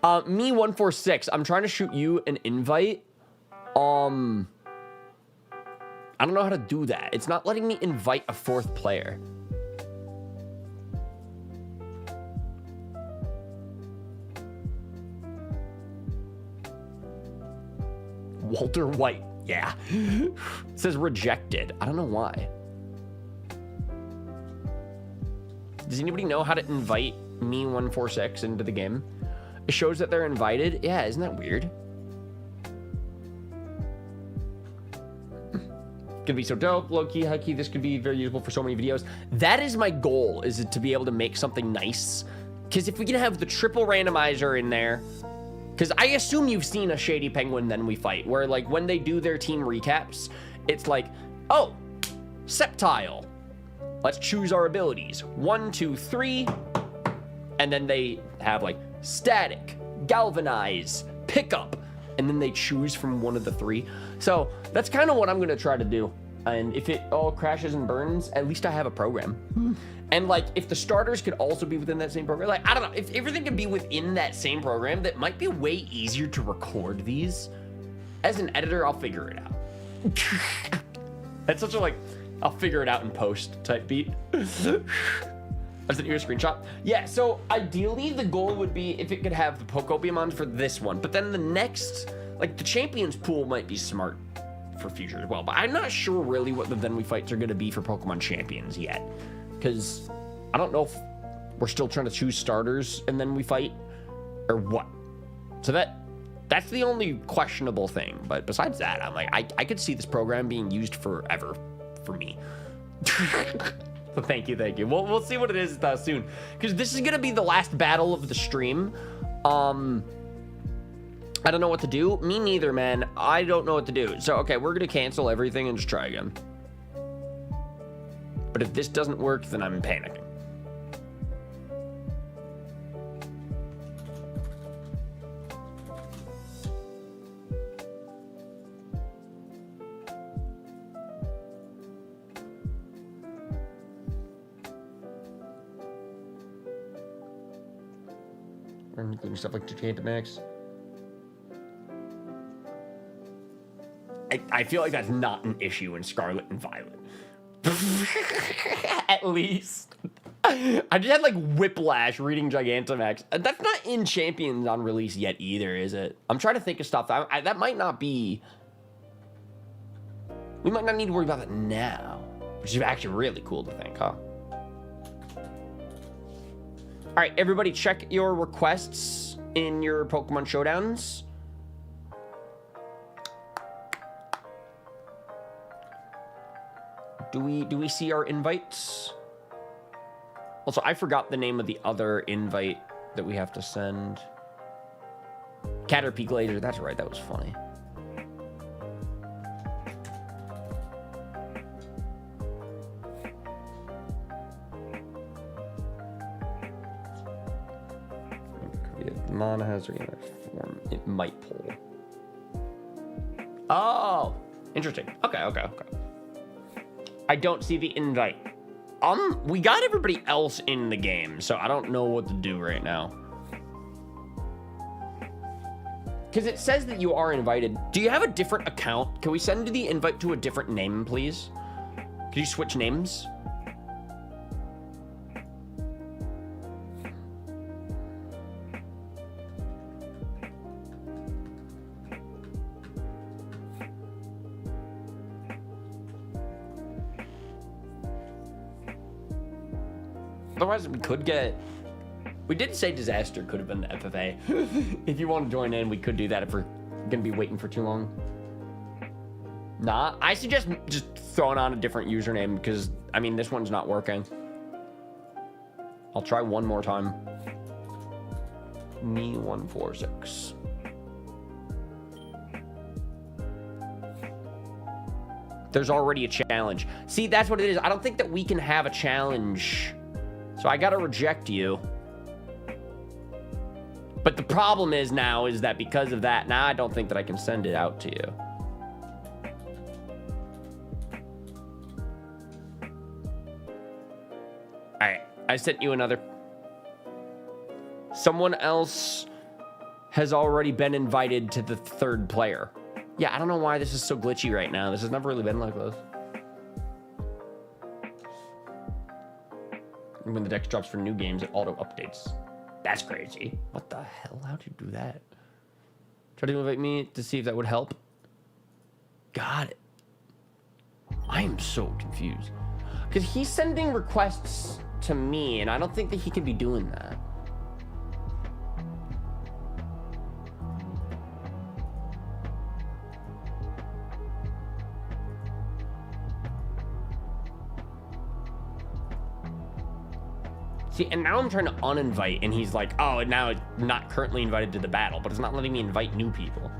Me146, I'm trying to shoot you an invite. I don't know how to do that. It's not letting me invite a 4th player. Walter White, yeah. It says rejected. I don't know why. Does anybody know how to invite Me146 into the game? It shows that they're invited. Yeah, isn't that weird? Gonna be so dope, low-key, high-key. This could be very useful for so many videos. That is my goal, is to be able to make something nice. Because if we can have the triple randomizer in there, because I assume you've seen a Shady Penguin Then We Fight, where like when they do their team recaps, it's like, oh, Sceptile. Let's choose our abilities. 1, 2, 3. And then they have like Static, Galvanize, Pickup. And then they choose from one of the 3. So that's kind of what I'm going to try to do. And if it all crashes and burns, at least I have a program. And like, if the starters could also be within that same program, like, I don't know, if everything can be within that same program, that might be way easier to record these. As an editor, I'll figure it out. That's such a like, I'll figure it out in post type beat. I sent you a screenshot. Yeah, so ideally the goal would be if it could have the Pokemon for this one, but then the next, like the Champions pool might be smart for future as well, but I'm not sure really what the Then We Fights are gonna be for Pokemon Champions yet, because I don't know if we're still trying to choose starters and then we fight, or what. So that's the only questionable thing, but besides that, I'm like, I could see this program being used forever for me. So thank you. We'll see what it is soon, because this is gonna be the last battle of the stream. I don't know what to do. Me neither, man. I don't know what to do. So okay, we're gonna cancel everything and just try again. But if this doesn't work, then I'm panicking. Including stuff like Gigantamax. I feel like that's not an issue in Scarlet and Violet. At least. I just had like whiplash reading Gigantamax. That's not in Champions on release yet either, is it? I'm trying to think of stuff. That might not be... We might not need to worry about that now. Which is actually really cool to think, huh? Alright, everybody check your requests in your Pokemon Showdowns. Do we see our invites? Also, I forgot the name of the other invite that we have to send. Caterpie Glazer, that's right, that was funny. Non-hazard form, it might pull. Oh, interesting. Okay. I don't see the invite. We got everybody else in the game, so I don't know what to do right now. Because it says that you are invited. Do you have a different account? Can we send the invite to a different name, please? Can you switch names? Otherwise, we could get... We did say Disaster could have been the FFA. If you want to join in, we could do that if we're going to be waiting for too long. Nah, I suggest just throwing on a different username because, I mean, this one's not working. I'll try one more time. Me146. There's already a challenge. See, that's what it is. I don't think that we can have a challenge. So I gotta reject you. But the problem is now is that because of that, now I don't think that I can send it out to you. Alright, I sent you another. Someone else has already been invited to the third player. Yeah, I don't know why this is so glitchy right now. This has never really been like this. When the deck drops for new games, it auto updates. That's crazy. What the hell? How'd you do that? Try to invite me to see if that would help. Got it. I am so confused. Because he's sending requests to me, and I don't think that he could be doing that. See, and now I'm trying to uninvite, and he's like, oh, and now it's not currently invited to the battle, but it's not letting me invite new people.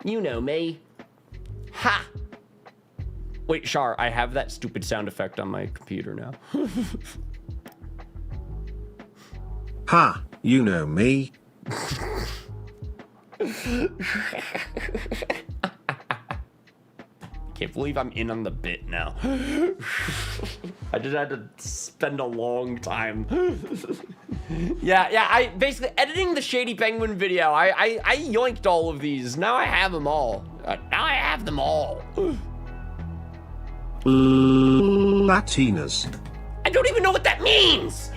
You know me. Ha! Wait, Char, I have that stupid sound effect on my computer now. Ha, you know me. Can't believe I'm in on the bit now. I just had to spend a long time. Yeah, I basically editing the Shady Penguin video. I yoinked all of these. Now I have them all. Now I have them all. Latinas. I don't even know what that means.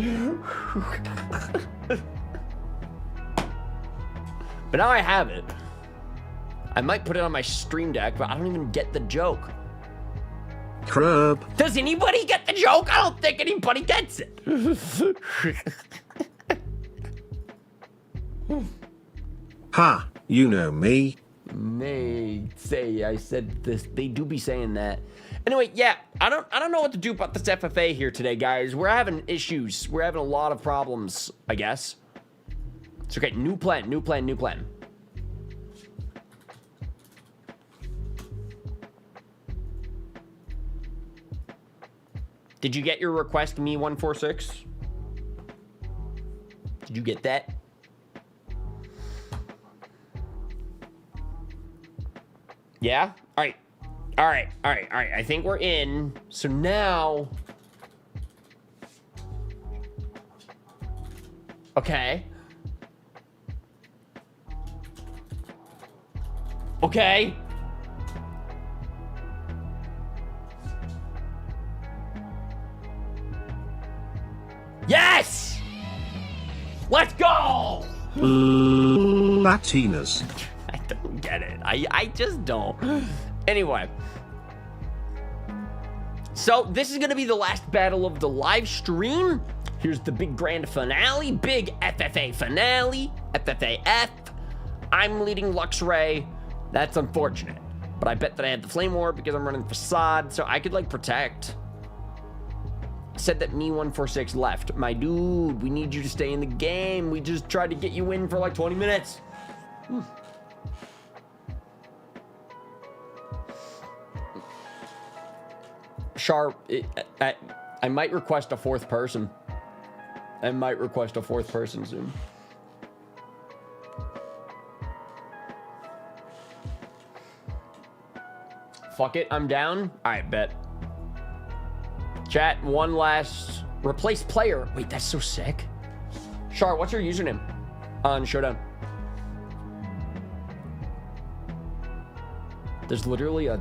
But now I have it. I might put it on my stream deck, but I don't even get the joke. Crab. Does anybody get the joke? I don't think anybody gets it. Ha, you know me. They say I said this. They do be saying that. Anyway, yeah, I don't know what to do about this FFA here today, guys. We're having issues. We're having a lot of problems, I guess. It's okay. New plan. Did you get your request, Me146? Did you get that? Yeah? All right. All right. All right. All right. I think we're in. So now... Okay. Okay. Yes! Let's go! Latinas. I don't get it. I just don't. Anyway. So this is going to be the last battle of the live stream. Here's the big grand finale. Big FFA finale. FFAF. I'm leading Luxray. That's unfortunate. But I bet that I had the Flame War because I'm running Facade. So I could like protect. Said that me146 left. My dude, we need you to stay in the game. We just tried to get you in for like 20 minutes. Sharp, I might request a fourth person. I might request a fourth person soon. Fuck it, I'm down. All right, bet. Chat, one last replace player. Wait, that's so sick. Char, what's your username on Showdown? There's literally a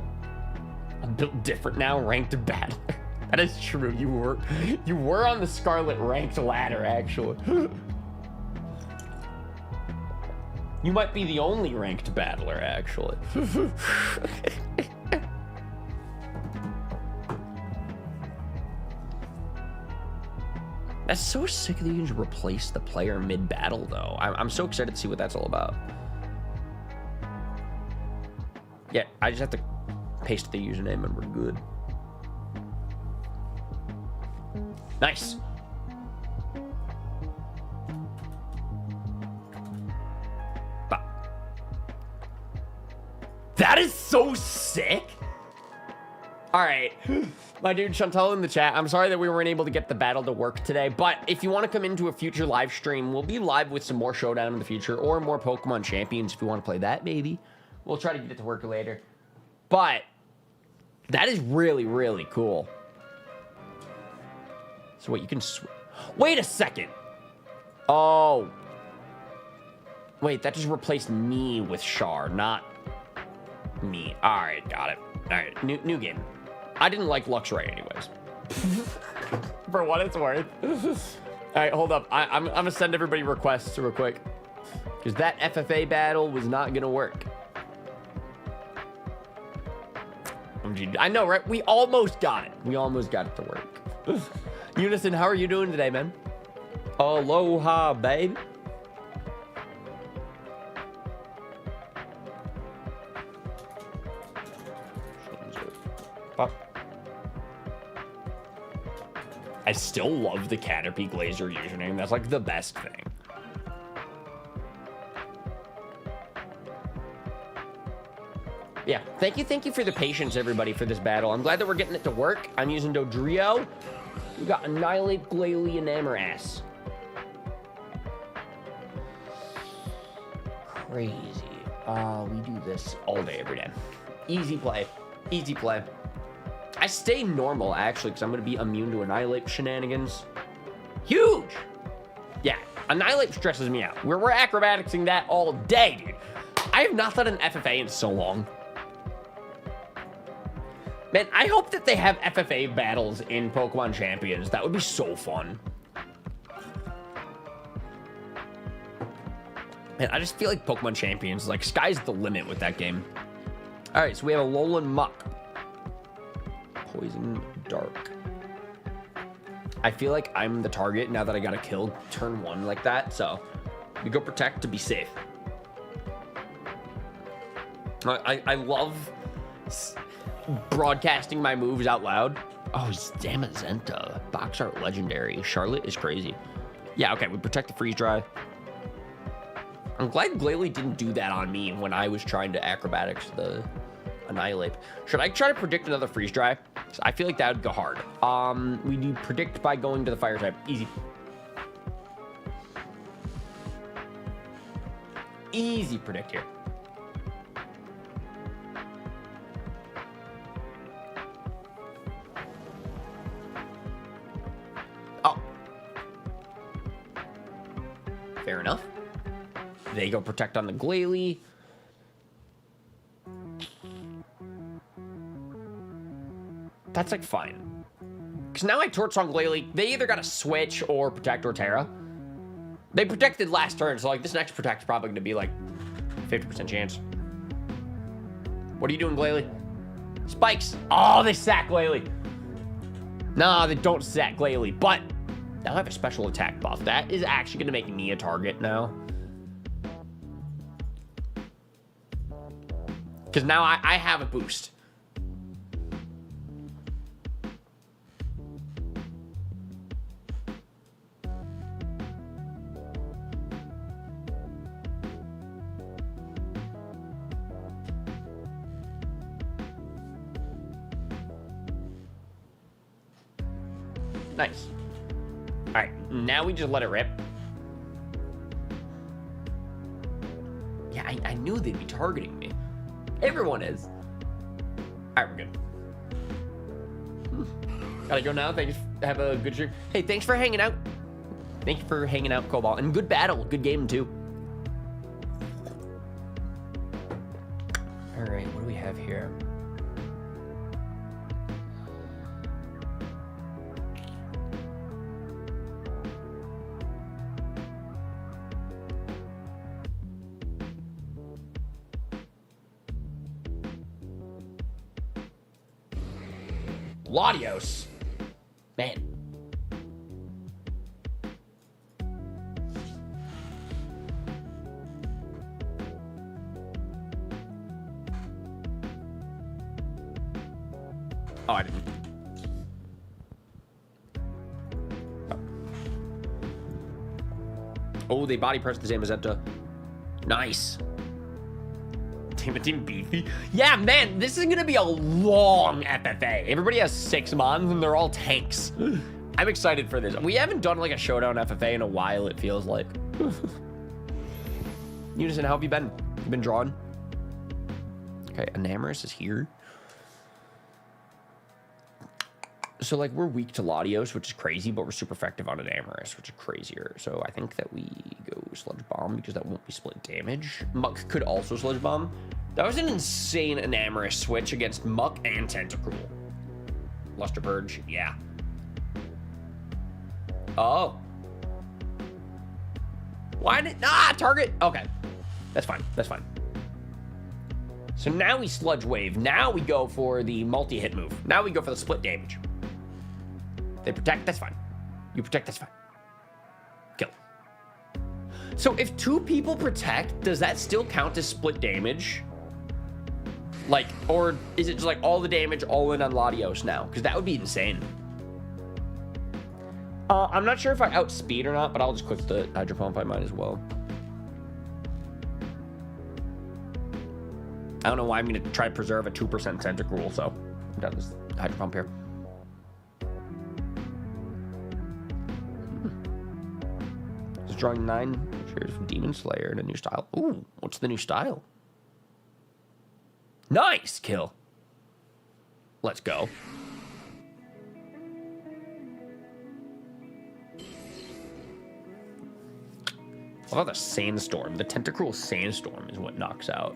built different now ranked battle. That is true. You were on the Scarlet ranked ladder, actually. You might be the only ranked battler, actually. That's so sick that you can just replace the player mid-battle, though. I'm so excited to see what that's all about. Yeah, I just have to paste the username and we're good. Nice. That is so sick. All right. My dude Chantal in the chat, I'm sorry that we weren't able to get the battle to work today, but if you want to come into a future live stream, we'll be live with some more Showdown in the future or more Pokemon Champions if you want to play that, maybe. We'll try to get it to work later. But that is really, really cool. So what, you can... Wait a second. Oh. Wait, that just replaced me with Char, not me. All right, got it. All right, new game. I didn't like Luxray anyways. For what it's worth. All right, hold up. I'm gonna send everybody requests real quick. Because that FFA battle was not gonna work. I know, right? We almost got it. We almost got it to work. Unison, how are you doing today, man? Aloha, babe. I still love the Caterpie Glazer username. That's like the best thing. Yeah, thank you for the patience, everybody, for this battle. I'm glad that we're getting it to work. I'm using Dodrio. We got Annihilate, Glalie, and Amorass. Crazy. We do this all day, every day. Easy play. Easy play. I stay normal, actually, because I'm going to be immune to Annihilate shenanigans. Huge! Yeah, Annihilate stresses me out. We're acrobaticsing that all day, dude. I have not done an FFA in so long. Man, I hope that they have FFA battles in Pokemon Champions. That would be so fun. Man, I just feel like Pokemon Champions, like, sky's the limit with that game. All right, so we have a Alolan Muck. Poison Dark. I feel like I'm the target now that I got a kill turn 1 like that, so we go Protect to be safe. I love broadcasting my moves out loud. Oh, Zamazenta. Box art legendary. Charlotte is crazy. Yeah, okay, we protect the freeze dry. I'm glad Glalie didn't do that on me when I was trying to acrobatics the Annihilate. Should I try to predict another freeze dry? I feel like that would go hard. We do predict by going to the fire type. Easy. Easy predict here. enough. They go protect on the Glalie. That's like fine. Because now I Torch on Glalie. They either got to switch or protect or Terra. They protected last turn, so like this next protect's probably going to be like 50% chance. What are you doing, Glalie? Spikes. Oh, they sack Glalie. No, they don't sack Glalie, but now I have a special attack buff. That is actually going to make me a target now. Because now I have a boost. Nice. All right, now we just let it rip. Yeah, I knew they'd be targeting me. Everyone is. All right, we're good. Gotta go now. Thanks. Have a good stream. Hey, thanks for hanging out. Thank you for hanging out, Cobalt. And good battle. Good game, too. All right, what do we have here? Latios. Man. Oh, I didn't. Oh, they body pressed the Zamazenta. Nice. Team beefy. Yeah, man, this is gonna be a long FFA. Everybody has 6 mons and they're all tanks. I'm excited for this. We haven't done like a showdown FFA in a while, it feels like. Unison, how have you been? You been drawing? Okay, Enamorous is here. So like we're weak to Latios, which is crazy, but we're super effective on Enamorous, which is crazier. So I think that we go Sludge Bomb because that won't be split damage. Muck could also Sludge Bomb. That was an insane Enamorous switch against Muck and Tentacruel. Luster Purge, yeah. Oh. Why did, target? Okay, that's fine, that's fine. So now we Sludge Wave. Now we go for the multi-hit move. Now we go for the split damage. They protect, that's fine. You protect, that's fine. Kill. So if 2 people protect, does that still count as split damage? Like, or is it just like all the damage all in on Latios now? Because that would be insane. I'm not sure if I outspeed or not, but I'll just click the Hydro Pump. I might as well. I don't know why I'm going to try to preserve a 2% Tentacruel, so I'm done this Hydro Pump here. Just drawing 9 shares from Demon Slayer and a new style. Ooh, what's the new style? Nice kill. Let's go. What about the Sandstorm? The Tentacruel Sandstorm is what knocks out.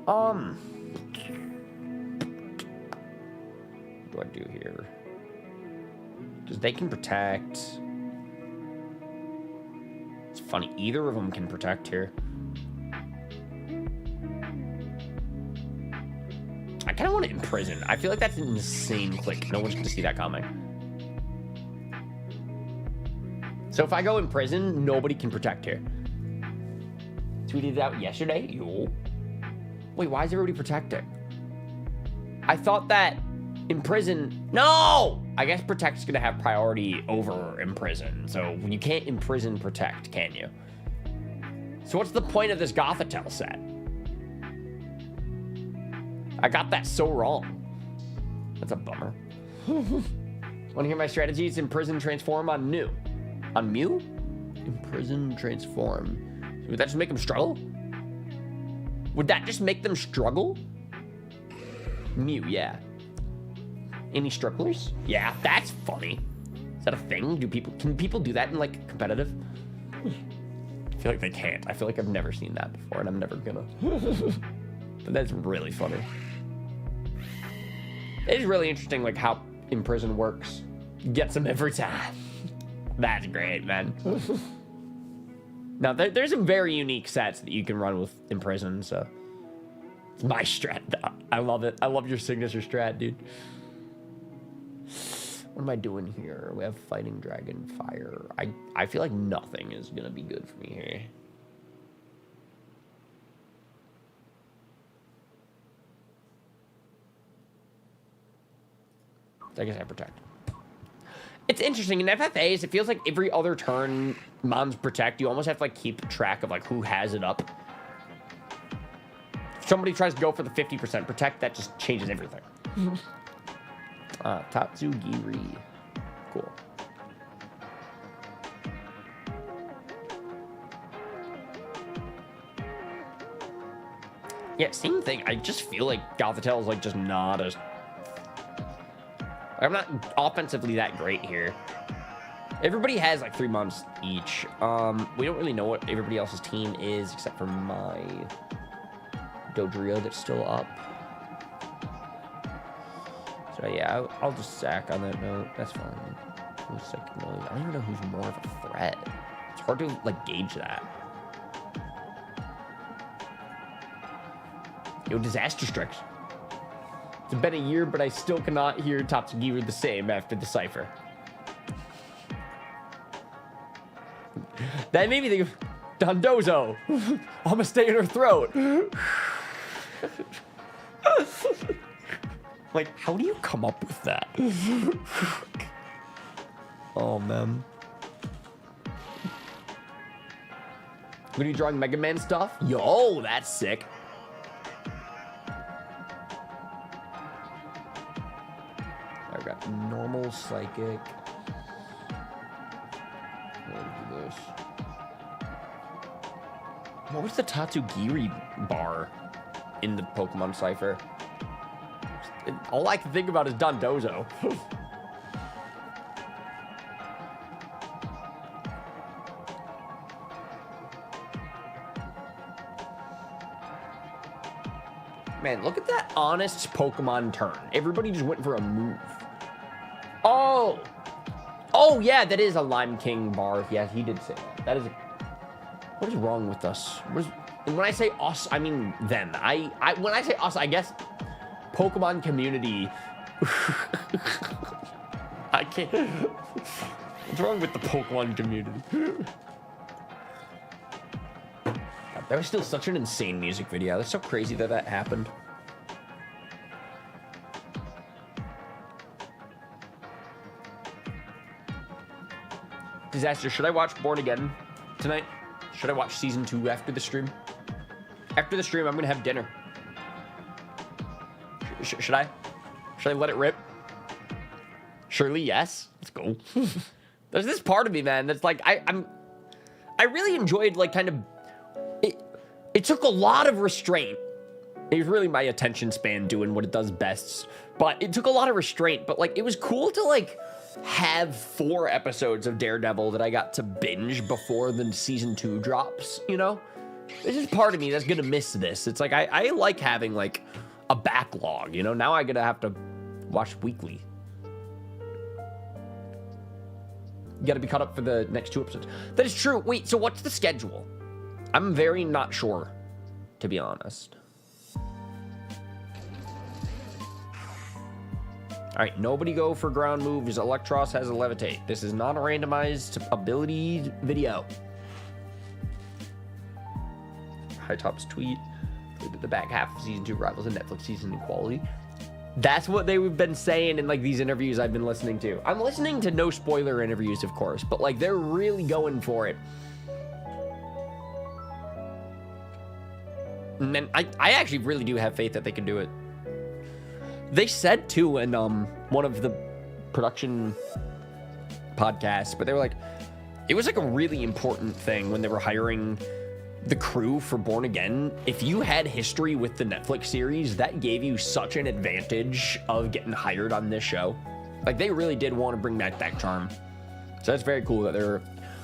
What do I do here? Because they can protect. It's funny, either of them can protect here. I kind of want to imprison. I feel like that's an insane click. No one's going to see that coming. So if I go imprison, nobody can protect here. Tweeted it out yesterday. Yo. Wait, why is everybody protecting? I thought that imprison. No! I guess protect's going to have priority over imprison. So you can't imprison protect, can you? So what's the point of this Gothitelle set? I got that so wrong. That's a bummer. Want to hear my strategies? Imprison, transform on New. On Mew? Imprison, transform. Would that just make them struggle? Would that just make them struggle? Mew, yeah. Any strugglers? Yeah, that's funny. Is that a thing? Can people do that in like competitive? feel like they can't. I feel like I've never seen that before, and I'm never gonna. But that's really funny. It is really interesting, like, how Imprison works. Gets them every time. That's great, man. Now, there's some very unique sets that you can run with Imprison, so... It's my strat. I love it. I love your signature strat, dude. What am I doing here? We have Fighting Dragon, Fire. I feel like nothing is gonna be good for me here. I guess I Protect. It's interesting. In FFAs, it feels like every other turn Mons Protect, you almost have to like keep track of like who has it up. If somebody tries to go for the 50% Protect, that just changes everything. Tatsugiri. Cool. Yeah, same thing. I just feel like Gothitelle is like just not as... I'm not offensively that great here. Everybody has like 3 months each. We don't really know what everybody else's team is except for my Dodrio that's still up. So yeah, I'll just sack on that note. That's fine. Who's second? I don't even know who's more of a threat. It's hard to like gauge that. Yo, Disaster Strix. It's been a year, but I still cannot hear Tatsugiri the same after the cipher. That made me think of Dondozo. I'ma stay in her throat. Like, how do you come up with that? Oh, man. When you drawing Mega Man stuff? Yo, that's sick. I've got normal psychic. Do this. What was the Tatsugiri bar in the Pokemon Cipher? All I can think about is Dondozo. Man, look at that honest Pokemon turn. Everybody just went for a move. Oh! Oh, yeah, that is a Lime King bar. Yeah, he did say that. That is a... What is wrong with us? When I say us, I mean them. When I say us, I guess Pokemon community. I can't... What's wrong with the Pokemon community? That was still such an insane music video. That's so crazy that that happened. Disaster, should I watch Born Again tonight? Should I watch season 2 after the stream? After the stream, I'm gonna have dinner. Should I? Should I let it rip? Surely, yes. Let's go. There's this part of me, man, that's like, I really enjoyed, like, kind of... It took a lot of restraint. It was really my attention span doing what it does best. But it took a lot of restraint. But, like, it was cool to, like, have 4 episodes of Daredevil that I got to binge before the season 2 drops, you know? There's just part of me that's gonna miss this. It's like, I like having, like, a backlog, you know? Now I gotta have to watch weekly. You gotta be caught up for the next 2 episodes. That is true. Wait, so what's the schedule? I'm very not sure, to be honest. All right, nobody go for ground moves. Electros has a Levitate. This is not a randomized ability video. High Top's tweet. The back half of season 2 rivals in Netflix season equality. That's what they've been saying in like these interviews I've been listening to. I'm listening to no spoiler interviews, of course, but like they're really going for it. And then I actually really do have faith that they can do it. They said too in one of the production podcasts, but they were like, it was like a really important thing when they were hiring the crew for Born Again. If you had history with the Netflix series, that gave you such an advantage of getting hired on this show. Like they really did want to bring back that charm. So that's very cool that they're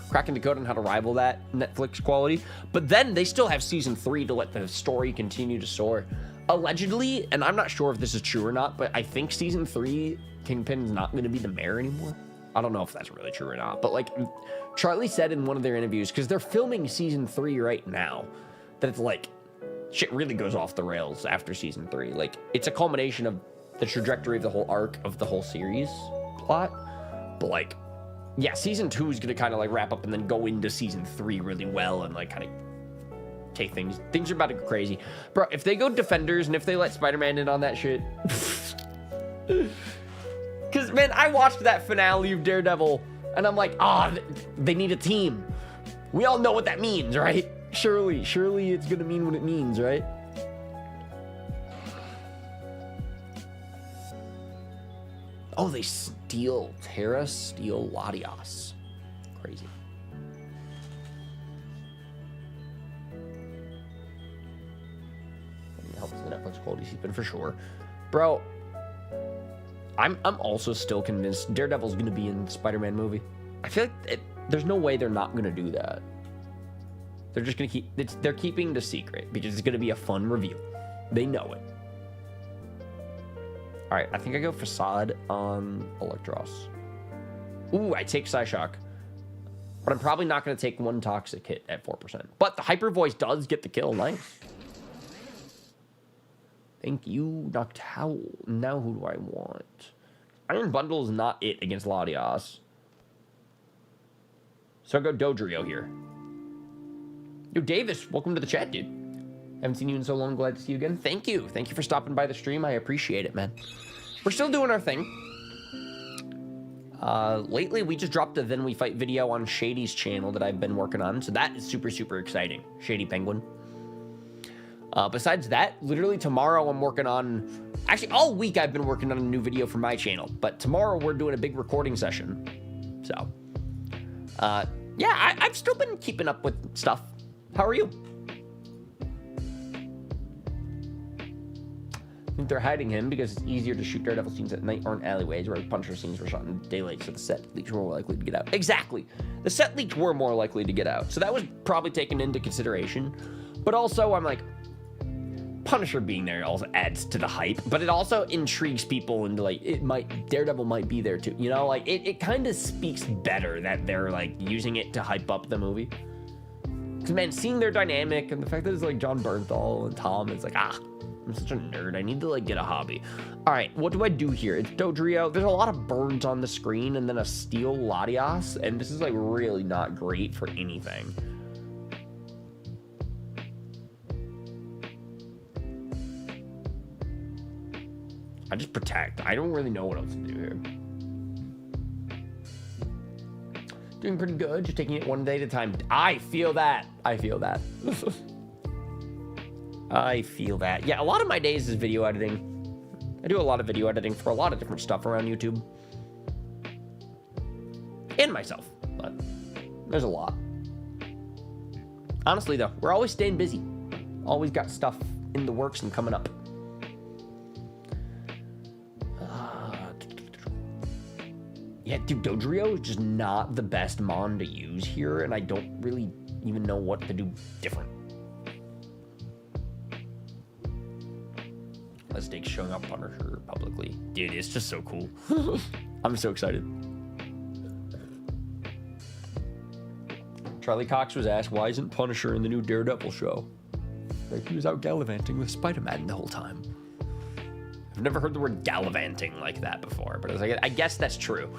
cracking the code on how to rival that Netflix quality. But then they still have season 3 to let the story continue to soar. Allegedly, and I'm not sure if this is true or not, but I think season 3, Kingpin's not going to be the mayor anymore. I don't know if that's really true or not, but like Charlie said in one of their interviews, because they're filming season 3 right now, that it's like shit really goes off the rails after season 3. Like it's a culmination of the trajectory of the whole arc of the whole series plot. But like, yeah, season 2 is going to kind of like wrap up and then go into season 3 really well and like kind of take things are about to go crazy. Bro, if they go Defenders and if they let Spider-Man in on that shit. Because, man, I watched that finale of Daredevil and I'm like, they need a team. We all know what that means, right? Surely it's going to mean what it means, right? Oh, they steal Terra, steal Latias. Crazy. Helps the Netflix quality season for sure, bro. I'm also still convinced Daredevil's gonna be in the Spider-Man movie. I feel like there's no way they're not gonna do that. They're just gonna they're keeping the secret because it's gonna be a fun reveal. They know it. All right, I think I go Facade on Electros. Ooh, I take Psyshock, but I'm probably not gonna take one Toxic hit at 4%. But the Hyper Voice does get the kill. Nice. Thank you, Noctowl. Now who do I want? Iron Bundle is not it against Latias. So I go Dodrio here. Yo, Davis, welcome to the chat, dude. Haven't seen you in so long. Glad to see you again. Thank you. Thank you for stopping by the stream. I appreciate it, man. We're still doing our thing. Lately, we just dropped a Then We Fight video on Shady's channel that I've been working on. So that is super, super exciting. Shady Penguin. Besides that, literally tomorrow I'm working on, actually all week I've been working on a new video for my channel, but tomorrow we're doing a big recording session. So, yeah, I've still been keeping up with stuff. How are you? I think they're hiding him because it's easier to shoot Daredevil scenes at night or in alleyways, whereas Punisher scenes were shot in daylight, so the set leaks were more likely to get out. Exactly. The set leaks were more likely to get out, so that was probably taken into consideration. But also, I'm like, Punisher being there also adds to the hype, but it also intrigues people into like, Daredevil might be there too, you know, like it kind of speaks better that they're like using it to hype up the movie. Because man, seeing their dynamic and the fact that it's like John Bernthal and Tom, it's like, I'm such a nerd. I need to like get a hobby. All right, what do I do here? It's Dodrio. There's a lot of burns on the screen and then a steel Latias, and this is like really not great for anything. I just protect. I don't really know what else to do here. Doing pretty good. Just taking it one day at a time. I feel that. I feel that. I feel that. Yeah, a lot of my days is video editing. I do a lot of video editing for a lot of different stuff around YouTube. And myself. But there's a lot. Honestly, though, we're always staying busy. Always got stuff in the works and coming up. Yeah, dude, Dodrio is just not the best mon to use here, and I don't really even know what to do different. Mistakes showing up on her publicly. Dude, it's just so cool. I'm so excited. Charlie Cox was asked, why isn't Punisher in the new Daredevil show? Like, he was out gallivanting with Spider-Man the whole time. I've never heard the word gallivanting like that before, but I was like, I guess that's true.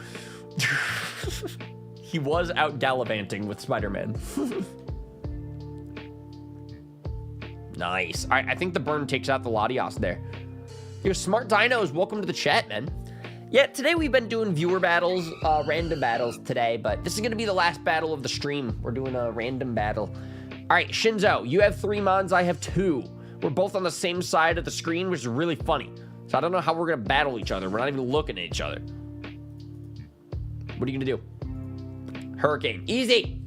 He was out gallivanting with Spider-Man. Nice. All right, I think the burn takes out the Latias there. Yo, Smart Dinos, welcome to the chat, man. Yeah, today we've been doing viewer battles, random battles today, but this is going to be the last battle of the stream. We're doing a random battle. All right, Shinzo, you have 3 mons, I have 2. We're both on the same side of the screen, which is really funny. So I don't know how we're going to battle each other. We're not even looking at each other. What are you going to do? Hurricane. Easy.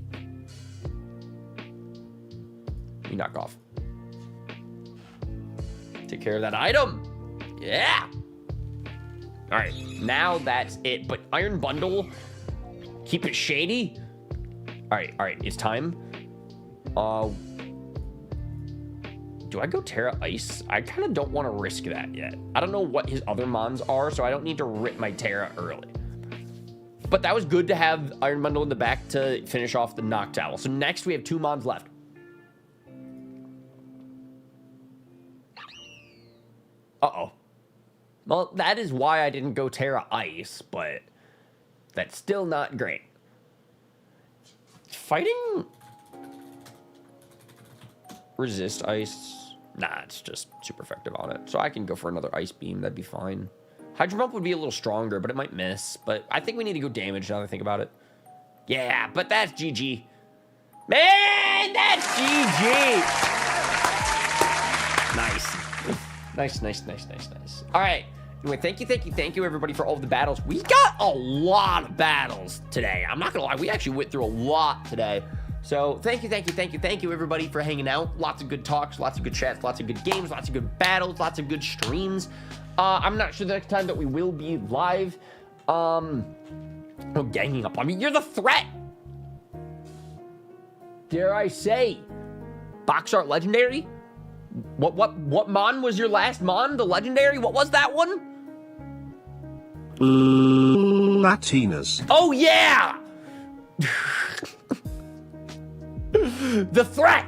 You knock off. Take care of that item. Yeah. All right. Now that's it. But Iron Bundle, keep it shady. All right, it's time. Do I go Terra Ice? I kind of don't want to risk that yet. I don't know what his other mons are, so I don't need to rip my Terra early. But that was good to have Iron Bundle in the back to finish off the Noctowl. So next we have 2 mons left. Uh-oh. Well, that is why I didn't go Terra Ice, but that's still not great. Fighting resist ice. Nah, it's just super effective on it. So I can go for another ice beam. That'd be fine. Hydro Pump would be a little stronger, but it might miss. But I think we need to go damage now that I think about it. Yeah, but that's GG. Man, that's GG. Nice. All right. Anyway, thank you, everybody, for all of the battles. We got a lot of battles today. I'm not gonna lie, we actually went through a lot today. So thank you, everybody, for hanging out. Lots of good talks, lots of good chats, lots of good games, lots of good battles, lots of good streams. I'm not sure the next time that we will be live. No ganging up on me. You're the threat. Dare I say, box art legendary? What mon was your last mon? The legendary? What was that one? Latinas. Oh yeah! The threat!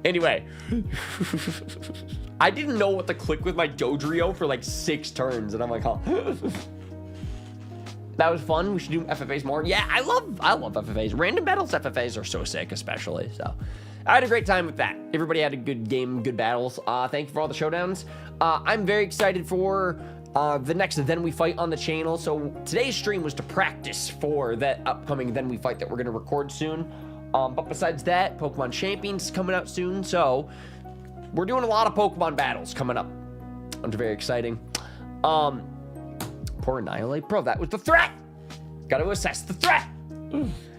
Anyway. I didn't know what to click with my Dodrio for like 6 turns, and I'm like, huh. That was fun. We should do FFAs more. Yeah, I love FFAs. Random battles FFAs are so sick, especially. So I had a great time with that. Everybody had a good game, good battles. Thank you for all the showdowns. I'm very excited for the next Then We Fight on the channel. So today's stream was to practice for that upcoming Then We Fight that we're going to record soon. But besides that, Pokemon Champions is coming out soon. So we're doing a lot of Pokemon battles coming up. It's very exciting. Poor Annihilate. Bro, that was the threat. Got to assess the threat.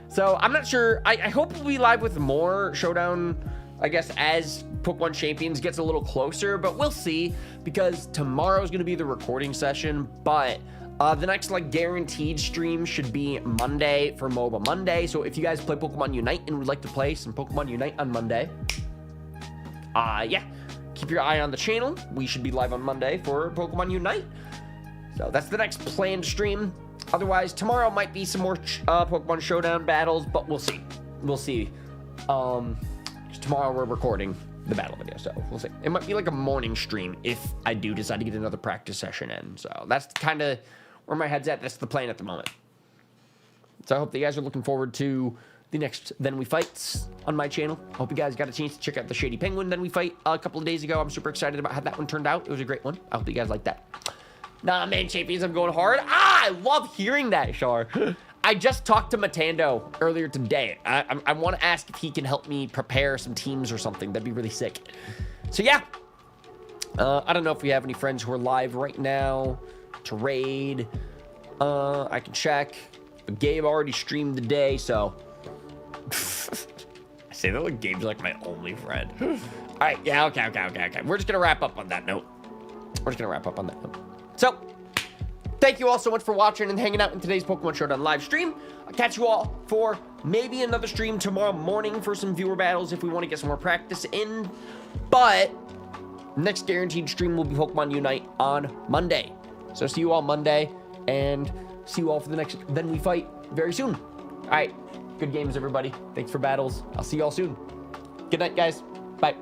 So I'm not sure. I hope we'll be live with more Showdown, I guess, as Pokemon Champions gets a little closer, but we'll see, because tomorrow's going to be the recording session, but the next like guaranteed stream should be Monday for MOBA Monday. So if you guys play Pokemon Unite and would like to play some Pokemon Unite on Monday, yeah, keep your eye on the channel. We should be live on Monday for Pokemon Unite. So that's the next planned stream. Otherwise, tomorrow might be some more Pokemon Showdown battles, but we'll see. We'll see. Tomorrow we're recording the battle video, so we'll see. It might be like a morning stream if I do decide to get another practice session in. So that's kind of where my head's at. That's the plan at the moment. So I hope that you guys are looking forward to the next Then We Fights on my channel. I hope you guys got a chance to check out the Shady Penguin Then We Fight a couple of days ago. I'm super excited about how that one turned out. It was a great one. I hope you guys like that. Nah, man, Champions, I'm going hard. I love hearing that, Shar. I just talked to Matando earlier today. I want to ask if he can help me prepare some teams or something. That'd be really sick. So, yeah. I don't know if we have any friends who are live right now to raid. I can check. But Gabe already streamed today, so... I say that like Gabe's like my only friend. All right, yeah, okay. We're just going to wrap up on that note. So, thank you all so much for watching and hanging out in today's Pokemon Showdown live stream. I'll catch you all for maybe another stream tomorrow morning for some viewer battles if we want to get some more practice in. But next guaranteed stream will be Pokemon Unite on Monday. So see you all Monday, and see you all for the next Then We Fight very soon. All right, good games, everybody. Thanks for battles. I'll see you all soon. Good night, guys. Bye.